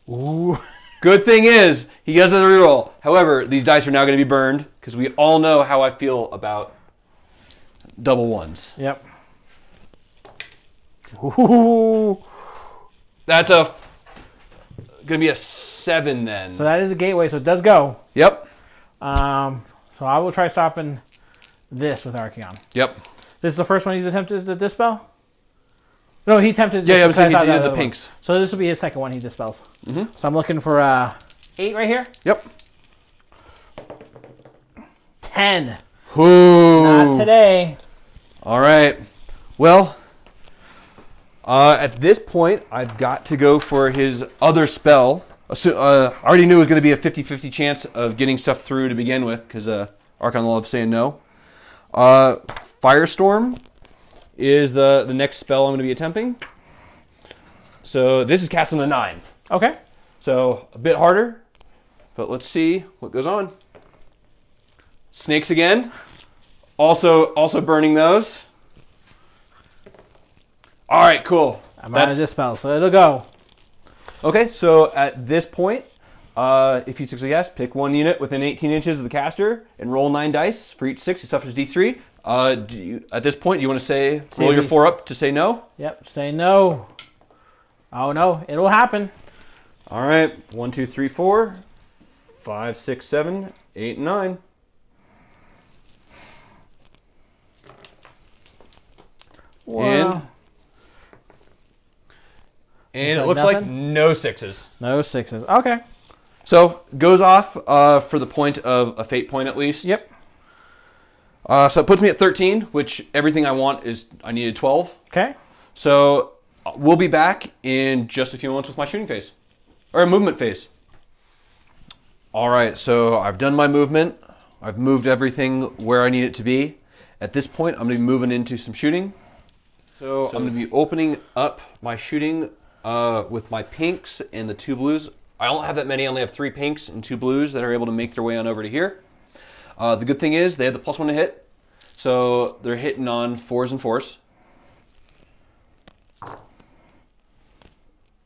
good thing is he does the reroll. However, these dice are now going to be burned because we all know how I feel about double 1s. Yep. Ooh. That's going to be a 7 then. So that is a gateway, so it does go. Yep. So I will try stopping this with Archaon. Yep. This is the first one he's attempted to dispel? No, he attempted... Yeah, he did the pinks. One. So this will be his second one he dispels. Mm-hmm. So I'm looking for 8 right here. Yep. 10. Ooh. Not today. All right. Well, at this point, I've got to go for his other spell. I already knew it was going to be a 50-50 chance of getting stuff through to begin with because Archaon loves saying no. Firestorm is the next spell I'm going to be attempting. So this is casting a 9. Okay. So a bit harder, but let's see what goes on. Snakes again. Also burning those. All right, cool. I'm out of dispel, so it'll go. Okay, so at this point, if you succeed, yes, pick one unit within 18 inches of the caster and roll 9 dice. For each 6, he suffers D3. At this point, do you want to roll your 4 up to say no? Yep, say no. Oh no, it'll happen. All right, 1, 2, 3, 4, 5, 6, 7, 8, 9. Wow. And it looks like no 6s. No 6s. Okay. So goes off for the point of a fate point at least. Yep. So it puts me at 13, which everything I want is I needed 12. Okay. So we'll be back in just a few moments with my shooting phase. Or a movement phase. All right, so I've done my movement. I've moved everything where I need it to be. At this point, I'm going to be moving into some shooting. So I'm going to be opening up my shooting with my pinks and the 2 blues. I don't have that many. I only have 3 pinks and 2 blues that are able to make their way on over to here. The good thing is they have the +1 to hit. So they're hitting on 4s and 4s.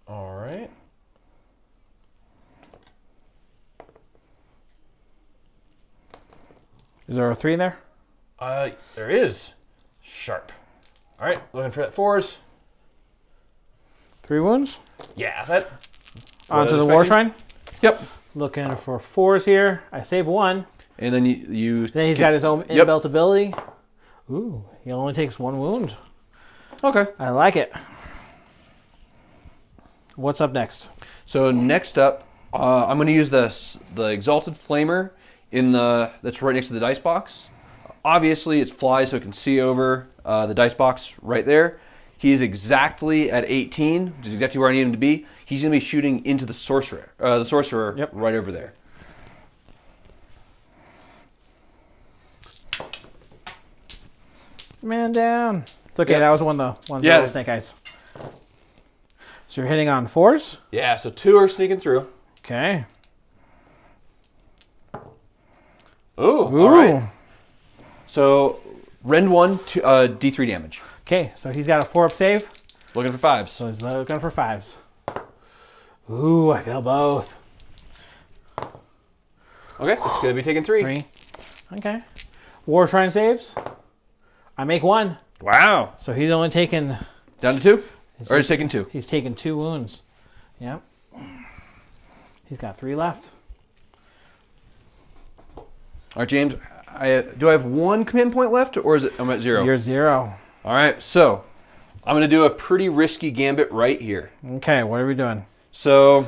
All right. Is there a 3 in there? There is. Sharp. All right, looking for that 4s. 3 wounds. Yeah, that. Onto the Warshrine. Yep. Looking for 4s here. I save 1. And then you Then he's got his own inbuilt ability. Ooh, he only takes 1 wound. Okay. I like it. What's up next? So next up, I'm going to use the Exalted Flamer that's right next to the dice box. Obviously, it's fly, so it can see over the dice box right there. He's exactly at 18, which is exactly where I need him to be. He's going to be shooting into the Sorcerer. Right over there. Man down. It's okay. That was one of the little snake eyes. So you're hitting on 4s? Yeah, so 2 are sneaking through. Okay. Ooh, all right. So Rend 1 to D3 damage. Okay, so he's got a 4-up save. Looking for 5s. So he's looking for 5s. Ooh, I fail both. Okay, it's going to be taking 3. 3. Okay. Warshrine saves. I make 1. Wow. So he's only taken... Down to 2? Or he's taking 2? He's taken 2 wounds. Yep. He's got 3 left. All right, James. Do I have 1 command point left, or is it I'm at 0? You're 0. All right, so I'm going to do a pretty risky gambit right here. Okay, what are we doing? So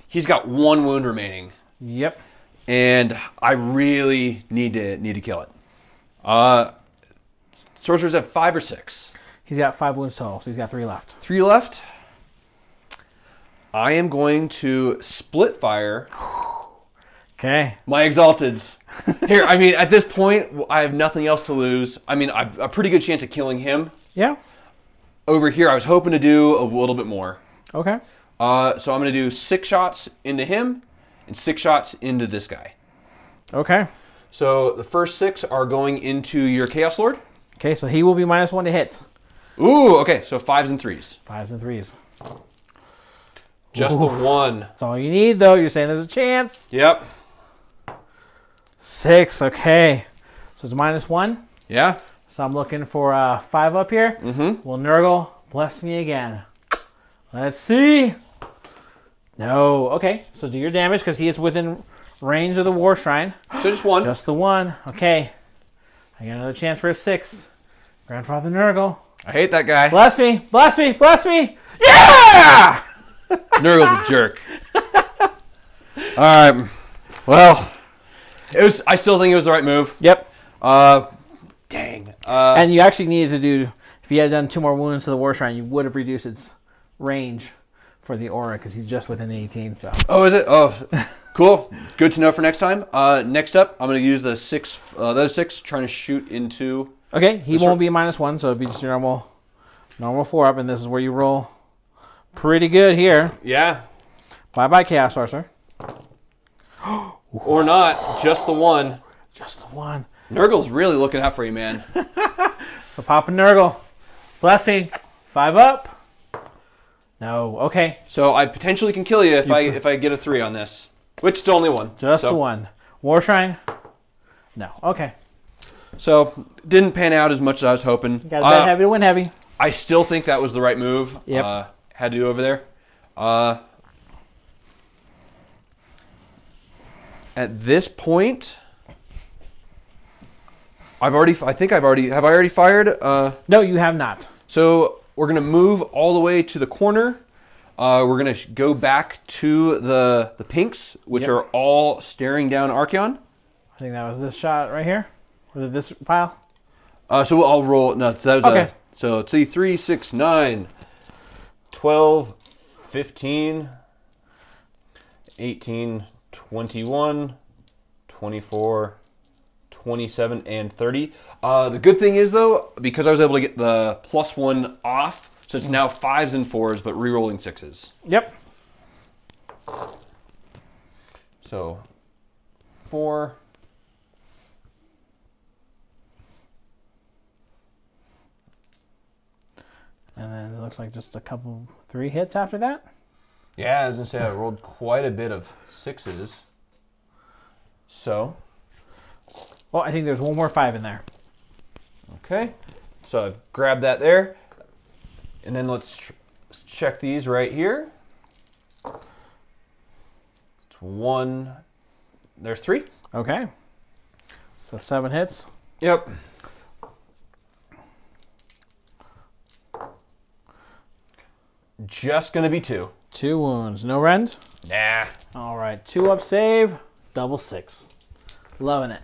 he's got 1 wound remaining. Yep. And I really need to kill it. Sorcerer's at 5 or 6. He's got 5 wounds total, so he's got 3 left. 3 left. I am going to split fire. Okay. My Exalteds. Here, I mean, at this point, I have nothing else to lose. I mean, I've a pretty good chance of killing him. Yeah. Over here, I was hoping to do a little bit more. Okay. So I'm going to do 6 shots into him and 6 shots into this guy. Okay. So the first 6 are going into your Chaos Lord. Okay, so he will be -1 to hit. Ooh, okay, so 5s and 3s. 5s and 3s. Just the 1. That's all you need, though. You're saying there's a chance. Yep. 6, okay. So it's -1. Yeah. So I'm looking for 5 up here. Mm-hmm. Will Nurgle bless me again? Let's see. No. Okay, so do your damage because he is within range of the Warshrine. So just 1. Just the 1. Okay. I got another chance for a 6. Grandfather Nurgle. I hate that guy. Bless me. Bless me. Bless me. Yeah! Nurgle's a jerk. All right. Well, I still think it was the right move. Yep. Dang. And you actually needed to do, if you had done 2 more wounds to the Warshrine, you would have reduced its range for the aura because he's just within 18. So. Oh, is it? Oh, cool. Good to know for next time. Next up, I'm going to use the 6, those 6 trying to shoot into. Okay, he won't be -1, so it'll be just your normal 4-up, and this is where you roll pretty good here. Yeah. Bye-bye, Chaos Sorcerer. Or not, just the 1. Just the 1. Nurgle's really looking out for you, man. So Papa Nurgle. Blessing. 5 up. No, okay. So I potentially can kill you if I get a 3 on this. Which is only 1. Just the 1. Warshrine? No. Okay. So didn't pan out as much as I was hoping. Got to bet heavy to win heavy. I still think that was the right move. Yep. Had to do over there. At this point, have I already fired? No, you have not. So we're gonna move all the way to the corner. We're going to go back to the pinks, which are all staring down Archaon. I think that was this shot right here. Or this pile? So I'll roll. No, that was so let's see, 3, 6, 9, 12, 15, 18, 21, 24, 27, and 30. The good thing is, though, because I was able to get the +1 off, so it's now 5s and 4s, but re-rolling 6s. Yep. So, 4. And then it looks like just a couple, 3 hits after that. Yeah, I was going to say I rolled quite a bit of 6s. So. Oh, I think there's one more 5 in there. Okay. So I've grabbed that there. And then let's check these right here. It's 1. There's 3. Okay. So 7 hits. Yep. Just going to be 2. 2 wounds. No rend? Nah. All right. 2 up save. Double 6. Loving it.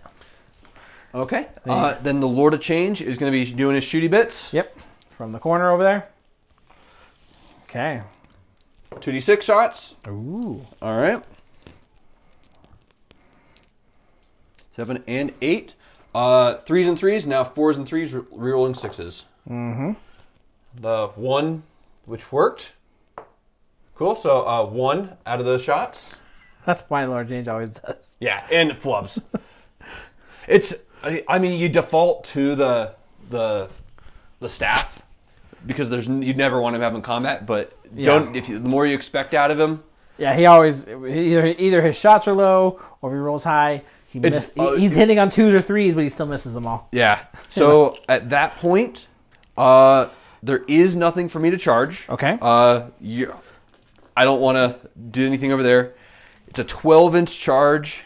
Okay. Then the Lord of Change is going to be doing his shooty bits. Yep. From the corner over there. Okay. 2d6 shots. Ooh. All right. 7 and 8. 3s and 3s. Now 4s and 3s. Rerolling 6s. Mm-hmm. The 1, which worked. Cool. So 1 out of those shots. That's why Lord Change always does. Yeah, and flubs. I mean, you default to the staff because you never want to have him in combat, but the more you expect out of him. Yeah, he always either his shots are low or if he rolls high, he's hitting on 2s or 3s, but he still misses them all. Yeah. So at that point, there is nothing for me to charge. Okay. I don't want to do anything over there. It's a 12-inch charge,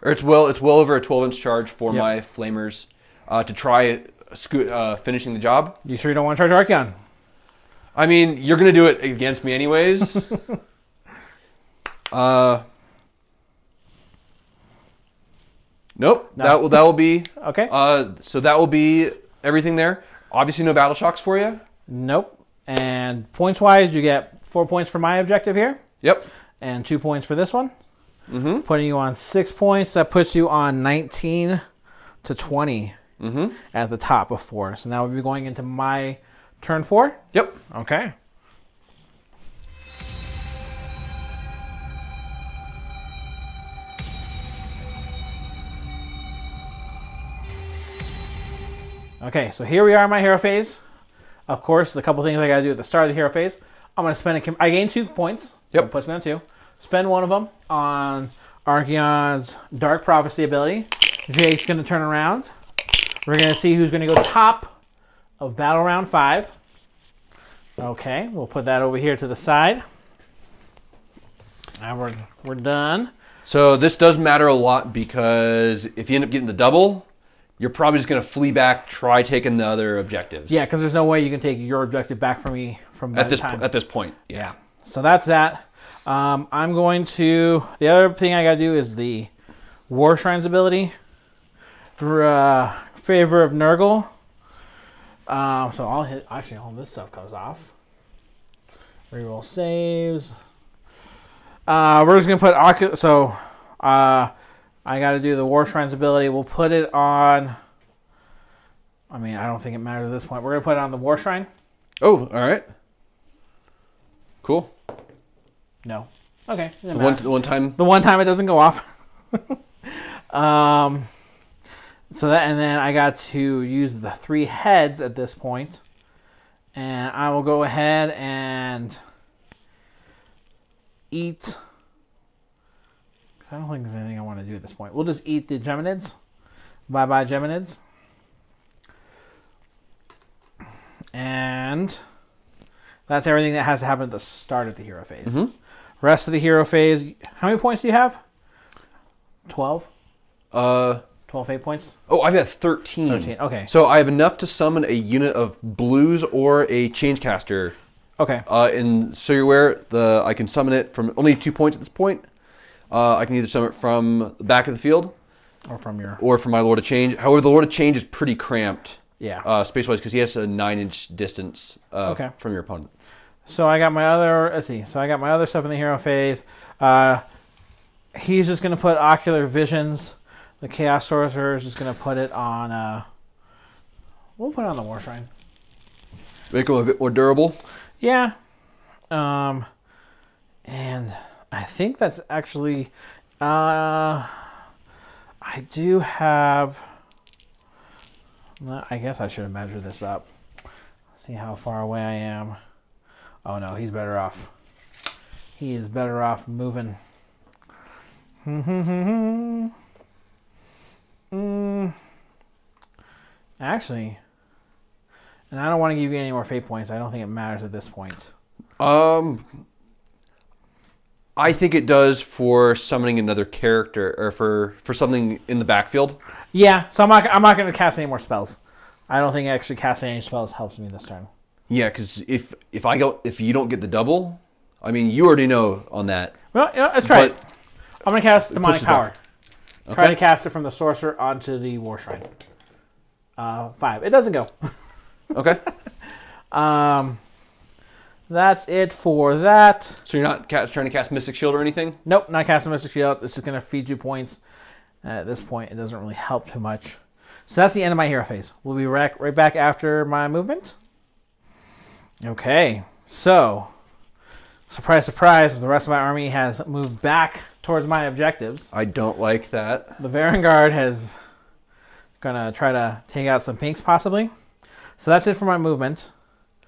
or it's well over a 12-inch charge for my flamers to try finishing the job. You sure you don't want to charge Archaon? I mean, you're gonna do it against me anyways. Nope. No. That will be okay. So that will be everything there. Obviously, no battle shocks for you. Nope. And points wise, you get 4 points for my objective here. Yep. And 2 points for this one. Mm-hmm. Putting you on 6 points. That puts you on 19 to 20 at the top of 4. So now we'll be going into my turn 4. Yep. Okay. Okay, so here we are in my hero phase. Of course, a couple things I got to do at the start of the hero phase. I'm going to spend I gain 2 points. Yep. So puts me on 2. Spend one of them on Archaon's Dark Prophecy ability. Jake's going to turn around. We're going to see who's going to go top of battle round 5. Okay, we'll put that over here to the side. Now we're done. So this does matter a lot because if you end up getting the double, you're probably just going to flee back, try taking the other objectives. Yeah, because there's no way you can take your objective back from me at this point. Yeah. So that's that. I'm going to... The other thing I got to do is the Warshrine's ability. Favor of Nurgle. So I'll hit... Actually, all this stuff comes off. Reroll saves. We're just going to put... So I got to do the Warshrine's ability. We'll put it on... I mean, I don't think it matters at this point. We're going to put it on the Warshrine. Oh, all right. Cool. No. Okay. The one time. The one time it doesn't go off. So that, and then I got to use the 3 heads at this point, and I will go ahead and eat. Because I don't think there's anything I want to do at this point. We'll just eat the Geminids. Bye bye Geminids. And that's everything that has to happen at the start of the hero phase. Rest of the hero phase, how many points do you have? 12? 12 fate points? Oh, I've got 13. 13, okay. So I have enough to summon a unit of blues or a changecaster Okay. And so you're aware, I can summon it from only 2 points at this point. I can either summon it from the back of the field, or from my Lord of Change. However, the Lord of Change is pretty cramped. Yeah. Space-wise, because he has a 9-inch distance from your opponent. So I got my other. Let's see. So I got my other stuff in the hero phase. He's just going to put Ocular Visions. The Chaos Sorcerer is just going to put it on. We'll put it on the Warshrine. Make him a bit more durable. Yeah. And I think that's actually. I do have. I guess I should have measured this up. See how far away I am. Oh no, he's better off. He is better off moving. Actually, and I don't want to give you any more fate points. I don't think it matters at this point. I think it does for summoning another character, or for something in the backfield. Yeah, so I'm not going to cast any more spells. I don't think actually casting any spells helps me this turn. Yeah, because if you don't get the double, I mean, you already know on that. Well, yeah, that's right. I'm going to cast Demonic Power. Okay. Try to cast it from the Sorcerer onto the Warshrine. 5. It doesn't go. Okay. That's it for that. So you're not trying to cast Mystic Shield or anything? Nope, not casting Mystic Shield. It's just going to feed you points. At this point, it doesn't really help too much. So that's the end of my hero phase. We'll be right back after my movement. Okay, so surprise, surprise, the rest of my army has moved back towards my objectives. I don't like that. The Varanguard has gonna try to take out some pinks, possibly. So that's it for my movement.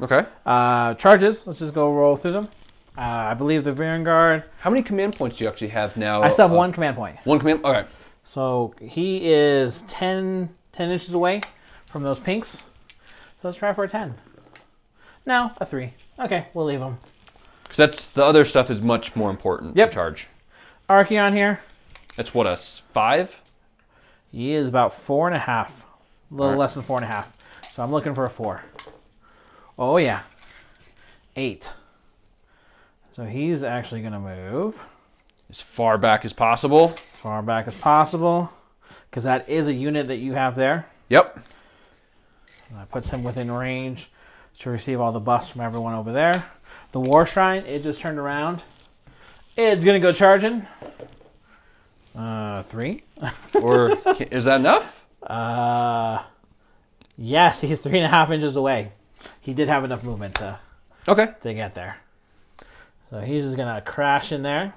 Okay. Charges. Let's just go roll through them. I believe the Varanguard. How many command points do you actually have now? I still have 1 command point. 1 command. Okay. So he is 10 inches away from those pinks. So let's try for a 10. No, a 3. Okay, we'll leave him. Because the other stuff is much more important to charge. Archaon here. That's what, a 5? He is about 4.5. A little less than 4.5. So I'm looking for a 4. Oh yeah. 8. So he's actually going to move as far back as possible. As far back as possible. Because that is a unit that you have there. Yep. And that puts him within range to receive all the buffs from everyone over there. The Warshrine, it just turned around. It's going to go charging. 3. Or is that enough? Yes, he's 3.5 inches away. He did have enough movement to get there. So he's just going to crash in there.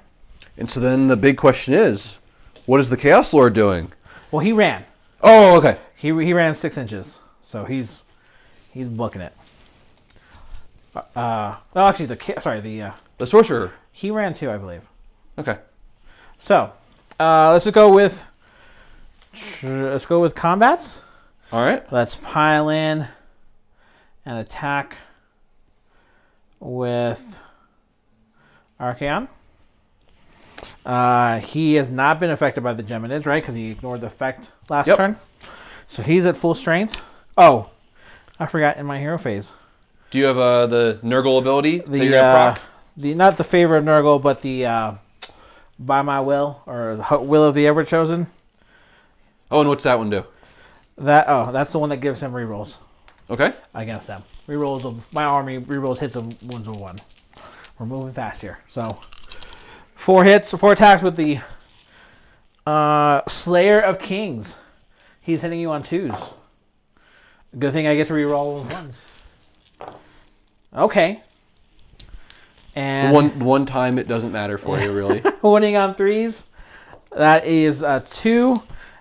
And so then the big question is, what is the Chaos Lord doing? Well, he ran. Oh, okay. He ran 6 inches. So he's booking it. No, actually, the Sorcerer. He ran 2, I believe. Okay. So, let's just go with combats. All right. Let's pile in and attack with Archaon. He has not been affected by the Geminids, right? Because he ignored the effect last turn. So he's at full strength. Oh, I forgot in my hero phase. Do you have the Nurgle ability that you're gonna proc? Not the favor of Nurgle, but the by my will, or the will of the Everchosen. Oh, and what's that one do? That's the one that gives him rerolls. Okay. Against them. Rerolls of my army, rerolls hits of wounds of 1. We're moving fast here. So 4 hits, 4 attacks with the Slayer of Kings. He's hitting you on 2s. Good thing I get to reroll those 1s. Okay. And one time it doesn't matter for you, really. winning on 3s. That is 2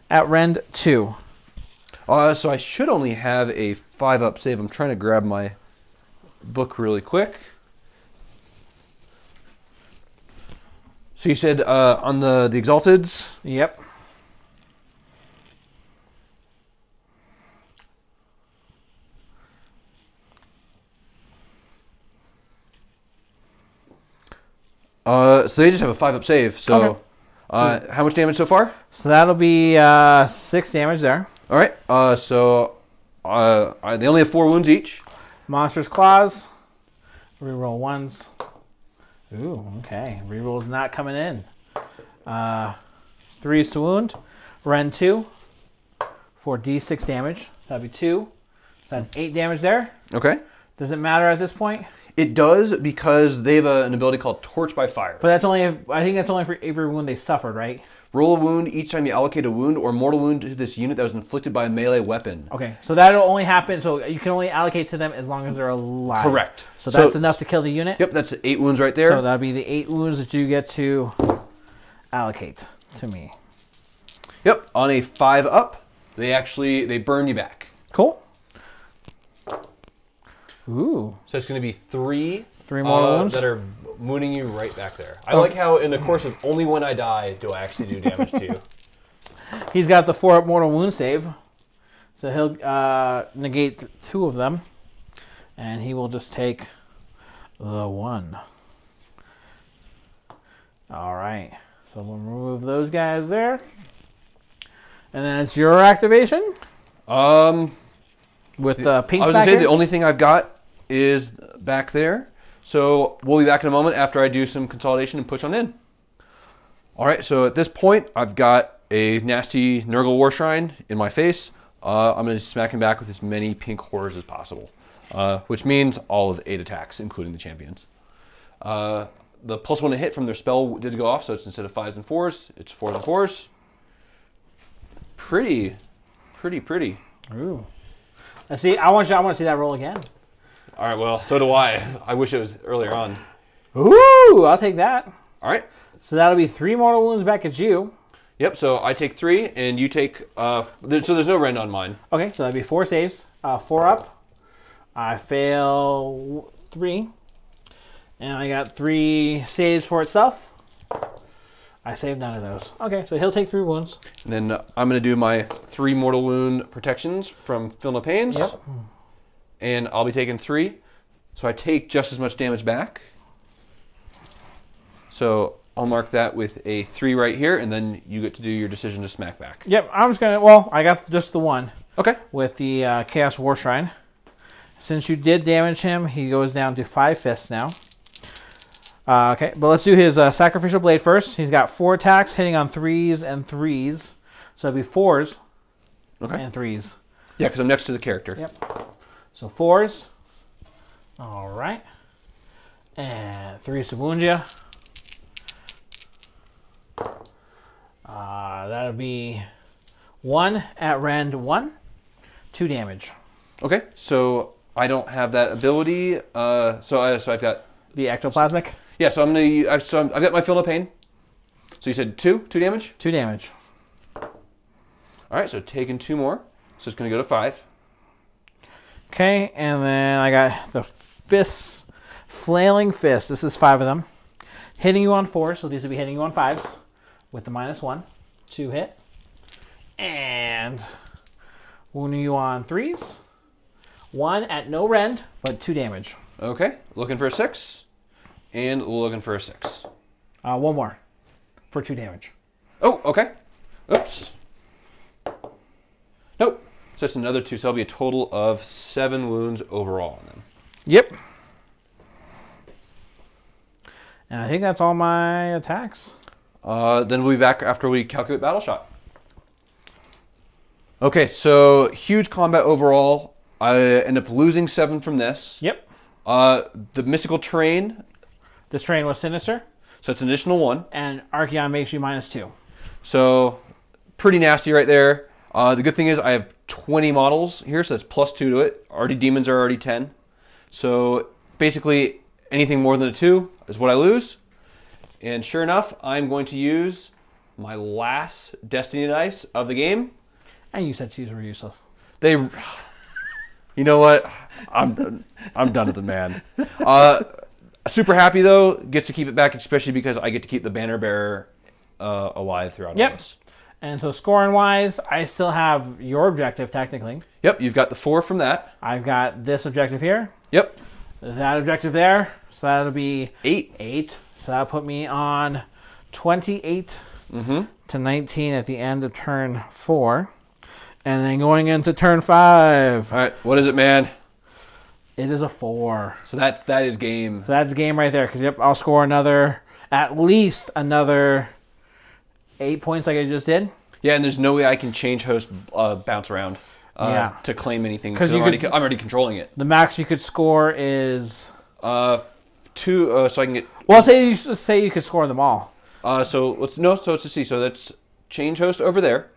at rend 2. So I should only have a 5-up save. I'm trying to grab my book really quick. So you said on the Exalteds? Yep. So they just have a 5-up save. So, how much damage so far? So that'll be 6 damage there. All right. So they only have 4 wounds each. Monster's Claws. Reroll ones. Ooh, okay. Reroll's not coming in. 3s to wound. Rend 2 for D6 damage. So that'd be 2. So that's 8 damage there. Okay. Does it matter at this point? It does because they have an ability called Torch by Fire. But that's only I think that's only for every wound they suffered, right? Roll a wound each time you allocate a wound or mortal wound to this unit that was inflicted by a melee weapon. Okay, so that'll only happen, so you can only allocate to them as long as they're alive. Correct. So that's enough to kill the unit? Yep, that's 8 wounds right there. So that'll be the 8 wounds that you get to allocate to me. Yep, on a 5 up, they burn you back. Cool. Ooh. So it's going to be 3 mortal wounds that are wounding you right back there. I like how in the course of only when I die do I actually do damage to you. He's got the 4-up mortal wound save. So he'll negate 2 of them. And he will just take the 1. All right. So we'll remove those guys there. And then it's your activation? With Pinks I was going to say the only thing I've got is back there. So we'll be back in a moment after I do some consolidation and push on in. All right, so at this point, I've got a nasty Nurgle Warshrine in my face. I'm going to smack him back with as many pink horrors as possible, which means all of the 8 attacks, including the champions. The +1 to hit from their spell did go off, so it's instead of 5s and 4s, it's 4s and 4s. Pretty. Ooh. Let's see. I want to see that roll again. All right, well, so do I. I wish it was earlier on. Ooh, I'll take that. All right. So that'll be 3 mortal wounds back at you. Yep, so I take 3, and you take... so there's no rend on mine. Okay, so that'd be 4 saves. 4 up. I fail 3. And I got 3 saves for itself. I saved none of those. Okay, so he'll take 3 wounds. And then I'm going to do my 3 mortal wound protections from Feel No Pains. Yep. And I'll be taking 3. So I take just as much damage back. So I'll mark that with a 3 right here, and then you get to do your decision to smack back. Yep, I was going to... Well, I got just the 1. Okay. With the Chaos Warshrine. Since you did damage him, he goes down to 5 fists now. Okay, but let's do his Sacrificial Blade first. He's got 4 attacks, hitting on 3s and 3s. So it'd be 4s and 3s. Yeah, because I'm next to the character. Yep. So 4s. All right. And 3s to wound you. That'll be 1 at rend 1. 2 damage. Okay, so I don't have that ability. So I've got... The Ectoplasmic? Yeah, so I've got my Feel No Pain. So you said 2 damage? 2 damage. All right, so taking 2 more. So it's going to go to 5. Okay, and then I got the fists, Flailing Fist. This is 5 of them. Hitting you on 4, so these will be hitting you on 5s with the -1 to hit. And wounding you on 3s. 1 at no rend, but 2 damage. Okay, looking for a 6. And looking for a 6. 1 more for 2 damage. Oh, okay. Oops. Nope. So it's another 2, so that'll be a total of 7 wounds overall. Then. Yep. And I think that's all my attacks. Then we'll be back after we calculate battle shot. Okay, so huge combat overall. I end up losing 7 from this. Yep. The mystical terrain. This terrain was sinister. So it's an additional 1. And Archaon makes you -2. So pretty nasty right there. The good thing is I have 20 models here, so that's +2 to it. Already demons are already 10. So basically anything more than a 2 is what I lose. And sure enough, I'm going to use my last Destiny Dice of the game. And you said twos were useless. You know what? I'm done with it, man. Super happy though. Gets to keep it back, especially because I get to keep the banner bearer alive throughout all this. And so scoring wise, I still have your objective technically. Yep, you've got the 4 from that. I've got this objective here. Yep. That objective there. So that'll be 8. So that'll put me on 28 to 19 at the end of turn 4. And then going into turn 5. All right, what is it, man? It is a 4. So that is game. So that's game right there. Because yep, I'll score at least another 8 points like I just did. Yeah, and there's no way I can change host bounce around to claim anything because I'm already controlling it. The max you could score is 2. So I can get. Well, say you could score them all. So let's see. So that's change host over there.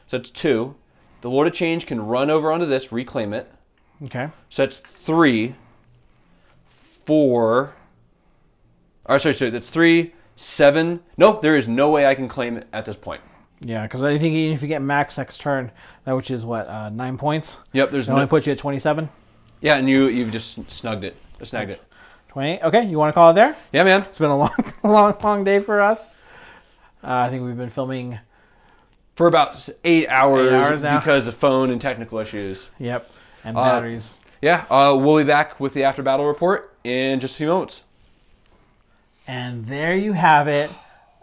So that's 2. The Lord of Change can run over onto this, reclaim it. Okay. So that's 3, 4. Oh, sorry. That's 3, 7. Nope, there is no way I can claim it at this point. Yeah, because I think even if you get max next turn, which is what 9 points. Yep, there's only put you at 27. Yeah, and you've just snagged it. 28. Okay, you want to call it there? Yeah, man. It's been a long day for us. I think we've been filming for about 8 hours now because of phone and technical issues. Yep, and batteries. Yeah, we'll be back with the after battle report in just a few moments. And there you have it,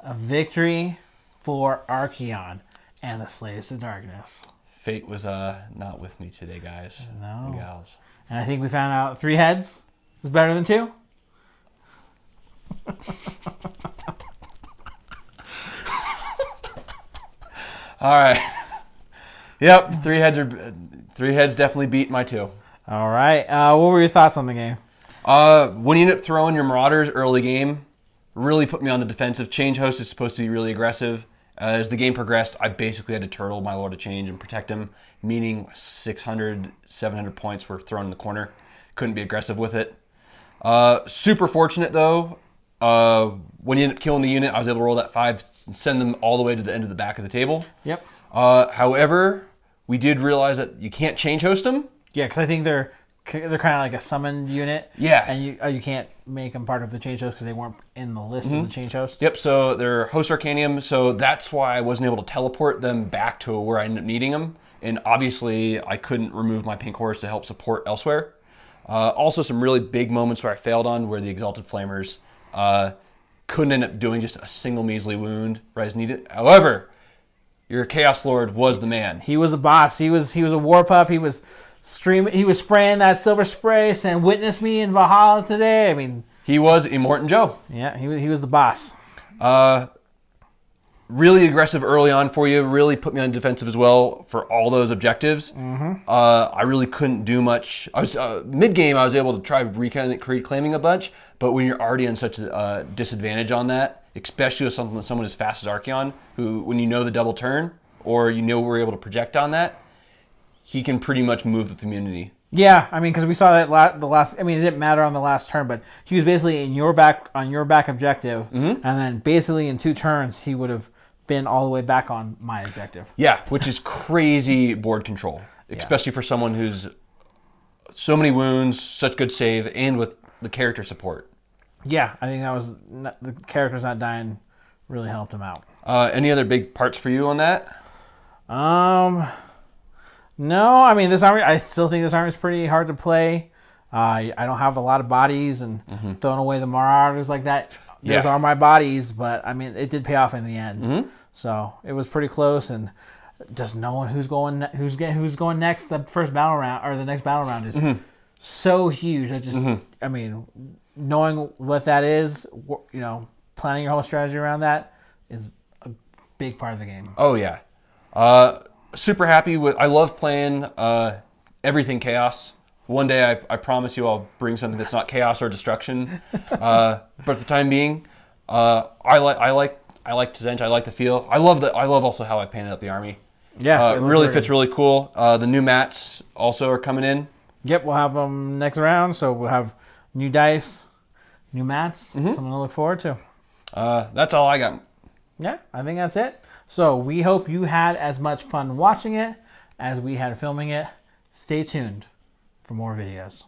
a victory for Archaon and the Slaves of Darkness. Fate was not with me today, guys. No. And gals. And I think we found out 3 heads is better than 2. All right. Yep, 3 heads definitely beat my 2. All right. What were your thoughts on the game? When you end up throwing your Marauders early game, really put me on the defensive. Change host is supposed to be really aggressive. As the game progressed, I basically had to turtle my Lord of Change and protect him, meaning 600, 700 points were thrown in the corner. Couldn't be aggressive with it. Super fortunate, though. When you end up killing the unit, I was able to roll that 5 and send them all the way to the end of the back of the table. Yep. However, we did realize that you can't change host them. Yeah, because I think they're kind of like a summoned unit. Yeah. And you can't make them part of the change host because they weren't in the list of the change host. Yep, so they're host Arcanium, so that's why I wasn't able to teleport them back to where I ended up needing them. And obviously, I couldn't remove my pink horse to help support elsewhere. Also, some really big moments where I failed on where the Exalted Flamers couldn't end up doing just a single measly wound where I was needed. However, your Chaos Lord was the man. He was a boss. He was a war pup. He was spraying that silver spray, saying, "Witness me in Valhalla today." I mean, he was Immortan Joe. Yeah, he was the boss. Really aggressive early on for you. Really put me on defensive as well for all those objectives. I really couldn't do much. I was mid game. I was able to try reclaiming a bunch, but when you're already on such a disadvantage on that, especially with someone as fast as Archaon, who when you know the double turn or you know we're able to project on that, he can pretty much move the community. Yeah, I mean, because we saw that the last. I mean, it didn't matter on the last turn, but he was basically on your back objective, and then basically in 2 turns he would have been all the way back on my objective. Yeah, which is crazy board control, especially for someone who's so many wounds, such good save, and with the character support. Yeah, I think that was the characters not dying really helped him out. Any other big parts for you on that? No, I mean, this army, I still think this army is pretty hard to play. I don't have a lot of bodies, and throwing away the Marauders like that, those are my bodies, but I mean, it did pay off in the end. So it was pretty close, and just knowing who's going next, the first battle round, or the next battle round is so huge. I mean, knowing what that is, you know, planning your whole strategy around that is a big part of the game. Oh, yeah. Super happy with. I love playing everything chaos. One day, I promise you, I'll bring something that's not chaos or destruction. But for the time being, I like Tzeentch. I like the feel. I love also how I painted up the army. Yes, it really fits really cool. The new mats also are coming in. Yep, we'll have them next round. So we'll have new dice, new mats. Something to look forward to. That's all I got. Yeah, I think that's it. So we hope you had as much fun watching it as we had filming it. Stay tuned for more videos.